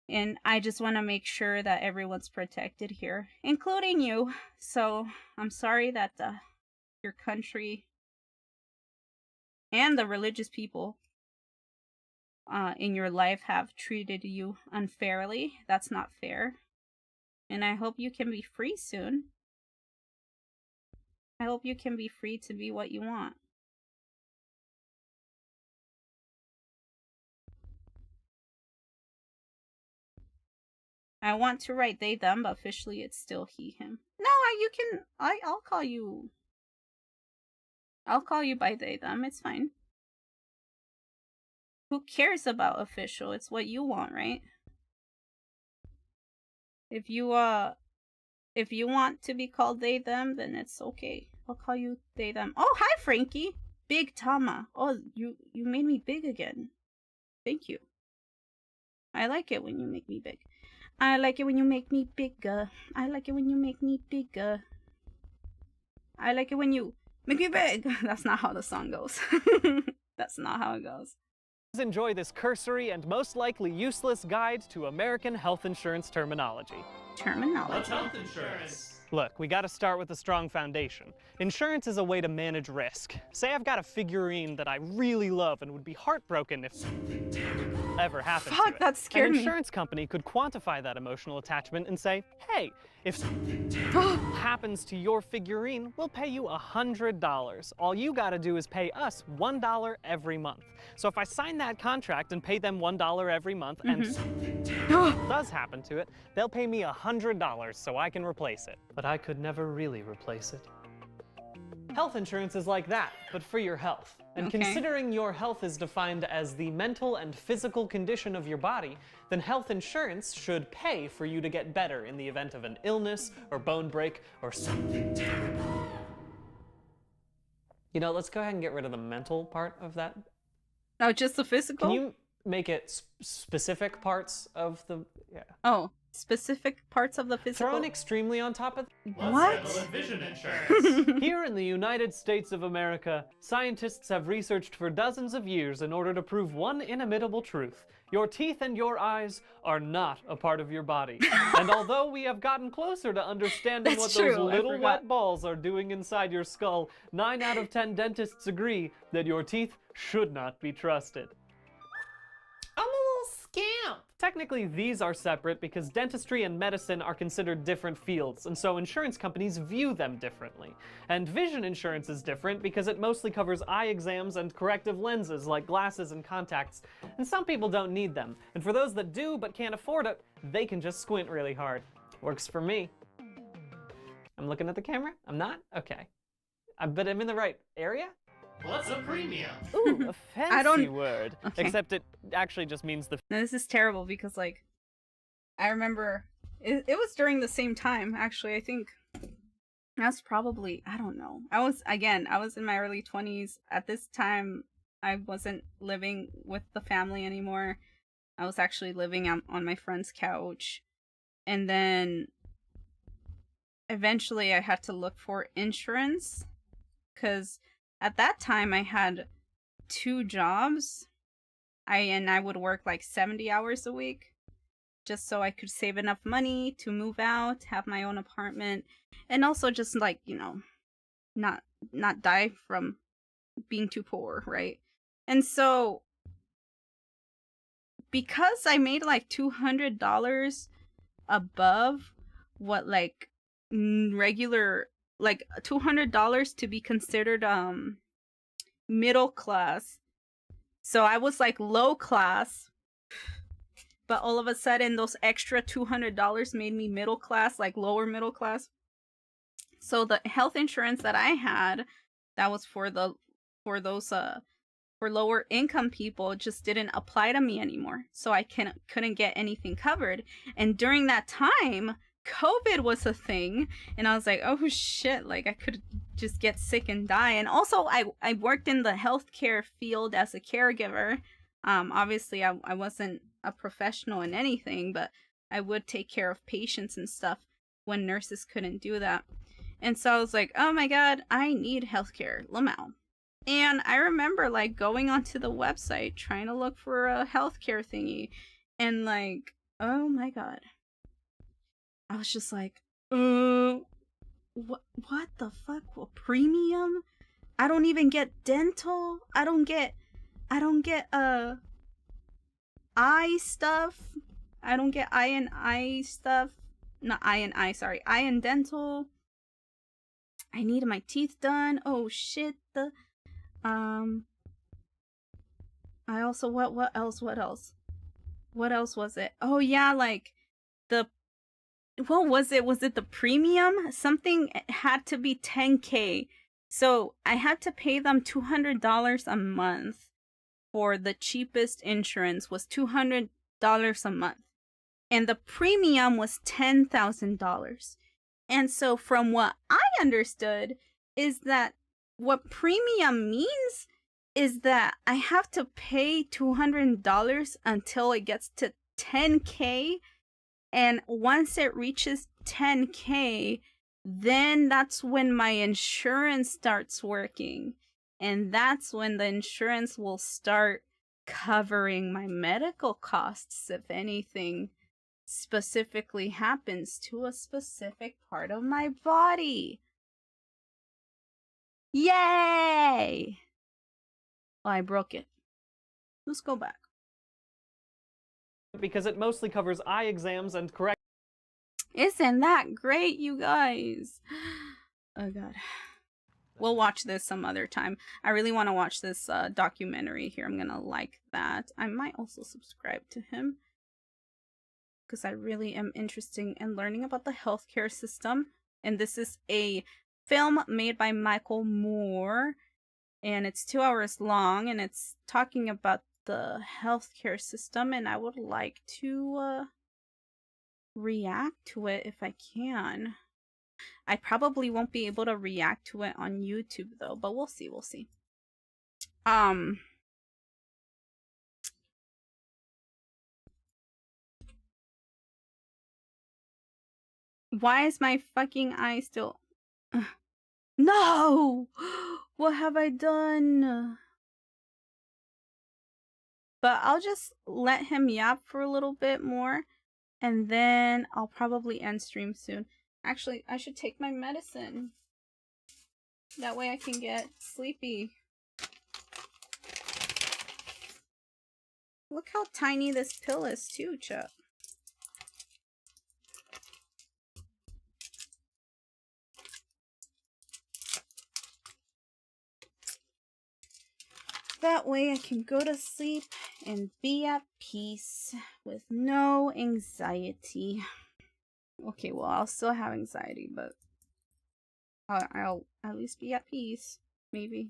And I just want to make sure that everyone's protected here, including you. So I'm sorry that your country and the religious people in your life have treated you unfairly. That's not fair. And I hope you can be free soon. I hope you can be free to be what you want. I want to write they, them, but officially it's still he, him. No, you can, I'll call you by they, them. It's fine. Who cares about official? It's what you want, right? If you want to be called they, them, then it's okay. I'll call you they, them. Oh, hi, Frankie. Big Tama. Oh, you made me big again. Thank you. I like it when you make me big. I like it when you make me bigger. I like it when you make me bigger. I like it when you make me big. That's not how the song goes. That's not how it goes. Enjoy this cursory and most likely useless guide to American health insurance terminology. Terminology? What's health insurance? Look, we gotta start with a strong foundation. Insurance is a way to manage risk. Say I've got a figurine that I really love and would be heartbroken if something terrible ever happened to it. That scared me. An insurance company could quantify that emotional attachment and say, hey, if something terrible happens to your figurine, we'll pay you $100. All you gotta do is pay us $1 every month. So if I sign that contract and pay them $1 every month and something terrible does happen to it, they'll pay me $100 so I can replace it. But I could never really replace it. Health insurance is like that, but for your health. And considering your health is defined as the mental and physical condition of your body, then health insurance should pay for you to get better in the event of an illness or bone break or something terrible. You know, let's go ahead and get rid of the mental part of that. No, just the physical? Can you make it specific parts of the... Yeah. Oh, specific parts of the physical. Thrown extremely on top of What? vision insurance. Here in the United States of America, scientists have researched for dozens of years in order to prove one inimitable truth. Your teeth and your eyes are not a part of your body. And although we have gotten closer to understanding That's what those true, I little forgot. wet balls are doing inside your skull, 9 out of 10 dentists agree that your teeth should not be trusted. I'm a little scamp. Technically, these are separate because dentistry and medicine are considered different fields, and so insurance companies view them differently. And vision insurance is different because it mostly covers eye exams and corrective lenses like glasses and contacts, and some people don't need them. And for those that do but can't afford it, they can just squint really hard. Works for me. I'm looking at the camera? I'm not? Okay. But I'm in the right area? What's a premium? Ooh, a fancy I don't- word. Okay. Except it actually just means the No, this is terrible because, like, I remember it was during the same time, actually. I think that's probably, I don't know. I was in my early 20s. At this time, I wasn't living with the family anymore. I was actually living on my friend's couch. And then eventually I had to look for insurance because at that time I had 2 jobs. I would work like 70 hours a week just so I could save enough money to move out, have my own apartment, and also just, like, you know, not die from being too poor, right? And so because I made like $200 above what, like, regular, like $200 to be considered middle class. So I was like low class, but all of a sudden those extra $200 made me middle class, like lower middle class. So the health insurance that I had, that was for lower income people, just didn't apply to me anymore. So I couldn't get anything covered. And during that time, COVID was a thing, and I was like, oh shit, like I could just get sick and die. And also I worked in the healthcare field as a caregiver. Obviously I wasn't a professional in anything, but I would take care of patients and stuff when nurses couldn't do that. And so I was like, oh my god, I need healthcare, Lamau. And I remember like going onto the website trying to look for a healthcare thingy, and like, oh my god, I was just like, what the fuck? Well, premium? I don't even get dental. I don't get eye stuff. I don't get eye and eye stuff. Not eye and eye, sorry. Eye and dental. I need my teeth done. Oh shit. I also, what else was it? Oh yeah, like what was it? Was it the premium? Something had to be 10K. So I had to pay them $200 a month for the cheapest insurance was $200 a month. And the premium was $10,000. And so from what I understood is that what premium means is that I have to pay $200 until it gets to 10K. And once it reaches 10K, then that's when my insurance starts working. And that's when the insurance will start covering my medical costs if anything specifically happens to a specific part of my body. Yay! Oh, I broke it. Let's go back. because it mostly covers eye exams and correct. Isn't that great, you guys? Oh god. We'll watch this some other time. I really want to watch this documentary here. I'm gonna like that. I might also subscribe to him because I really am interested in learning about the healthcare system. And this is a film made by Michael Moore, and it's 2 hours long, and it's talking about the healthcare system, and I would like to react to it if I can. I probably won't be able to react to it on YouTube though, but we'll see, we'll see. Why is my fucking eye still... No! What have I done? But I'll just let him yap for a little bit more, and then I'll probably end stream soon. Actually, I should take my medicine. That way I can get sleepy. Look how tiny this pill is too, Chuck. That way I can go to sleep and be at peace with no anxiety. Okay, well, I'll still have anxiety, but I'll at least be at peace. Maybe.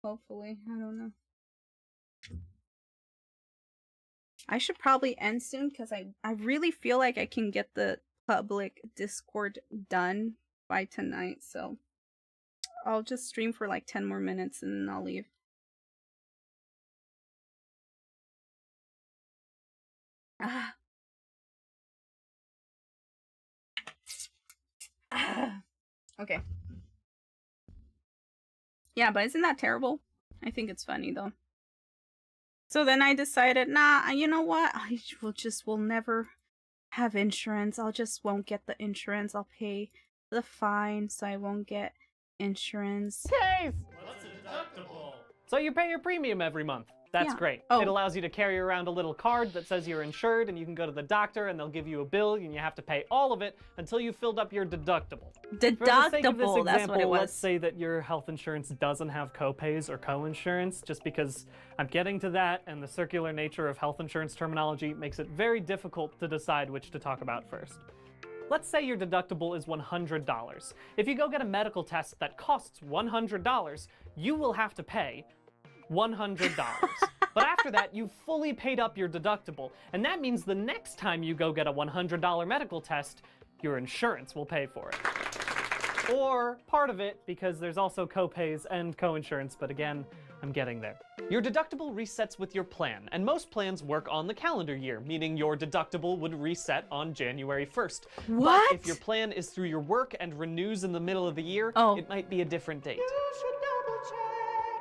Hopefully. I don't know. I should probably end soon because I really feel like I can get the public Discord done by tonight. So I'll just stream for like 10 more minutes and then I'll leave. Okay. Yeah, but isn't that terrible? I think it's funny though. So then I decided, nah, you know what? We'll never have insurance. I'll just won't get the insurance. I'll pay the fine so I won't get insurance. Case! What's a deductible? So you pay your premium every month. That's great. Oh. It allows you to carry around a little card that says you're insured, and you can go to the doctor and they'll give you a bill and you have to pay all of it until you filled up your deductible. Deductible, For the sake of this example, that's what it was. Let's say that your health insurance doesn't have copays or co-insurance, just because I'm getting to that, and the circular nature of health insurance terminology makes it very difficult to decide which to talk about first. Let's say your deductible is $100. If you go get a medical test that costs $100, you will have to pay $100. But after that, you've fully paid up your deductible, and that means the next time you go get a $100 medical test, your insurance will pay for it. Or part of it, because there's also copays and co-insurance, but again, I'm getting there. Your deductible resets with your plan, and most plans work on the calendar year, meaning your deductible would reset on January 1st. What? But if your plan is through your work and renews in the middle of the year, it might be a different date.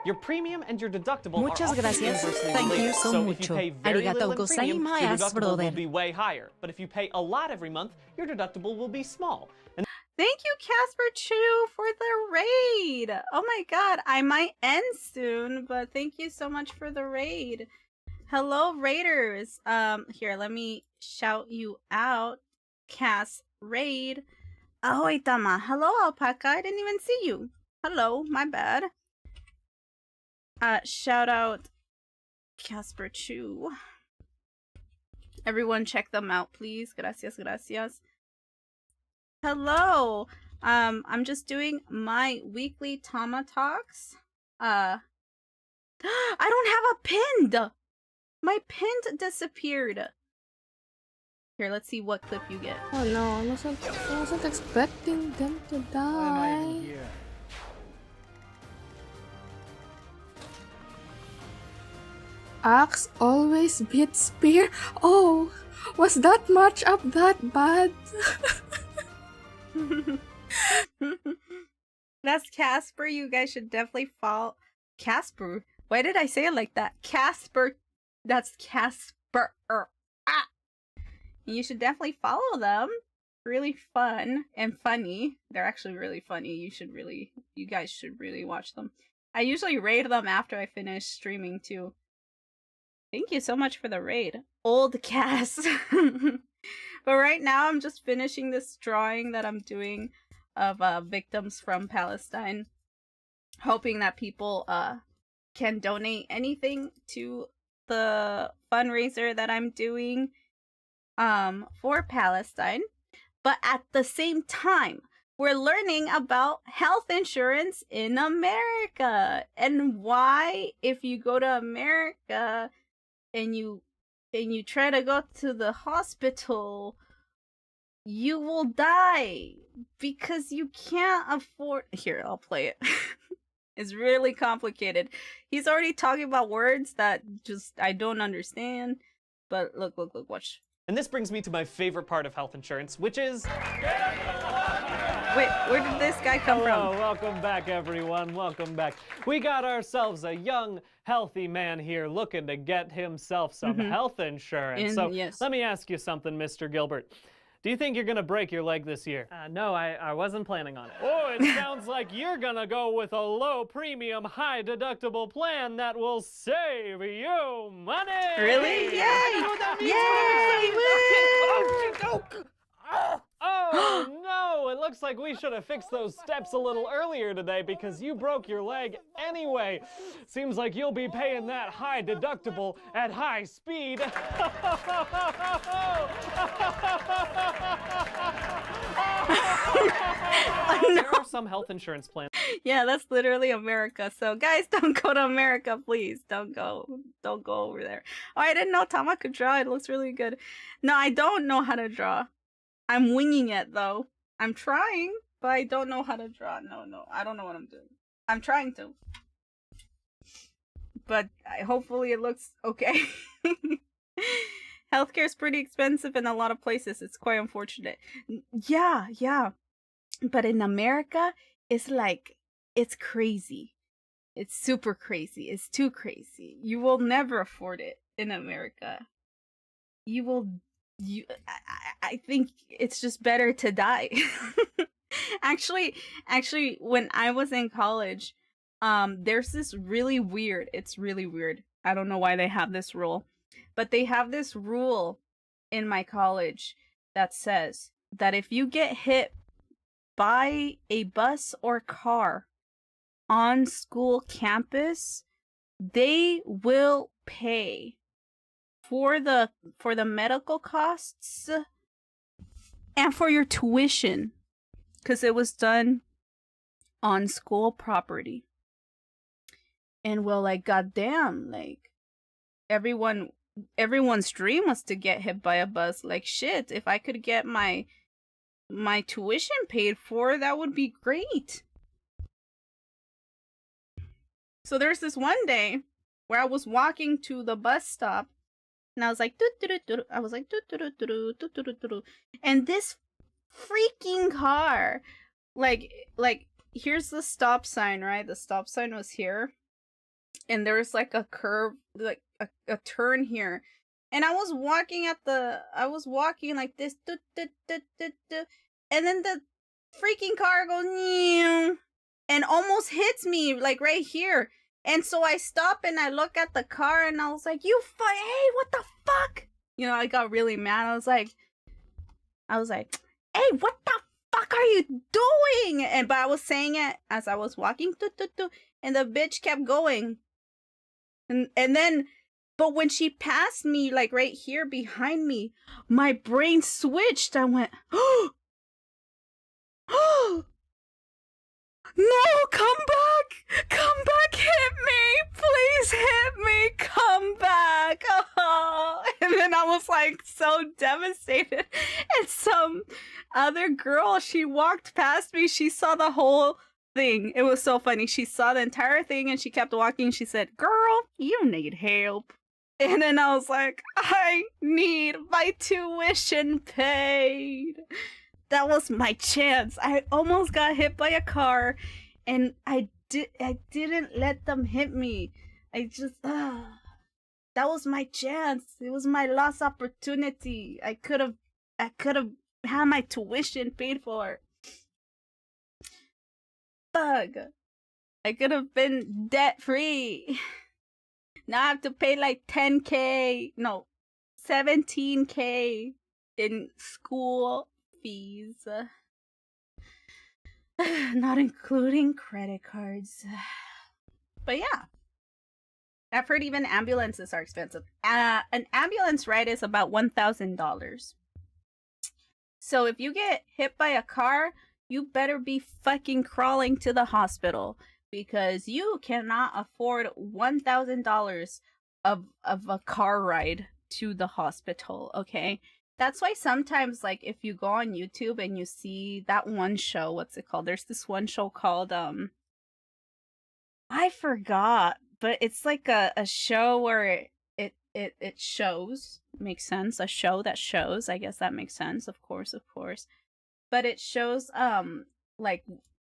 Your premium and your deductible Muchas are often gracias. inversely Thank related. you so So if you mucho. pay very Arigatou little in premium, your gozaimasu, deductible brother. will be way higher. But if you pay a lot every month, your deductible will be small. And Thank you, Casper Chu, for the raid. Oh my god, I might end soon, but thank you so much for the raid. Hello, raiders. Here, let me shout you out. Cass raid. Ahoy, Tama. Hello, Alpaca. I didn't even see you. Hello, my bad. Shout out Casper Chu. Everyone check them out, please. Gracias, gracias. Hello. I'm just doing my weekly TamaTalks. I don't have a pinned. My pinned disappeared. Here, let's see what clip you get. Oh no, I wasn't expecting them to die. Axe always beats spear. Oh, was that matchup that bad? That's Casper. You guys should definitely follow Casper. Why did I say it like that? Casper. That's Casper. Ah. You should definitely follow them. Really fun and funny. They're actually really funny. You guys should really watch them. I usually raid them after I finish streaming too. Thank you so much for the raid. Old Cass. But right now I'm just finishing this drawing that I'm doing of victims from Palestine. Hoping that people can donate anything to the fundraiser that I'm doing for Palestine. But at the same time, we're learning about health insurance in America and why, if you go to America and you try to go to the hospital, you will die because you can't afford... Here, I'll play it. It's really complicated. He's already talking about words that just I don't understand. But look, watch. And this brings me to my favorite part of health insurance, which is... Wait, where did this guy come Hello, from? welcome back, everyone. Welcome back. We got ourselves a young, healthy man here looking to get himself some health insurance. So let me ask you something, Mr. Gilbert. Do you think you're gonna break your leg this year? No, I wasn't planning on it. Oh, it sounds like you're gonna go with a low premium, high deductible plan that will save you money. Really? Yay! I know what that means. Oh no, it looks like we should have fixed those steps a little earlier today because you broke your leg anyway. Seems like you'll be paying that high deductible at high speed. There are some health insurance plans. Yeah, that's literally America. So guys, don't go to America, please. Don't go over there. Oh, I didn't know Tama could draw. It looks really good. No, I don't know how to draw. I'm winging it though. I'm trying, but I don't know how to draw. No, I don't know what I'm doing. I'm trying to. But hopefully it looks okay. Healthcare is pretty expensive in a lot of places. It's quite unfortunate. Yeah. But in America, it's like, it's crazy. It's super crazy. It's too crazy. You will never afford it in America. I think it's just better to die. Actually, when I was in college, there's this really weird, it's really weird. I don't know why they have this rule, but they have this rule in my college that says that if you get hit by a bus or car on school campus, they will pay for the medical costs and for your tuition, because it was done on school property. And well, like, goddamn, like, everyone's dream was to get hit by a bus. Like, shit, if I could get my tuition paid for, that would be great. So there's this one day where I was walking to the bus stop, and I was like, and this freaking car, like here's the stop sign, right? The stop sign was here, and there was like a curve, like a turn here, and I was walking like this, and then the freaking car goes and almost hits me like right here. And so I stop and I look at the car and I was like, hey, what the fuck? You know, I got really mad. I was like, hey, what the fuck are you doing? But I was saying it as I was walking, and the bitch kept going. And then, but when she passed me, like right here behind me, my brain switched. I went, oh, no, come back, hit me, please hit me, come back. Oh. And then I was like so devastated, and some other girl, she walked past me, she saw the whole thing. It was so funny. She saw the entire thing and she kept walking. She said, girl, you need help. And then I was like, I need my tuition paid. That was my chance. I almost got hit by a car, and I didn't let them hit me. That was my chance. It was my lost opportunity. I could have had my tuition paid for. Fuck. I could have been debt free. Now I have to pay like 10K, no, 17K in school fees, not including credit cards. But yeah, I've heard even ambulances are expensive. An ambulance ride is about $1,000. So if you get hit by a car, you better be fucking crawling to the hospital, because you cannot afford $1,000 of a car ride to the hospital, okay? That's why sometimes, like, if you go on YouTube and you see that one show, what's it called? There's this one show called, I forgot, but it's like a show where it shows, makes sense, a show that shows, I guess that makes sense, of course, but it shows like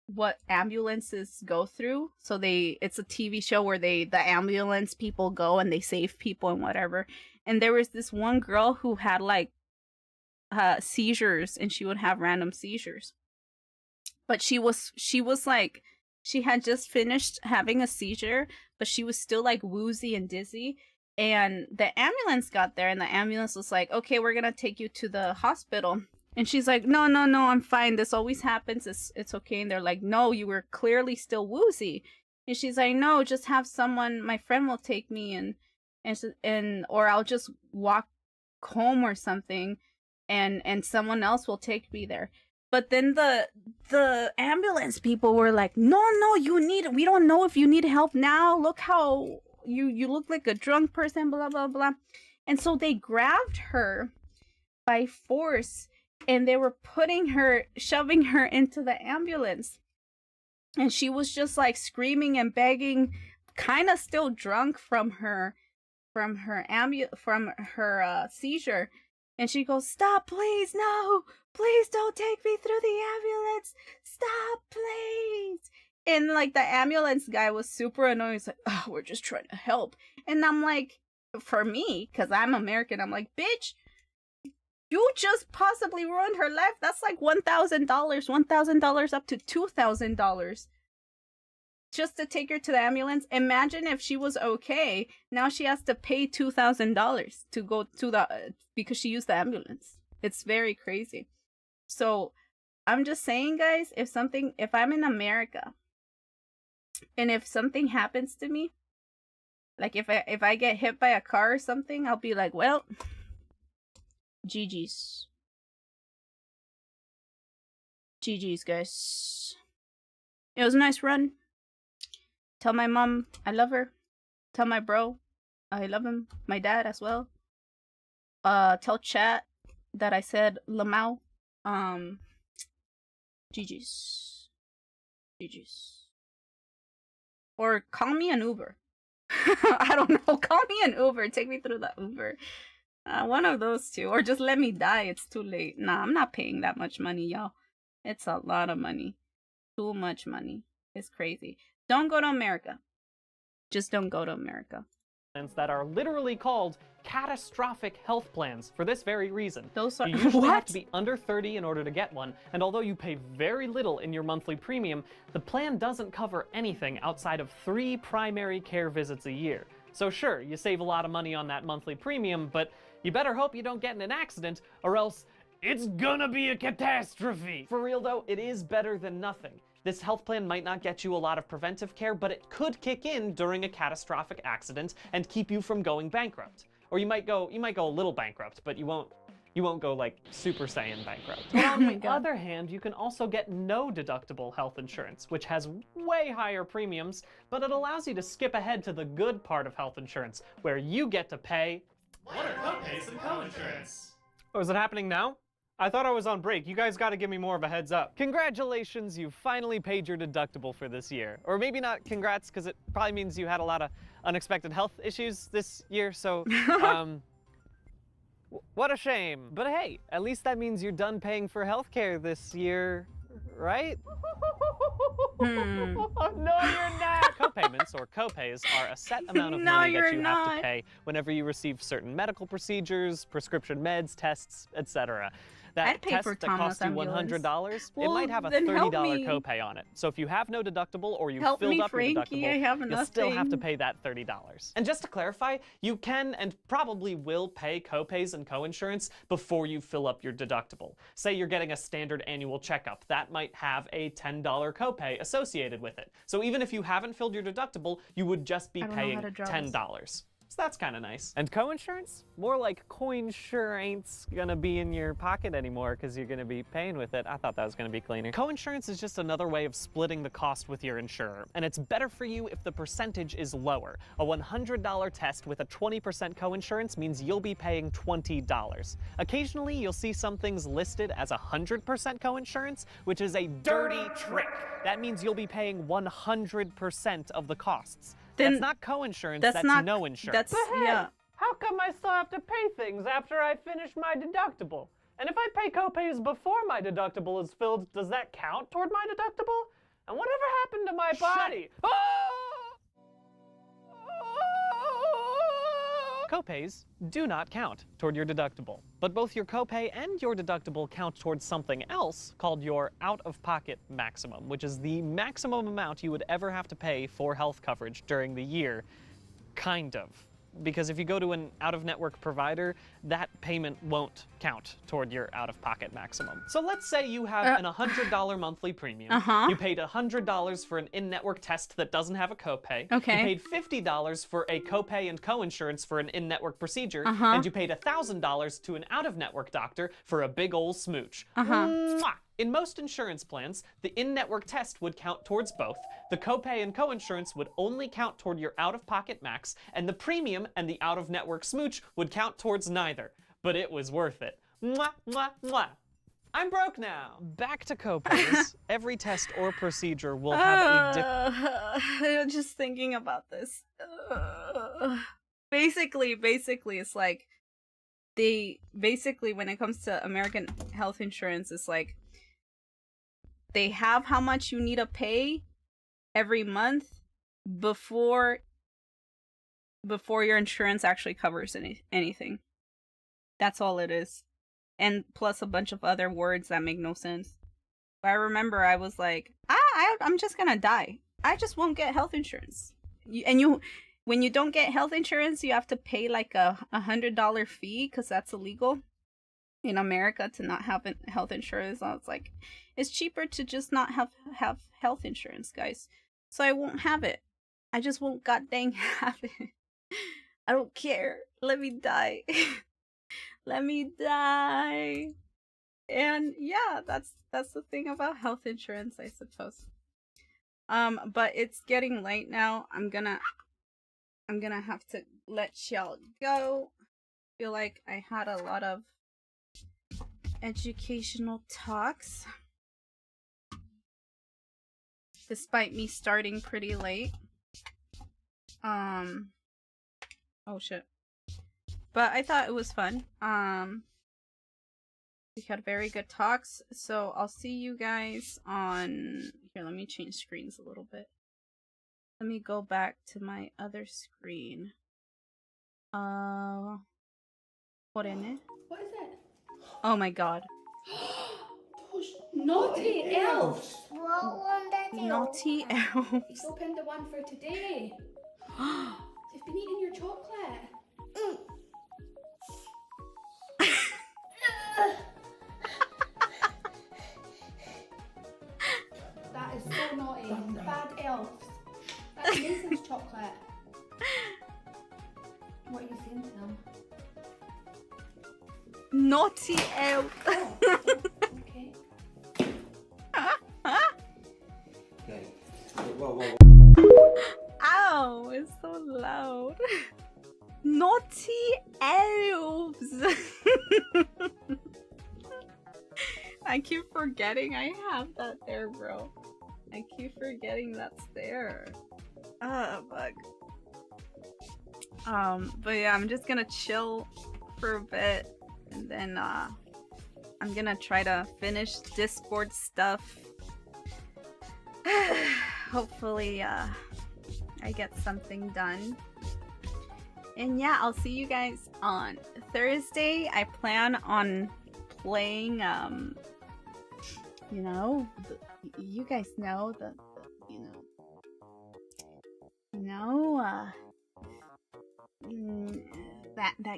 what ambulances go through. So it's a TV show where the ambulance people go and they save people and whatever. And there was this one girl who had like seizures, and she would have random seizures. But she was like, she had just finished having a seizure, but she was still like woozy and dizzy. And the ambulance got there, and the ambulance was like, okay, we're gonna take you to the hospital. And she's like, no, I'm fine. This always happens. It's okay. And they're like, no, you were clearly still woozy. And she's like, no, just have someone, my friend will take me and or I'll just walk home or something, and someone else will take me there. But then the ambulance people were like, no, we don't know if you need help now. Look how you look like a drunk person, blah, blah, blah. And so they grabbed her by force, and they were shoving her into the ambulance. And she was just like screaming and begging, kind of still drunk from her seizure. And she goes, stop, please, no, please don't take me through the ambulance. Stop, please. And like the ambulance guy was super annoyed. He's like, oh, we're just trying to help. And I'm like, for me, because I'm American, I'm like, bitch, you just possibly ruined her life. That's like $1,000 up to $2,000 just to take her to the ambulance. Imagine if she was okay. Now she has to pay $2,000 to go to because she used the ambulance. It's very crazy. So I'm just saying, guys, if I'm in America and if something happens to me, like if I get hit by a car or something, I'll be like, well, GG's, guys. It was a nice run. Tell my mom I love her. Tell my bro I love him. My dad as well. Tell chat that I said Lamau. GG's. Or call me an Uber. I don't know. Call me an Uber. Take me through the Uber. One of those two. Or just let me die. It's too late. Nah, I'm not paying that much money, y'all. It's a lot of money. Too much money. It's crazy. Don't go to America. Just don't go to America. That are literally called catastrophic health plans for this very reason. Those are you usually have to be under 30 in order to get one, and although you pay very little in your monthly premium, the plan doesn't cover anything outside of 3 primary care visits a year. So sure, you save a lot of money on that monthly premium, but you better hope you don't get in an accident, or else it's gonna be a catastrophe. For real though, it is better than nothing. This health plan might not get you a lot of preventive care, but it could kick in during a catastrophic accident and keep you from going bankrupt. Or you might go a little bankrupt, but you won't go like Super Saiyan bankrupt. But on the other hand, you can also get no deductible health insurance, which has way higher premiums, but it allows you to skip ahead to the good part of health insurance, where you get to pay. What are co-pays and co-insurance? Oh, is it happening now? I thought I was on break. You guys gotta give me more of a heads up. Congratulations, you finally paid your deductible for this year. Or maybe not congrats, because it probably means you had a lot of unexpected health issues this year, so, what a shame. But hey, at least that means you're done paying for healthcare this year, right? No, you're not! Co-payments, or co-pays, are a set amount of money that you have to pay whenever you receive certain medical procedures, prescription meds, tests, etc. That test that costs you $100, it might have a $30 copay on it. So if you have no deductible or you've filled up your deductible, you'll still have to pay that $30. And just to clarify, you can and probably will pay copays and coinsurance before you fill up your deductible. Say you're getting a standard annual checkup, that might have a $10 copay associated with it. So even if you haven't filled your deductible, you would just be paying $10. So that's kind of nice. And co-insurance? More like coin-sure ain't gonna be in your pocket anymore because you're gonna be paying with it. I thought that was gonna be cleaner. Co-insurance is just another way of splitting the cost with your insurer, and it's better for you if the percentage is lower. A $100 test with a 20% co-insurance means you'll be paying $20. Occasionally, you'll see some things listed as 100% co-insurance, which is a dirty trick. That means you'll be paying 100% of the costs. That's not co-insurance, that's no insurance. But hey, how come I still have to pay things after I finish my deductible? And if I pay copays before my deductible is filled, does that count toward my deductible? And whatever happened to my body? Copays do not count toward your deductible, but both your copay and your deductible count towards something else called your out-of-pocket maximum, which is the maximum amount you would ever have to pay for health coverage during the year, kind of. Because if you go to an out-of-network provider, that payment won't count toward your out-of-pocket maximum. So let's say you have an $100 monthly premium. You paid $100 for an in-network test that doesn't have a copay. Okay. You paid $50 for a copay and co-insurance for an in-network procedure. And you paid $1,000 to an out-of-network doctor for a big ol' smooch. Mwah! In most insurance plans, the in-network test would count towards both, the copay and co-insurance would only count toward your out-of-pocket max, and the premium and the out-of-network smooch would count towards neither. But it was worth it. Mwah, mwah, mwah. I'm broke now. Back to copays. Every test or procedure will have a I'm just thinking about this. Basically, it's like, when it comes to American health insurance, it's like, they have how much you need to pay every month before your insurance actually covers anything. That's all it is. And plus a bunch of other words that make no sense. But I remember I was like, I'm just gonna die. I just won't get health insurance. When you don't get health insurance, you have to pay like a $100 fee because that's illegal in America to not have health insurance. I was like, it's cheaper to just not have health insurance, guys. So I won't have it. I just won't goddamn have it. I don't care. Let me die. Let me die. And yeah, that's the thing about health insurance, I suppose. But it's getting late now. I'm gonna have to let y'all go. I feel like I had a lot of educational talks, despite me starting pretty late. Oh shit. But I thought it was fun. We had very good talks, so I'll see you guys on... Here, let me change screens a little bit. Let me go back to my other screen. What in it? What is it? Oh my god. Those naughty elves! Naughty elves. He's opened the one for today. They've been eating your chocolate. That is so naughty. Bad elves. That's Mason's chocolate. What are you saying to them? Naughty elf. Okay. Okay. Whoa. Ow, it's so loud. Naughty elves. I keep forgetting I have that there, bro. I keep forgetting that's there. Fuck. But yeah, I'm just gonna chill for a bit, and then I'm gonna try to finish Discord stuff. Hopefully I get something done. And yeah, I'll see you guys on Thursday. I plan on playing you know, you guys know that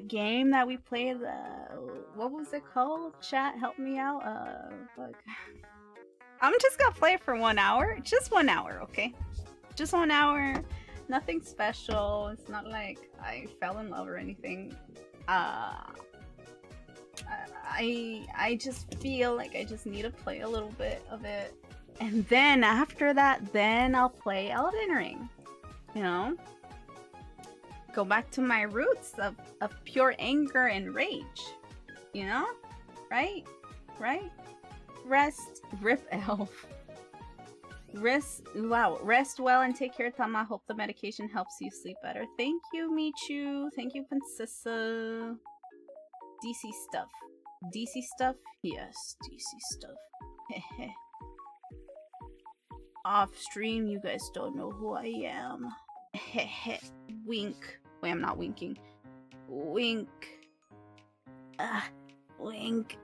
game that we played, what was it called? Chat, help me out. Fuck. I'm just gonna play it for 1 hour. Just 1 hour, okay? Just 1 hour. Nothing special. It's not like I fell in love or anything. I just feel like I just need to play a little bit of it. And then after that, then I'll play Elden Ring. You know? Go back to my roots of pure anger and rage. You know? Right? Right? Rest. Rip elf. Rest well and take care, Tama. Hope the medication helps you sleep better. Thank you, Michu. Thank you, Princessa. DC stuff. DC stuff? Yes, DC stuff. Heh. Off stream, you guys don't know who I am. Heh. Wink. Wait, I'm not winking. Wink. Wink.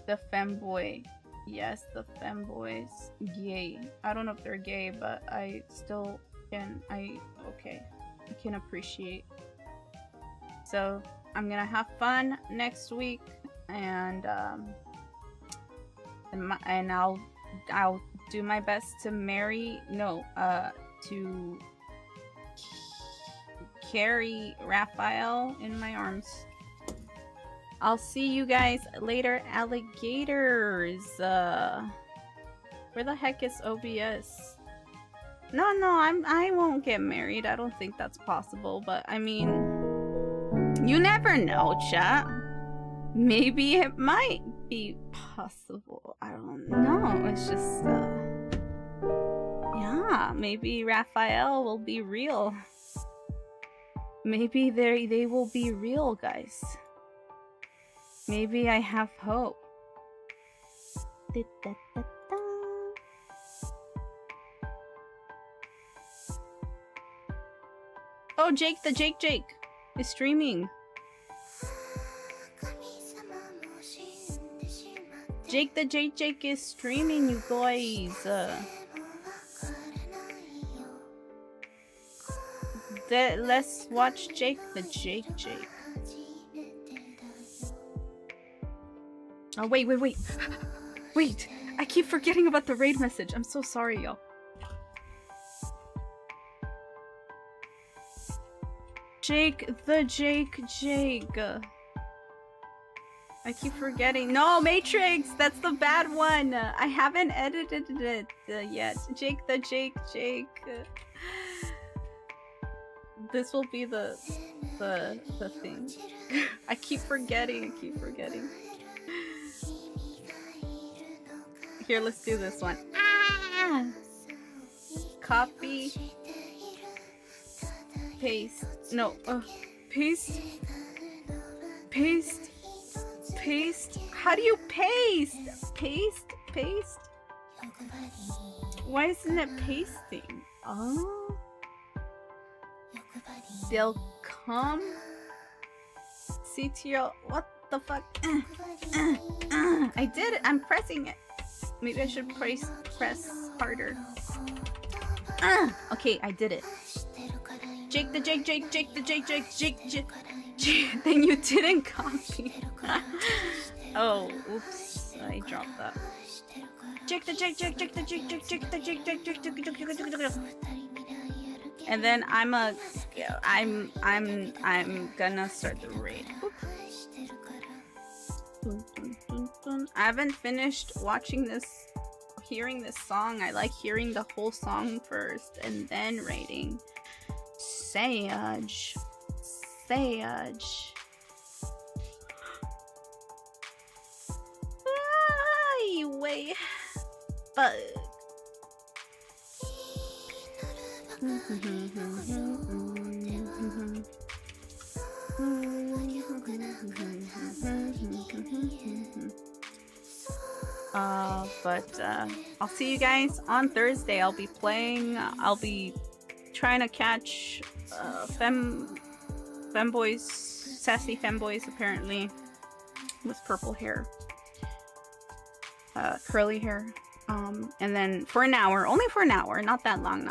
The femboy. Yes, the femboys. Gay. I don't know if they're gay, but I still can. Okay. I can appreciate. So I'm gonna have fun next week, and I'll do my best to to carry Raphael in my arms. I'll see you guys later, alligators. Where the heck is OBS? No, I won't get married. I don't think that's possible, but I mean, you never know, chat. Maybe it might be possible. I don't know. It's just, yeah, maybe Raphael will be real. Maybe they will be real, guys. Maybe I have hope. Oh, Jake is streaming. Jake is streaming, you guys. Let's watch Jake. Oh, wait. Wait, I keep forgetting about the raid message. I'm so sorry, y'all. Jake. I keep forgetting. No, Matrix! That's the bad one! I haven't edited it yet. Jake. This will be the thing. I keep forgetting. Here, let's do this one. Ah! Copy. Paste. No. Paste. How do you paste? Paste. Why isn't it pasting? Oh. They'll come. CTO. What the fuck? I did it. I'm pressing it. Maybe I should press harder. Okay, I did it. Jake. Then you didn't copy. Oh, oops. I dropped that. Jake. And then I'm gonna start the raid. I haven't finished hearing this song. I like hearing the whole song first and then raiding. Sage. Wait. Bug. But I'll see you guys on Thursday. I'll be trying to catch femboys, sassy femboys apparently, with purple hair, curly hair, and then for an hour, only for an hour, not that long.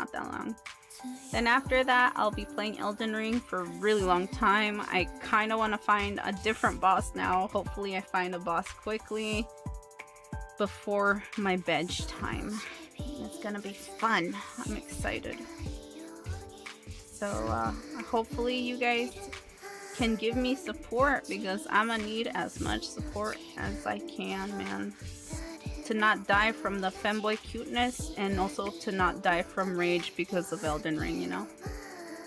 Then after that, I'll be playing Elden Ring for a really long time. I kind of want to find a different boss now. Hopefully I find a boss quickly before my bedtime time. It's gonna be fun. I'm excited. So hopefully you guys can give me support, because I'm gonna need as much support as I can, man. To not die from the femboy cuteness, and also to not die from rage because of Elden Ring, you know?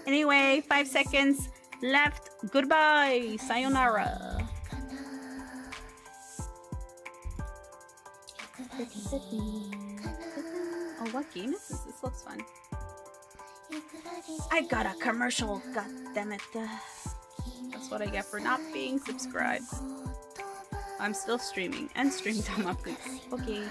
Anyway, 5 seconds left. Goodbye. Sayonara. Oh, what game is this? This looks fun. I got a commercial, goddammit. That's what I get for not being subscribed. I'm still streaming. And stream Tama, please. Okay.